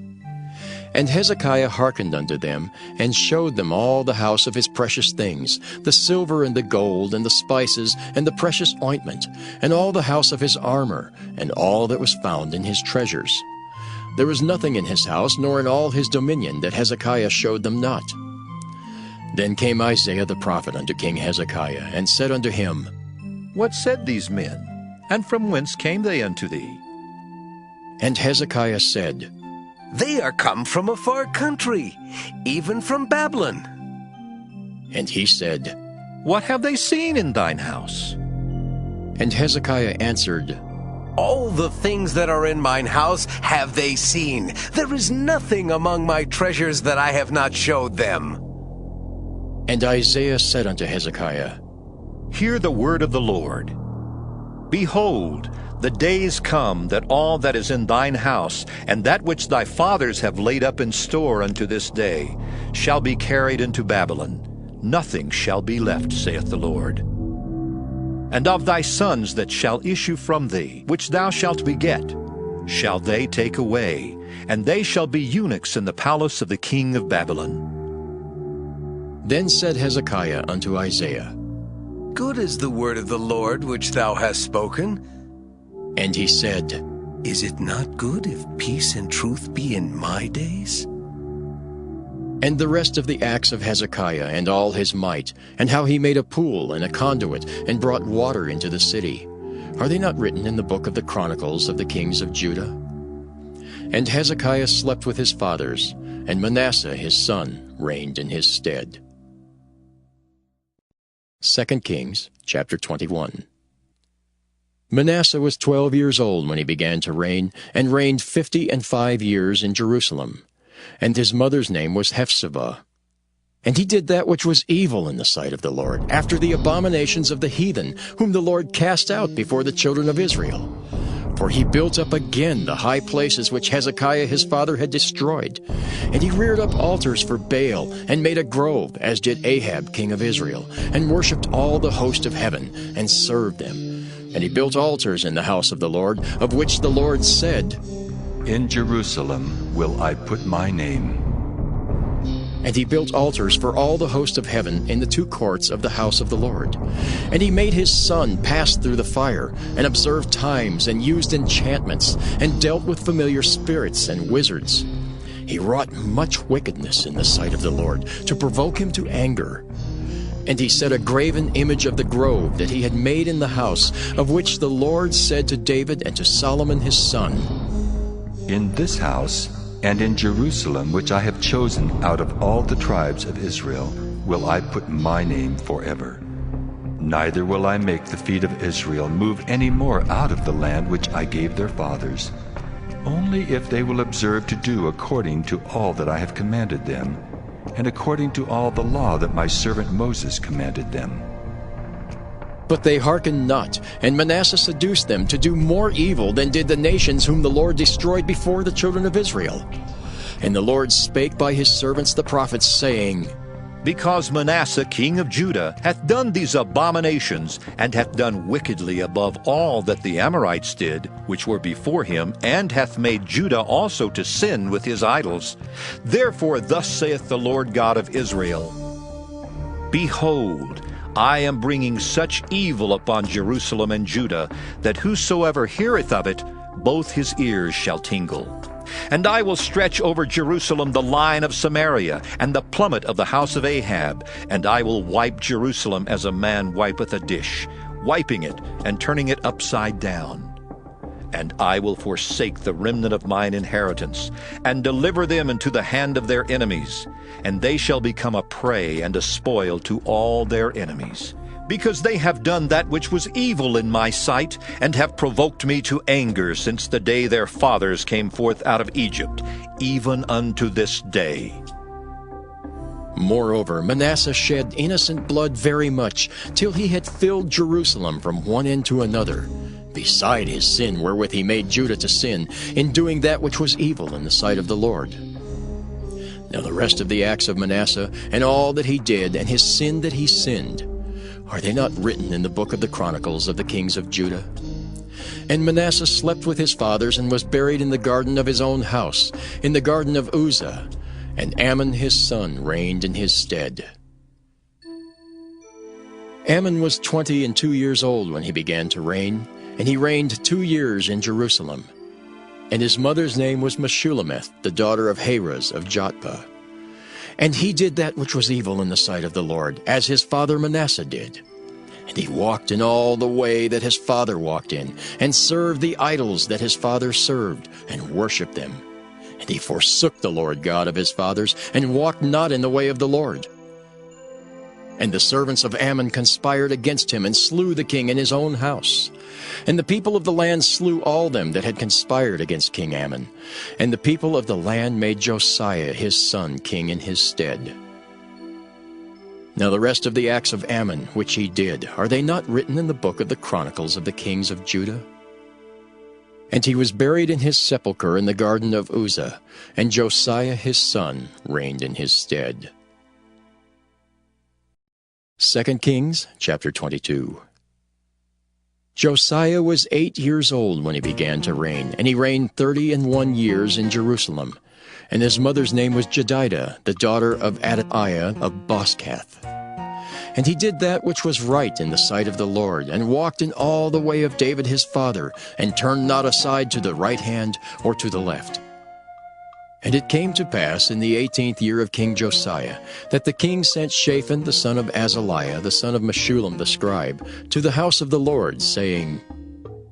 And Hezekiah hearkened unto them, and showed them all the house of his precious things, the silver and the gold, and the spices, and the precious ointment, and all the house of his armor, and all that was found in his treasures. There was nothing in his house, nor in all his dominion, that Hezekiah showed them not. Then came Isaiah the prophet unto King Hezekiah, and said unto him, What said these men, and from whence came they unto thee? And Hezekiah said, They are come from a far country, even from Babylon. And he said, What have they seen in thine house? And Hezekiah answered, All the things that are in mine house have they seen. There is nothing among my treasures that I have not showed them. And Isaiah said unto Hezekiah, Hear the word of the Lord. Behold, the days come that all that is in thine house, and that which thy fathers have laid up in store unto this day, shall be carried into Babylon. Nothing shall be left, saith the Lord. And of thy sons that shall issue from thee, which thou shalt beget, shall they take away, and they shall be eunuchs in the palace of the king of Babylon. Then said Hezekiah unto Isaiah, Good is the word of the Lord which thou hast spoken. And he said, Is it not good if peace and truth be in my days? And the rest of the acts of Hezekiah, and all his might, and how he made a pool and a conduit, and brought water into the city, are they not written in the book of the Chronicles of the kings of Judah? And Hezekiah slept with his fathers, and Manasseh his son reigned in his stead. 2 Kings chapter 21. Manasseh was 12 years old when he began to reign, and reigned 55 years in Jerusalem. And his mother's name was Hephzibah. And he did that which was evil in the sight of the Lord, after the abominations of the heathen, whom the Lord cast out before the children of Israel. For he built up again the high places which Hezekiah his father had destroyed. And he reared up altars for Baal, and made a grove, as did Ahab king of Israel, and worshipped all the host of heaven, and served them. And he built altars in the house of the Lord, of which the Lord said, In Jerusalem will I put my name. And he built altars for all the host of heaven in the two courts of the house of the Lord. And he made his son pass through the fire, and observed times, and used enchantments, and dealt with familiar spirits and wizards. He wrought much wickedness in the sight of the Lord, to provoke him to anger. And he set a graven image of the grove that he had made in the house, of which the Lord said to David and to Solomon his son, In this house, and in Jerusalem, which I have chosen out of all the tribes of Israel, will I put my name forever. Neither will I make the feet of Israel move any more out of the land which I gave their fathers, only if they will observe to do according to all that I have commanded them, and according to all the law that my servant Moses commanded them. But they hearkened not, and Manasseh seduced them to do more evil than did the nations whom the Lord destroyed before the children of Israel. And the Lord spake by his servants the prophets, saying, Because Manasseh king of Judah hath done these abominations, and hath done wickedly above all that the Amorites did, which were before him, and hath made Judah also to sin with his idols. Therefore thus saith the Lord God of Israel, Behold, I am bringing such evil upon Jerusalem and Judah, that whosoever heareth of it, both his ears shall tingle. And I will stretch over Jerusalem the line of Samaria, and the plummet of the house of Ahab, and I will wipe Jerusalem as a man wipeth a dish, wiping it and turning it upside down. And I will forsake the remnant of mine inheritance, and deliver them into the hand of their enemies, and they shall become a prey and a spoil to all their enemies. Because they have done that which was evil in my sight, and have provoked me to anger since the day their fathers came forth out of Egypt, even unto this day. Moreover, Manasseh shed innocent blood very much, till he had filled Jerusalem from one end to another, beside his sin wherewith he made Judah to sin, in doing that which was evil in the sight of the Lord. Now the rest of the acts of Manasseh, and all that he did, and his sin that he sinned, are they not written in the book of the Chronicles of the kings of Judah? And Manasseh slept with his fathers, and was buried in the garden of his own house, in the garden of Uzzah, and Amon his son reigned in his stead. Amon was 22 years old when he began to reign, and he reigned 2 years in Jerusalem. And his mother's name was Meshullemeth, the daughter of Haraz of Jotbah. And he did that which was evil in the sight of the Lord, as his father Manasseh did. And he walked in all the way that his father walked in, and served the idols that his father served, and worshipped them. And he forsook the Lord God of his fathers, and walked not in the way of the Lord. And the servants of Ammon conspired against him, and slew the king in his own house. And the people of the land slew all them that had conspired against King Ammon. And the people of the land made Josiah his son king in his stead. Now the rest of the acts of Ammon which he did, are they not written in the book of the Chronicles of the kings of Judah? And he was buried in his sepulchre in the garden of Uzzah, and Josiah his son reigned in his stead. 2 Kings chapter 22. Josiah was 8 years old when he began to reign, and he reigned 31 years in Jerusalem. And his mother's name was Jedidah, the daughter of Adaiah of Boskath. And he did that which was right in the sight of the Lord, and walked in all the way of David his father, and turned not aside to the right hand or to the left. And it came to pass in the 18th year of King Josiah, that the king sent Shaphan the son of Azaliah, the son of Meshullam the scribe, to the house of the Lord, saying,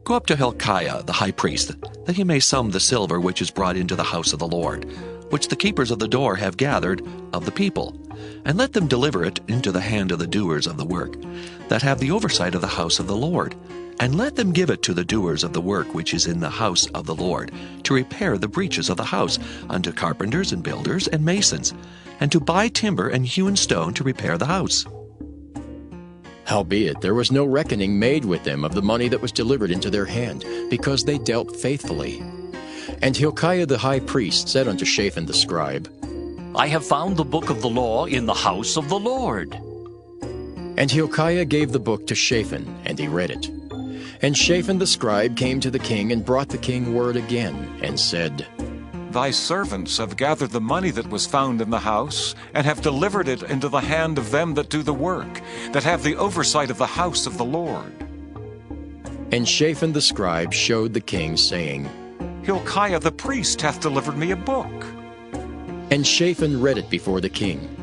Go up to Hilkiah the high priest, that he may sum the silver which is brought into the house of the Lord, which the keepers of the door have gathered of the people, and let them deliver it into the hand of the doers of the work, that have the oversight of the house of the Lord, and let them give it to the doers of the work which is in the house of the Lord, to repair the breaches of the house, unto carpenters and builders and masons, and to buy timber and hewn stone to repair the house. Howbeit there was no reckoning made with them of the money that was delivered into their hand, because they dealt faithfully. And Hilkiah the high priest said unto Shaphan the scribe, I have found the book of the law in the house of the Lord. And Hilkiah gave the book to Shaphan, and he read it. And Shaphan the scribe came to the king and brought the king word again, and said, Thy servants have gathered the money that was found in the house, and have delivered it into the hand of them that do the work, that have the oversight of the house of the Lord. And Shaphan the scribe showed the king, saying, Hilkiah the priest hath delivered me a book. And Shaphan read it before the king.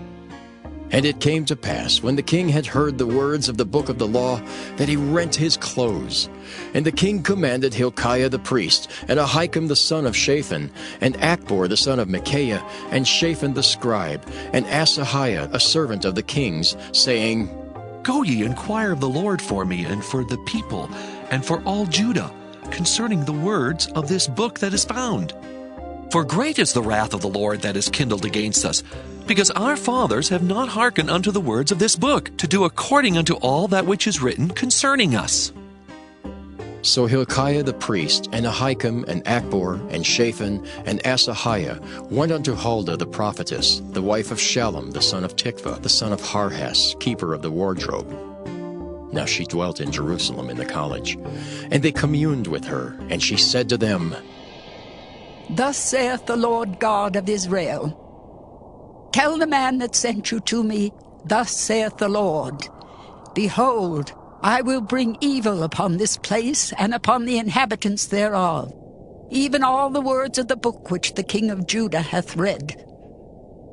And it came to pass, when the king had heard the words of the book of the law, that he rent his clothes. And the king commanded Hilkiah the priest, and Ahikam the son of Shaphan, and Achbor the son of Micaiah, and Shaphan the scribe, and Asahiah a servant of the king's, saying, Go ye, inquire of the Lord for me, and for the people, and for all Judah, concerning the words of this book that is found. For great is the wrath of the Lord that is kindled against us, because our fathers have not hearkened unto the words of this book, to do according unto all that which is written concerning us. So Hilkiah the priest, and Ahikam, and Achbor, and Shaphan, and Asahiah went unto Huldah the prophetess, the wife of Shallum the son of Tikvah, the son of Harhas, keeper of the wardrobe. Now she dwelt in Jerusalem in the college. And they communed with her, and she said to them, Thus saith the Lord God of Israel, Tell the man that sent you to me, Thus saith the Lord, Behold, I will bring evil upon this place and upon the inhabitants thereof, even all the words of the book which the king of Judah hath read.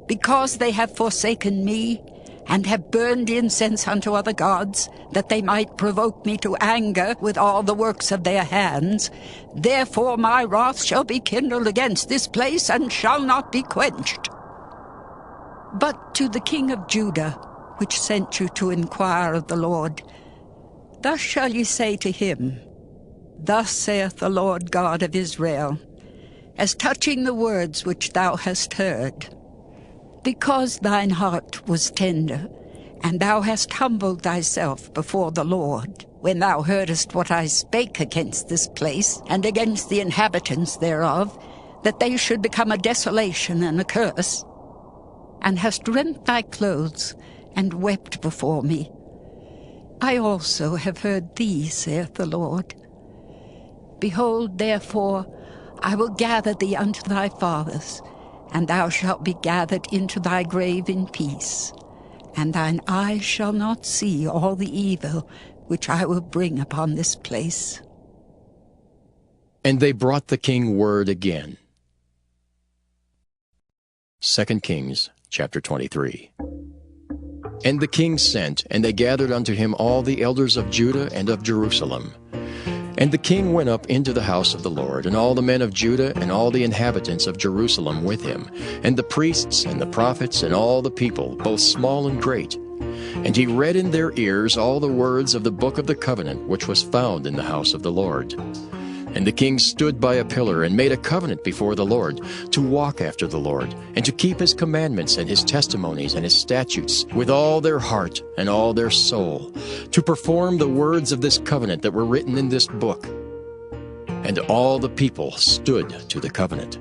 Because they have forsaken me, and have burned incense unto other gods, that they might provoke me to anger with all the works of their hands, therefore my wrath shall be kindled against this place, and shall not be quenched. But to the king of Judah, which sent you to inquire of the Lord, thus shall ye say to him, Thus saith the Lord God of Israel, as touching the words which thou hast heard, because thine heart was tender, and thou hast humbled thyself before the Lord, when thou heardest what I spake against this place, and against the inhabitants thereof, that they should become a desolation and a curse, and hast rent thy clothes, and wept before me. I also have heard thee, saith the Lord. Behold, therefore, I will gather thee unto thy fathers, and thou shalt be gathered into thy grave in peace, and thine eyes shall not see all the evil which I will bring upon this place. And they brought the king word again. 2 Kings chapter 23. And the king sent, and they gathered unto him all the elders of Judah and of Jerusalem. And the king went up into the house of the Lord, and all the men of Judah and all the inhabitants of Jerusalem with him, and the priests and the prophets and all the people, both small and great. And he read in their ears all the words of the book of the covenant which was found in the house of the Lord. And the king stood by a pillar and made a covenant before the Lord, to walk after the Lord, and to keep his commandments and his testimonies and his statutes with all their heart and all their soul, to perform the words of this covenant that were written in this book. And all the people stood to the covenant.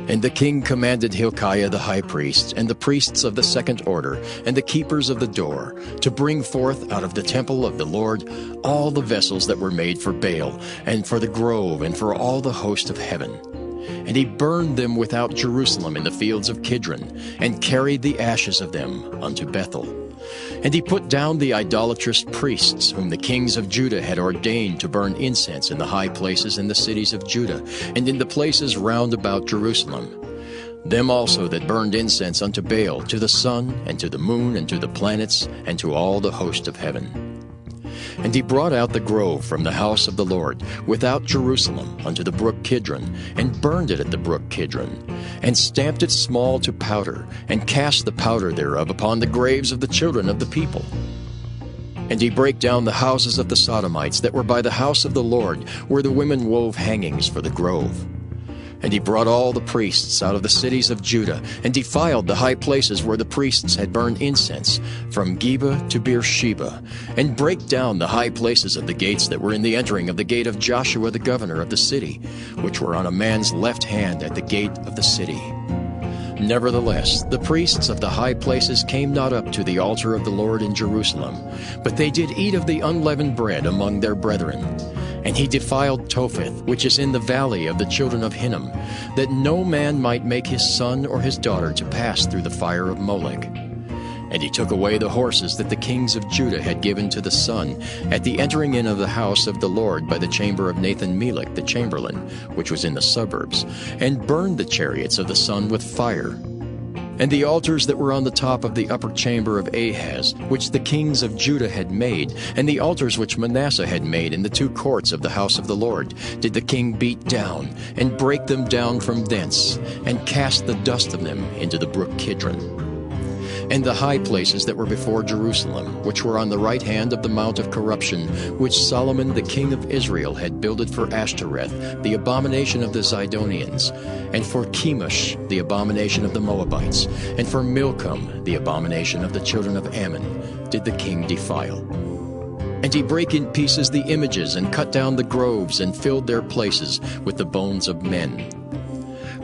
And the king commanded Hilkiah the high priest, and the priests of the second order, and the keepers of the door, to bring forth out of the temple of the Lord all the vessels that were made for Baal, and for the grove, and for all the host of heaven. And he burned them without Jerusalem in the fields of Kidron, and carried the ashes of them unto Bethel. And he put down the idolatrous priests, whom the kings of Judah had ordained to burn incense in the high places in the cities of Judah, and in the places round about Jerusalem. Them also that burned incense unto Baal, to the sun, and to the moon, and to the planets, and to all the host of heaven. And he brought out the grove from the house of the Lord, without Jerusalem, unto the brook Kidron, and burned it at the brook Kidron, and stamped it small to powder, and cast the powder thereof upon the graves of the children of the people. And he brake down the houses of the Sodomites that were by the house of the Lord, where the women wove hangings for the grove. And he brought all the priests out of the cities of Judah, and defiled the high places where the priests had burned incense, from Geba to Beersheba, and brake down the high places of the gates that were in the entering of the gate of Joshua the governor of the city, which were on a man's left hand at the gate of the city. Nevertheless, the priests of the high places came not up to the altar of the Lord in Jerusalem, but they did eat of the unleavened bread among their brethren. And he defiled Topheth, which is in the valley of the children of Hinnom, that no man might make his son or his daughter to pass through the fire of Molech. And he took away the horses that the kings of Judah had given to the sun at the entering in of the house of the Lord by the chamber of Nathan-Melech the chamberlain, which was in the suburbs, and burned the chariots of the sun with fire. And the altars that were on the top of the upper chamber of Ahaz, which the kings of Judah had made, and the altars which Manasseh had made in the two courts of the house of the Lord, did the king beat down, and break them down from thence, and cast the dust of them into the brook Kidron. And the high places that were before Jerusalem, which were on the right hand of the mount of corruption, which Solomon the king of Israel had builded for Ashtoreth, the abomination of the Zidonians, and for Chemosh, the abomination of the Moabites, and for Milcom, the abomination of the children of Ammon, did the king defile. And he brake in pieces the images, and cut down the groves, and filled their places with the bones of men.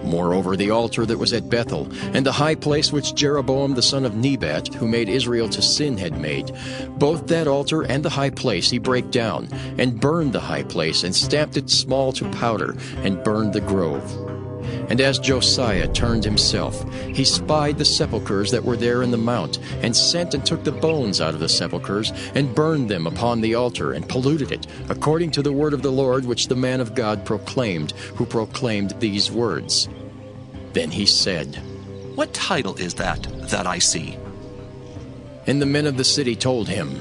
Moreover, the altar that was at Bethel, and the high place which Jeroboam the son of Nebat, who made Israel to sin, had made, both that altar and the high place he brake down, and burned the high place, and stamped it small to powder, and burned the grove. And as Josiah turned himself, he spied the sepulchres that were there in the mount, and sent and took the bones out of the sepulchres, and burned them upon the altar, and polluted it, according to the word of the Lord which the man of God proclaimed, who proclaimed these words. Then he said, "What title is that I see?" And the men of the city told him,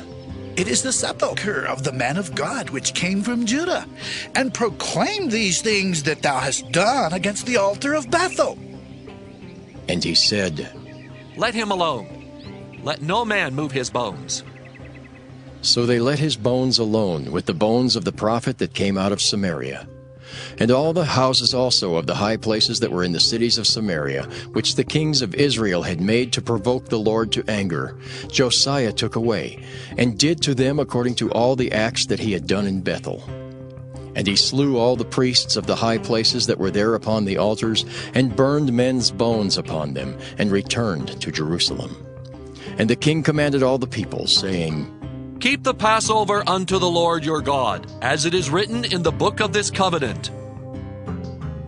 "It is the sepulchre of the man of God which came from Judah, and proclaimed these things that thou hast done against the altar of Bethel." And he said, "Let him alone. Let no man move his bones." So they let his bones alone, with the bones of the prophet that came out of Samaria. And all the houses also of the high places that were in the cities of Samaria, which the kings of Israel had made to provoke the Lord to anger, Josiah took away, and did to them according to all the acts that he had done in Bethel. And he slew all the priests of the high places that were there upon the altars, and burned men's bones upon them, and returned to Jerusalem. And the king commanded all the people, saying, "Keep the Passover unto the Lord your God, as it is written in the book of this covenant."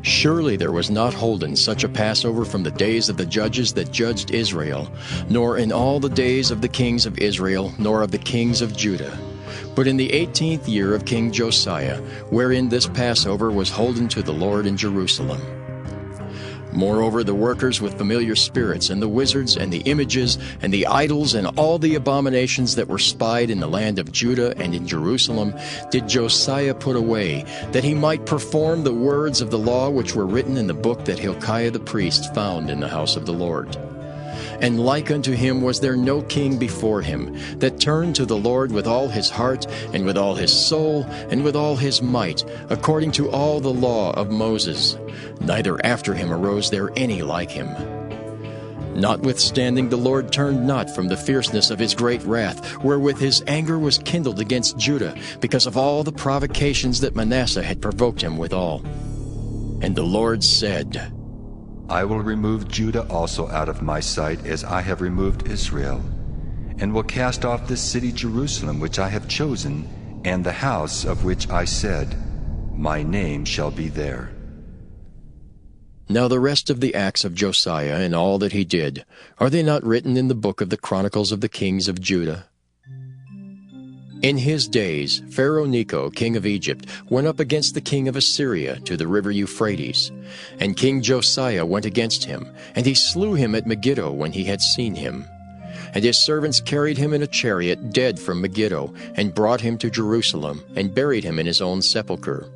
Surely there was not holden such a Passover from the days of the judges that judged Israel, nor in all the days of the kings of Israel, nor of the kings of Judah. But in the 18th year of King Josiah, wherein this Passover was holden to the Lord in Jerusalem. Moreover, the workers with familiar spirits, and the wizards, and the images, and the idols, and all the abominations that were spied in the land of Judah and in Jerusalem, did Josiah put away, that he might perform the words of the law which were written in the book that Hilkiah the priest found in the house of the Lord. And like unto him was there no king before him, that turned to the Lord with all his heart, and with all his soul, and with all his might, according to all the law of Moses. Neither after him arose there any like him. Notwithstanding, the Lord turned not from the fierceness of his great wrath, wherewith his anger was kindled against Judah, because of all the provocations that Manasseh had provoked him withal. And the Lord said, I will remove Judah also out of my sight, as I have removed Israel, and will cast off this city Jerusalem which I have chosen, and the house of which I said, My name shall be there. Now the rest of the acts of Josiah and all that he did, are they not written in the book of the Chronicles of the kings of Judah? In his days, Pharaoh Necho, king of Egypt, went up against the king of Assyria to the river Euphrates. And King Josiah went against him, and he slew him at Megiddo when he had seen him. And his servants carried him in a chariot dead from Megiddo, and brought him to Jerusalem, and buried him in his own sepulchre.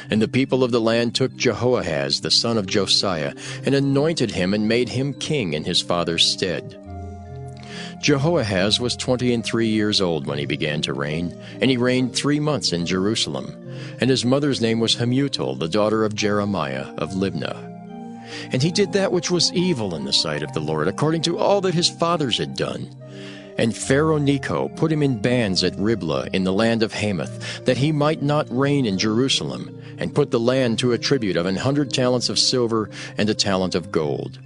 And the people of the land took Jehoahaz the son of Josiah, and anointed him, and made him king in his father's stead. Jehoahaz was 23 years old when he began to reign, and he reigned 3 months in Jerusalem. And his mother's name was Hamutal, the daughter of Jeremiah of Libnah. And he did that which was evil in the sight of the Lord, according to all that his fathers had done. And Pharaoh Necho put him in bands at Riblah in the land of Hamath, that he might not reign in Jerusalem, and put the land to a tribute of 100 talents of silver and a talent of gold.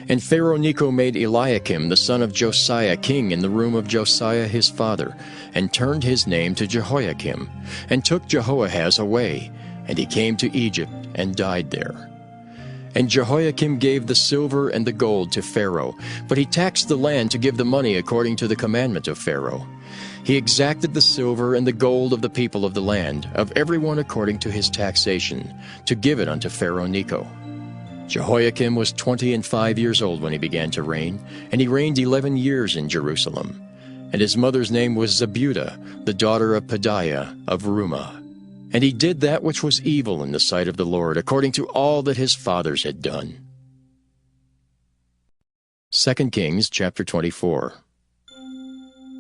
And Pharaoh Necho made Eliakim the son of Josiah king in the room of Josiah his father, and turned his name to Jehoiakim, and took Jehoahaz away, and he came to Egypt and died there. And Jehoiakim gave the silver and the gold to Pharaoh, but he taxed the land to give the money according to the commandment of Pharaoh. He exacted the silver and the gold of the people of the land, of everyone according to his taxation, to give it unto Pharaoh Necho. Jehoiakim was 25 years old when he began to reign, and he reigned 11 years in Jerusalem. And his mother's name was Zebudah, the daughter of Pedaiah of Rumah. And he did that which was evil in the sight of the Lord, according to all that his fathers had done. 2 Kings chapter 24.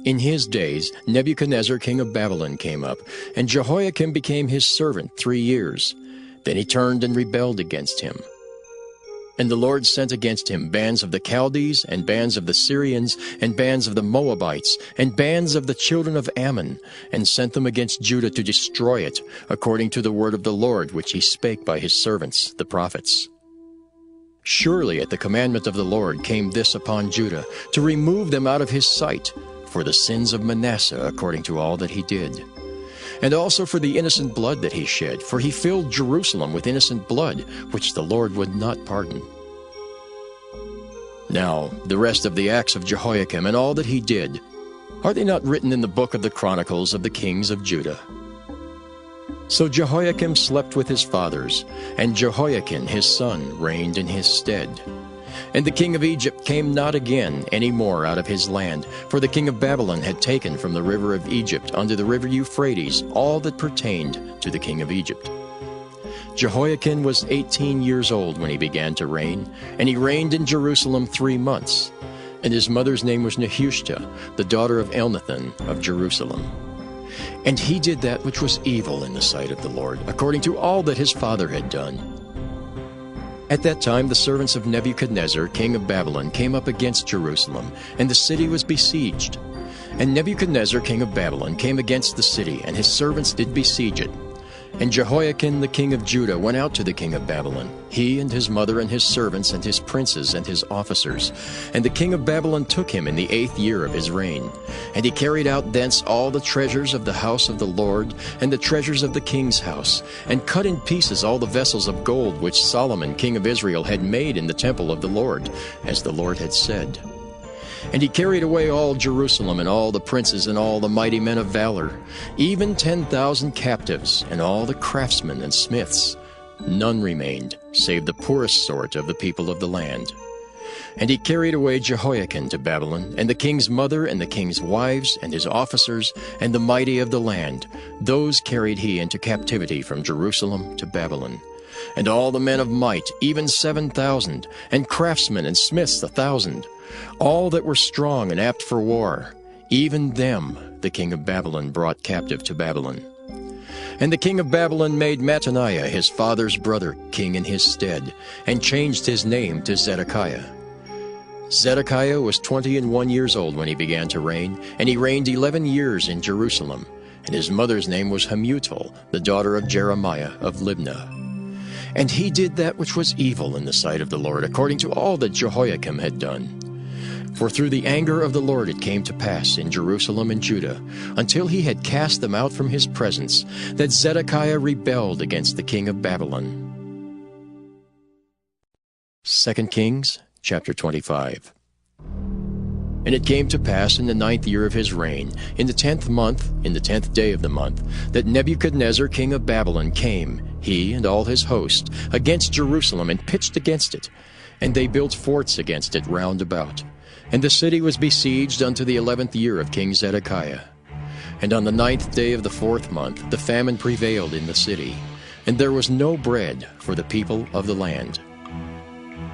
In his days Nebuchadnezzar king of Babylon came up, and Jehoiakim became his servant 3 years. Then he turned and rebelled against him. And the Lord sent against him bands of the Chaldees, and bands of the Syrians, and bands of the Moabites, and bands of the children of Ammon, and sent them against Judah to destroy it, according to the word of the Lord which he spake by his servants, the prophets. Surely at the commandment of the Lord came this upon Judah, to remove them out of his sight, for the sins of Manasseh, according to all that he did. And also for the innocent blood that he shed, for he filled Jerusalem with innocent blood, which the Lord would not pardon. Now, the rest of the acts of Jehoiakim and all that he did, are they not written in the book of the Chronicles of the kings of Judah? So Jehoiakim slept with his fathers, and Jehoiakim his son reigned in his stead. And the king of Egypt came not again any more out of his land, for the king of Babylon had taken from the river of Egypt unto the river Euphrates all that pertained to the king of Egypt. Jehoiakim was 18 years old when he began to reign, and he reigned in Jerusalem 3 months. And his mother's name was Nehushta, the daughter of Elnathan of Jerusalem. And he did that which was evil in the sight of the Lord, according to all that his father had done. At that time the servants of Nebuchadnezzar, king of Babylon, came up against Jerusalem, and the city was besieged. And Nebuchadnezzar, king of Babylon, came against the city, and his servants did besiege it. And Jehoiakim the king of Judah went out to the king of Babylon, he and his mother and his servants and his princes and his officers. And the king of Babylon took him in the 8th year of his reign. And he carried out thence all the treasures of the house of the Lord, and the treasures of the king's house, and cut in pieces all the vessels of gold which Solomon king of Israel had made in the temple of the Lord, as the Lord had said. And he carried away all Jerusalem, and all the princes, and all the mighty men of valor, even 10,000 captives, and all the craftsmen and smiths. None remained, save the poorest sort of the people of the land. And he carried away Jehoiakim to Babylon, and the king's mother, and the king's wives, and his officers, and the mighty of the land. Those carried he into captivity from Jerusalem to Babylon. And all the men of might, even 7,000, and craftsmen and smiths 1,000. All that were strong and apt for war, even them the king of Babylon brought captive to Babylon. And the king of Babylon made Mattaniah his father's brother king in his stead, and changed his name to Zedekiah. Zedekiah was 21 years old when he began to reign, and he reigned 11 years in Jerusalem. And his mother's name was Hamutal, the daughter of Jeremiah of Libnah. And he did that which was evil in the sight of the Lord, according to all that Jehoiakim had done. For through the anger of the Lord it came to pass in Jerusalem and Judah, until he had cast them out from his presence, that Zedekiah rebelled against the king of Babylon. 2 Kings chapter 25. And it came to pass in the 9th year of his reign, in the 10th month, in the 10th day of the month, that Nebuchadnezzar king of Babylon came, he and all his host, against Jerusalem, and pitched against it. And they built forts against it round about. And the city was besieged unto the 11th year of King Zedekiah. And on the 9th day of the 4th month the famine prevailed in the city, and there was no bread for the people of the land.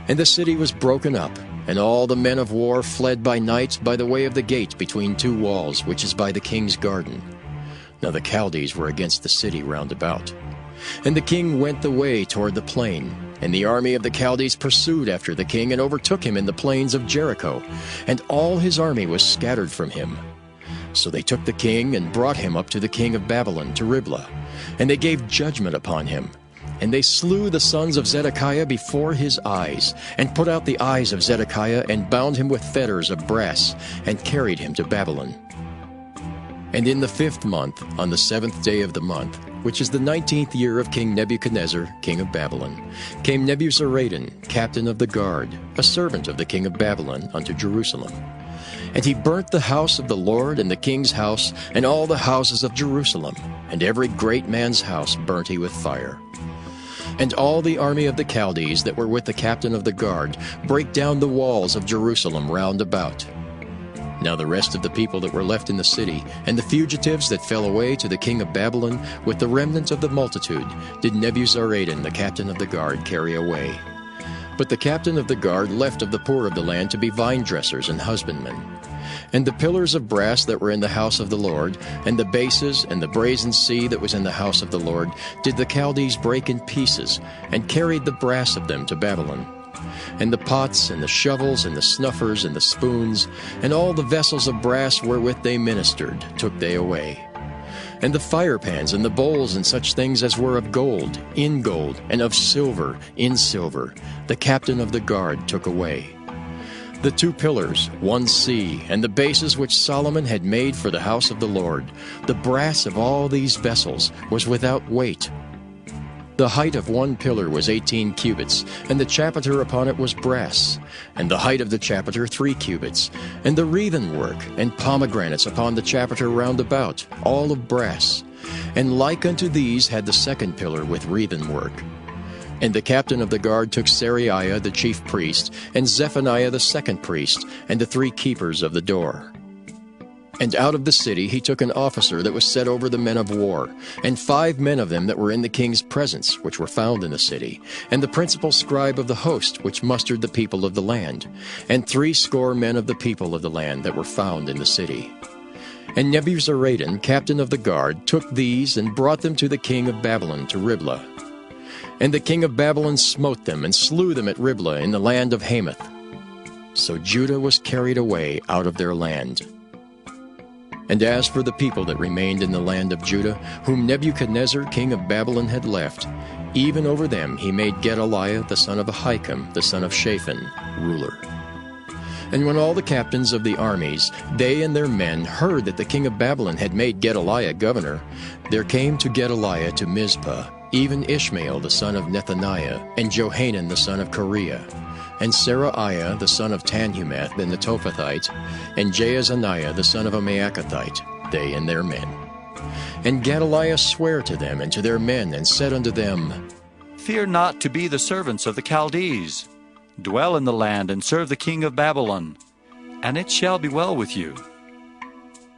And the city was broken up, And all the men of war fled by night by the way of the gate between two walls, which is by the king's garden. Now the Chaldees were against the city round about. And the king went the way toward the plain, and the army of the Chaldees pursued after the king and overtook him in the plains of Jericho, and all his army was scattered from him. So they took the king and brought him up to the king of Babylon, to Riblah, and they gave judgment upon him. And they slew the sons of Zedekiah before his eyes, and put out the eyes of Zedekiah, and bound him with fetters of brass, and carried him to Babylon. And in the 5th month, on the 7th day of the month, which is the 19th year of King Nebuchadnezzar, king of Babylon, came Nebuzaradan, captain of the guard, a servant of the king of Babylon, unto Jerusalem. And he burnt the house of the Lord, and the king's house, and all the houses of Jerusalem, and every great man's house burnt he with fire. And all the army of the Chaldees that were with the captain of the guard brake down the walls of Jerusalem round about. Now the rest of the people that were left in the city, and the fugitives that fell away to the king of Babylon, with the remnant of the multitude, did Nebuzaradan the captain of the guard carry away. But the captain of the guard left of the poor of the land to be vine dressers and husbandmen. And the pillars of brass that were in the house of the Lord, and the bases, and the brazen sea that was in the house of the Lord, did the Chaldees break in pieces, and carried the brass of them to Babylon. And the pots, and the shovels, and the snuffers, and the spoons, and all the vessels of brass wherewith they ministered, took they away. And the firepans, and the bowls, and such things as were of gold, in gold, and of silver, in silver, the captain of the guard took away. The 2 pillars, 1 sea, and the bases which Solomon had made for the house of the Lord, the brass of all these vessels was without weight. The height of 1 pillar was 18 cubits, and the chapiter upon it was brass, and the height of the chapiter 3 cubits, and the wreathen work and pomegranates upon the chapiter round about, all of brass. And like unto these had the 2nd pillar with wreathen work. And the captain of the guard took Seraiah the chief priest, and Zephaniah the 2nd priest, and the 3 keepers of the door. And out of the city he took an officer that was set over the men of war, and 5 men of them that were in the king's presence, which were found in the city, and the principal scribe of the host, which mustered the people of the land, and 60 men of the people of the land that were found in the city. And Nebuzaradan, captain of the guard, took these and brought them to the king of Babylon, to Riblah. And the king of Babylon smote them, and slew them at Riblah in the land of Hamath. So Judah was carried away out of their land. And as for the people that remained in the land of Judah, whom Nebuchadnezzar king of Babylon had left, even over them he made Gedaliah the son of Ahikam, the son of Shaphan, ruler. And when all the captains of the armies, they and their men, heard that the king of Babylon had made Gedaliah governor, there came to Gedaliah to Mizpah even Ishmael the son of Nethaniah, and Johanan the son of Kareah, and Seraiah the son of Tanhumeth the Netophathite, and Jaazaniah the son of a Maacathite, they and their men. And Gedaliah sware to them and to their men, and said unto them, Fear not to be the servants of the Chaldees. Dwell in the land, and serve the king of Babylon, and it shall be well with you.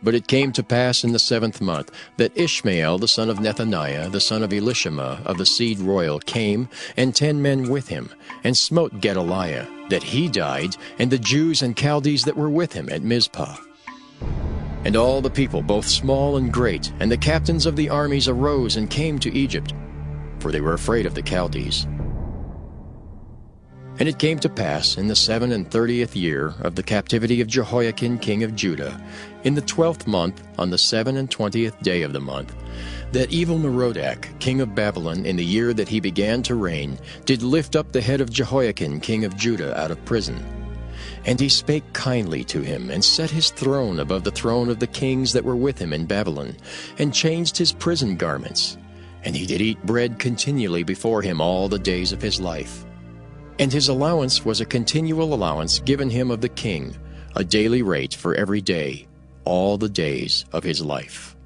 But it came to pass in the 7th month that Ishmael the son of Nethaniah, the son of Elishama of the seed royal, came, and 10 men with him, and smote Gedaliah, that he died, and the Jews and Chaldees that were with him at Mizpah. And all the people, both small and great, and the captains of the armies arose and came to Egypt, for they were afraid of the Chaldees. And it came to pass in the 37th year of the captivity of Jehoiakim king of Judah, in the 12th month, on the 27th day of the month, that Evil-Merodach king of Babylon, in the year that he began to reign, did lift up the head of Jehoiakim king of Judah out of prison. And he spake kindly to him, and set his throne above the throne of the kings that were with him in Babylon, and changed his prison garments. And he did eat bread continually before him all the days of his life. And his allowance was a continual allowance given him of the king, a daily rate for every day, all the days of his life.